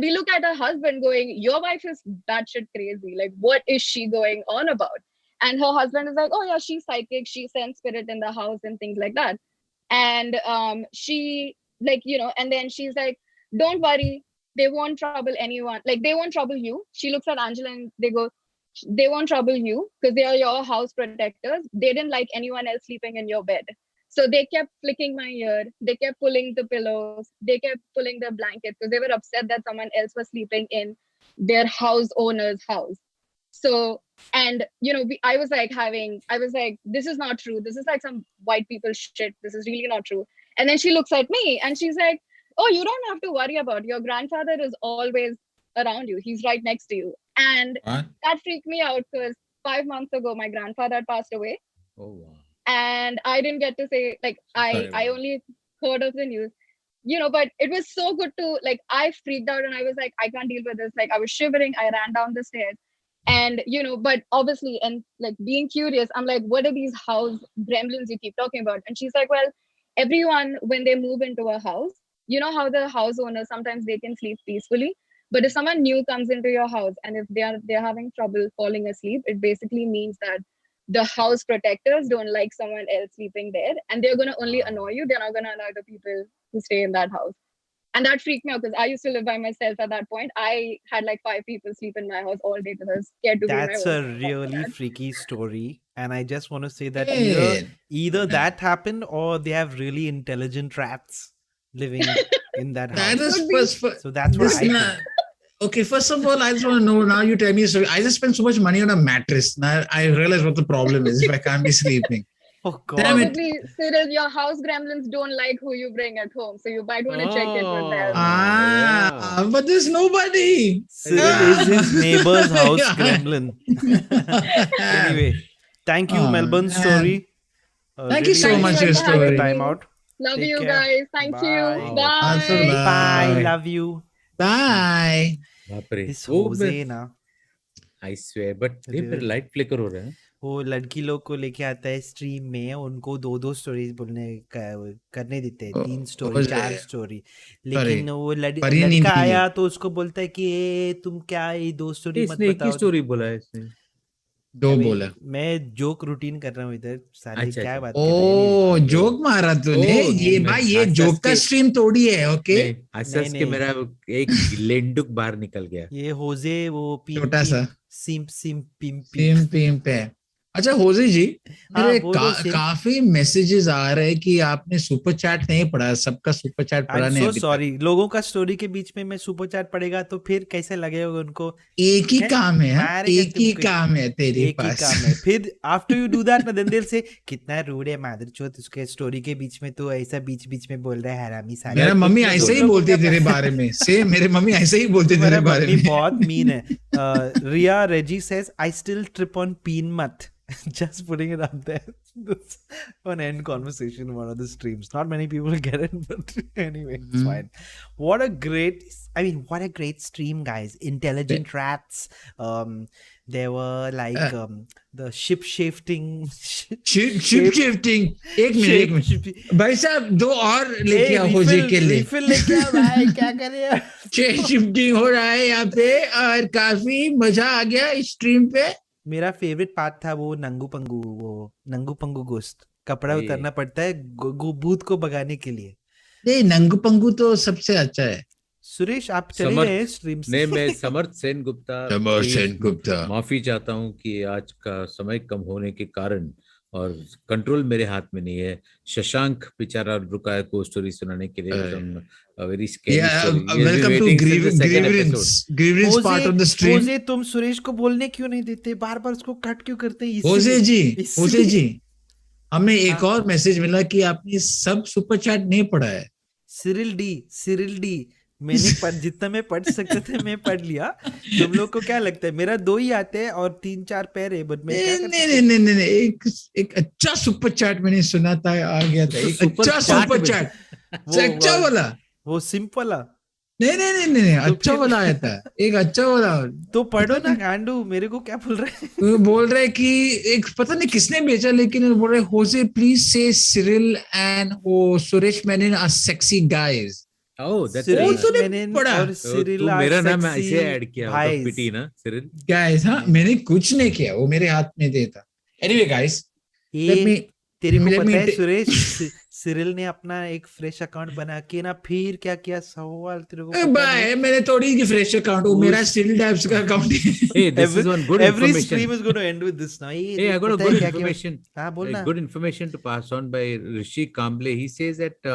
we look at her husband going, your wife is batshit crazy. Like, what is she going on about? And her husband is like, oh yeah, she's psychic. She sends spirit in the house and things like that. And she, like, you know, and then she's like, don't worry, they won't trouble anyone. Like, they won't trouble you. She looks at Angela and they go, they won't trouble you because they are your house protectors. They didn't like anyone else sleeping in your bed. So they kept flicking my ear. They kept pulling the pillows. They kept pulling the blankets because they were upset that someone else was sleeping in their house owner's house. So, and, you know, I was like, this is not true. This is like some white people shit. This is really not true. And then she looks at me and she's like, oh, you don't have to worry about it. Your grandfather is always around you. He's right next to you. And that freaked me out because 5 months ago, my grandfather had passed away. Oh, wow. And I didn't get to say, like, I only heard of the news, you know, but it was so good to, like, I freaked out and I was like, I can't deal with this. Like, I was shivering. I ran down the stairs and, you know, but obviously, and like being curious, I'm like, what are these house gremlins you keep talking about? And she's like, well, everyone, when they move into a house, you know how the house owners, sometimes they can sleep peacefully. But if someone new comes into your house and if they're having trouble falling asleep, it basically means that the house protectors don't like someone else sleeping there and they're going to only annoy you. They're not going to allow the people to stay in that house. And that freaked me out because I used to live by myself at that point. I had like 5 people sleep in my house all day because I was scared to be in my That's a own really freaky story. And I just want to say that Hey. either that happened or they have really intelligent rats living in that house. That is So that's what this I think. Okay, first of all, I just want to know, now you tell me, so I just spent so much money on a mattress. Now I realize what the problem is if I can't be sleeping. Oh, God. Damn it. Probably, Cyril, your house gremlins don't like who you bring at home. So you might want to check in with them. But there's nobody. Cyril is his neighbor's house gremlin. Anyway, thank you, Melbourne man. story. Thank you so much for your story. Time out. Love Take you care. guys. Thank you. Bye. Bye. Love you. Bye. बाप रे This वो Hoezaay ना I swear but ये मेरा light flicker हो रहा है वो लड़की लोग को लेके आता है स्ट्रीम में उनको 2 स्टोरीज करने देते हैं 3 स्टोरी 4 स्टोरी लेकिन वो लड़का आया तो उसको बोलता है कि तुम क्या ये 2 स्टोरी मत बताओ इसने स्टोरी बोला है इसने 2 बोला मैं जोक रूटीन कर रहा हूँ इधर साले अच्छा, क्या बात ओ जोक मारा तूने ये भाई ये जोक का स्ट्रीम तोड़ी है ओके हंस के मेरा एक लेंडुक बाहर निकल गया ये होजे वो छोटा सा सिम पिम पे अच्छा होज़ाय जी मेरे काफी मैसेजेस आ रहे हैं कि आपने सुपर चैट नहीं पढ़ा सबका सुपर चैट पढ़ा नहीं अभी सॉरी लोगों का स्टोरी के बीच में मैं सुपर चैट पढ़ेगा तो फिर कैसे लगेगा उनको एक ही काम है एक ही काम है तेरे पास एक ही काम है फिर आफ्टर यू डू दैट ना देन दिल से कितना रूड है मादरचोद उसके स्टोरी के बीच में तो ऐसा बीच में बोल रहा है हरामी साले मेरा मम्मी ऐसे ही बोलती है तेरे बारे में सेम मेरे मम्मी ऐसे ही बोलती है तेरे बारे में बहुत मीन है Riya Reji says I still trip on पीन मत just putting it up there. That's an end conversation in one of the streams. Not many people get it, but anyway, it's fine. What a great stream, guys. Intelligent rats. There were like the ship shifting. Ship shifting. एक minute भाई साहब 2 और लेके आओ होज़ाय के लिए refill लेके आओ भाई क्या करें ship shifting हो रहा है यहाँ पे और काफी मजा आ गया इस स्ट्रीम पे मेरा फेवरेट पार्ट था वो नंगू पंगू गोश्त कपड़ा उतारना पड़ता है भूत को भगाने के लिए नहीं नंगू पंगू तो सबसे अच्छा है सुरेश आप चले गए स्ट्रीम से नहीं मैं समर्थ सेन गुप्ता माफी चाहता हूँ कि आज का समय कम होने के कारण और कंट्रोल मेरे हाथ में नहीं है शशांक बेचारा रुका है को स्टोरी सुनाने के लिए very scary story. Welcome to grievance part of the stream. होज़ाय तुम सुरेश को बोलने क्यों नहीं देते बार-बार उसको कट क्यों करते हैं होज़ाय जी हमें एक और मैसेज मिला कि आपने सब सुपर चैट नहीं पढ़ा है सिरिल डी मैंने जितना मैं पढ़ सकते थे मैं पढ़ लिया तुम लोग को क्या लगता है मेरा 2 ही आते हैं और 3-4 पैर है बट मैं नहीं एक अच्छा सुपर चैट मैंने सुना था आ गया था एक अच्छा सुपर चैट अच्छा वाला वो सिंपल नहीं, अच्छा वाला आया था, एक अच्छा वाला। तो पढ़ो ना गांडू, मेरे को क्या बोल रहे हैं? वो बोल रहे कि एक पता नहीं किसने भेजा, लेकिन बोल रहे Jose please say Cyril and वो Suresh Menon are sexy guys. Oh, that's Suresh nice. Menon पढ़ा। और तो सिरिल तू आर मेरा नाम सेक्सी ऐसे ऐड किया out of pity ना सिरिल। गाइस, हाँ मैंने कुछ नहीं किया, वो मेरे हाथ में देता। एनीवे गाइस, लेट मी, तेरे को let me पता है ta- सुरेश, सिरिल ने अपना एक फ्रेश अकाउंट बना के ना फिर क्या किया सवाल तेरे को पता बाय, नहीं? मैंने थोड़ी की फ्रेश अकाउंट, वो मेरा सिरिल टाइप्स का अकाउंट है। Hey, this is one good Every information. stream is going to end with this now. Hey, I got a पता है good क्या क्या? information. हाँ बोल ना। Good information to pass on by Rishi Kamble. He says that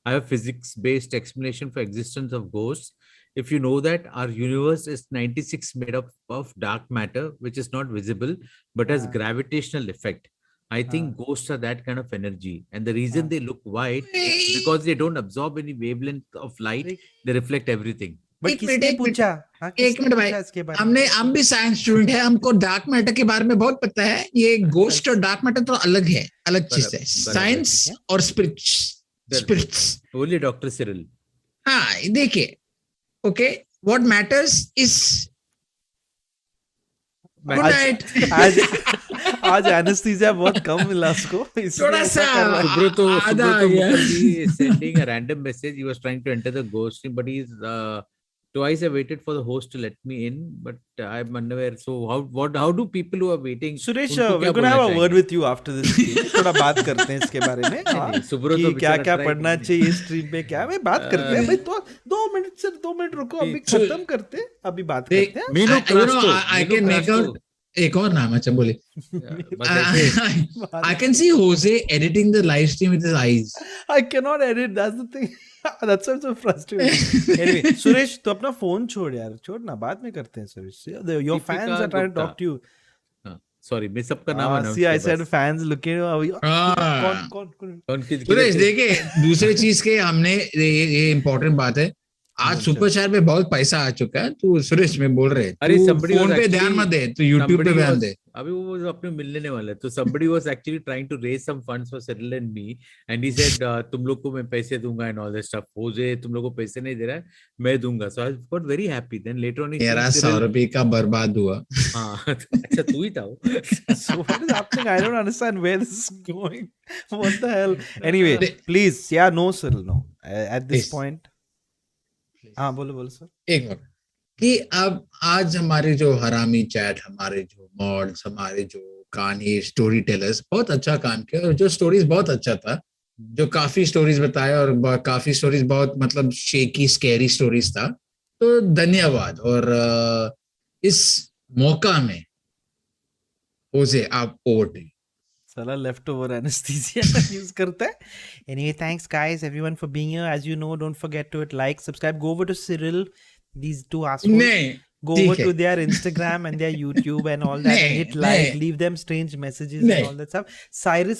I have physics-based explanation for existence of ghosts. If you know that our universe is 96 made up of dark matter, which is not visible but has gravitational effect. I think ghosts are that kind of energy, and the reason they look white is because they don't absorb any wavelength of light. They reflect everything. But एक किसने minute, पूछा? हाँ, एक किसने minute भाई, पूछा इसके बारे में? हम भी साइंस स्टूडेंट है, हमको डार्क मैटर के बारे में बहुत पता है। ये गोस्ट और डार्क मैटर तो अलग है, अलग चीज है। साइंस और स्पिरिट्स Only Dr. Cyril. हाँ देखिए, okay, what matters is good night. आज एनेस्थीसिया बहुत कम मिला उसको, इसलिए थोड़ा ऐसा सा कर रहा है। Subrata आधा आ गया। Mukherjee is sending a random message. He was trying to enter the ghost stream, but he's twice I waited for the host to let me in, but I'm unaware. So how do people who are waiting? Suresh, उनको क्या we're gonna have a बोलना word चाहिए? with you after this stream. थोड़ा बात करते हैं इसके बारे में, हाँ, नहीं, सुब्रत कि तो क्या बेचारा क्या try पढ़ना करने। चाहिए स्ट्रीम पे, क्या मैं बात करते हैं भाई। तो 2 मिनट रुको, अभी खत्म करते हैं, अभी बात करते हैं। Meno Crasto, I can Meno make Crasto. out एक और नाम, अच्छा बोले। बस ऐसे I can see Jose editing the live stream with his eyes. I cannot edit, that's the thing. That's why I'm so frustrated. Anyway, Suresh तो अपना phone छोड़ यार, छोड़ ना, बाद में करते हैं Suresh. Your fans are trying to talk to you. Sorry, मैं सबका नाम अनाउंस See, I किया said बस। fans looking. कौन सुरेश देखिए, दूसरे चीज के हमने ये इम्पोर्टेंट बात है, आज सुपर चैट पे बहुत पैसा आ चुका है, तू सुरेश में बोल रहे, अरे तू somebody फोन was पे ध्यान actually- मत दे, तू यूट्यूब पे somebody ध्यान was- दे। अभी वो अपने मिलने वाला है, तो somebody was actually trying to raise some funds for Cyril and me, and he said तुम लोग को मैं पैसे दूंगा and all that stuff. Jose तुम लोग को पैसे नहीं दे रहा है, मैं दूंगा. So I got very happy. Then later on he मेरा said, Cyril- 100 रुपए का बर्बाद हुआ। हाँ, अच्छा तू ही था वो। So what is happening? I don't understand where this is going. What the hell? Anyway, please, yeah, no, Cyril, no. At this Please. point, हाँ बोलो सर। एक मिनट, कि अब आज हमारे जो हरामी चैट, हमारे जो मॉड्स, हमारे जो कहानी स्टोरी टेलर्स बहुत अच्छा काम किया, और जो स्टोरीज बहुत अच्छा था, जो काफी स्टोरीज बताए, और काफी स्टोरीज बहुत मतलब शेकी स्कैरी स्टोरीज था, तो धन्यवाद। और इस मौका में होजे आप ओवर टू। साला leftover anesthesia use करता है। Anyway, thanks guys, everyone for being here. As you know, don't forget to hit like, subscribe, go over to Cyril. These two assholes. नहीं, Go ठीक over है। to their Instagram and their YouTube and all that, and hit like, नहीं। leave them strange messages नहीं। and all that stuff. Cyrus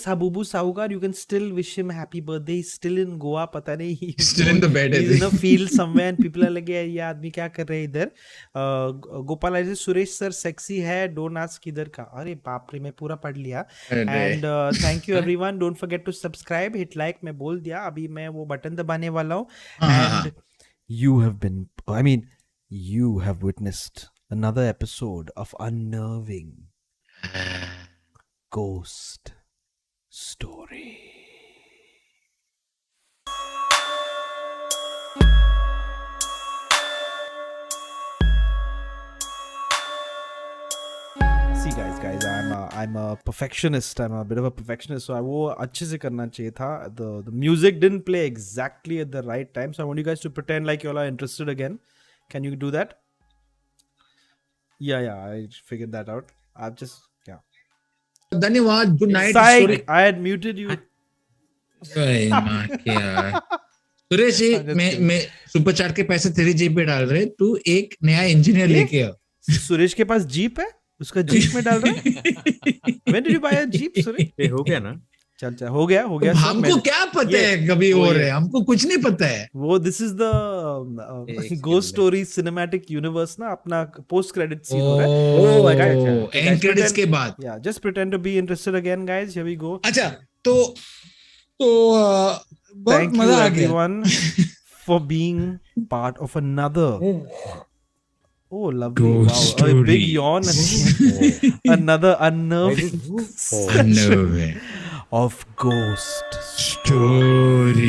Sahukar, you can still wish him happy birthday. He's still in Goa, पता नहीं, he's Still in the bed, he's is in he? a field somewhere and people are like, ये आदमी क्या कर रहे हैं इधर। गोपाल ऐसे, सुरेश सर सेक्सी है, डोंट आस्क किधर का। अरे बाप रे, मैं पूरा पढ़ लिया। And thank you everyone, don't forget to subscribe, hit like, मैं बोल दिया, अभी मैं वो बटन दबाने वाला हूँ। And you have been, I mean, you have witnessed another episode of unnerving ghost story. See guys, I'm a perfectionist. I'm a bit of a perfectionist, so वो अच्छे से करना चाहिए था. The music didn't play exactly at the right time, so I want you guys to pretend like you all are interested again. Can you do that? Yeah, I figured that out. I've just, yeah. धन्यवाद, good night. Psych, I had muted you. Suresh ji, मैं super chat के पैसे तेरी जेब में डाल रहे, तू एक नया इंजीनियर लेके आ। सुरेश के पास जीप है, उसका जीप में डाल रहा है। When did you buy a jeep, Suresh? हो गया ना, चल हो गया हमको क्या पता है कभी हो रहे, हमको कुछ नहीं पता है वो। This is the ghost story cinematic universe ना, अपना पोस्ट क्रेडिट सीन हो रहा है एंड क्रेडिट्स के बाद। या just pretend to be interested again guys, here we go. अच्छा, तो बहुत मजा आ गया everyone for being part of another. Oh, lovely. Ghost Wow. A big story. yawn at the end. Another unnerving session Unnerving. of ghost Story.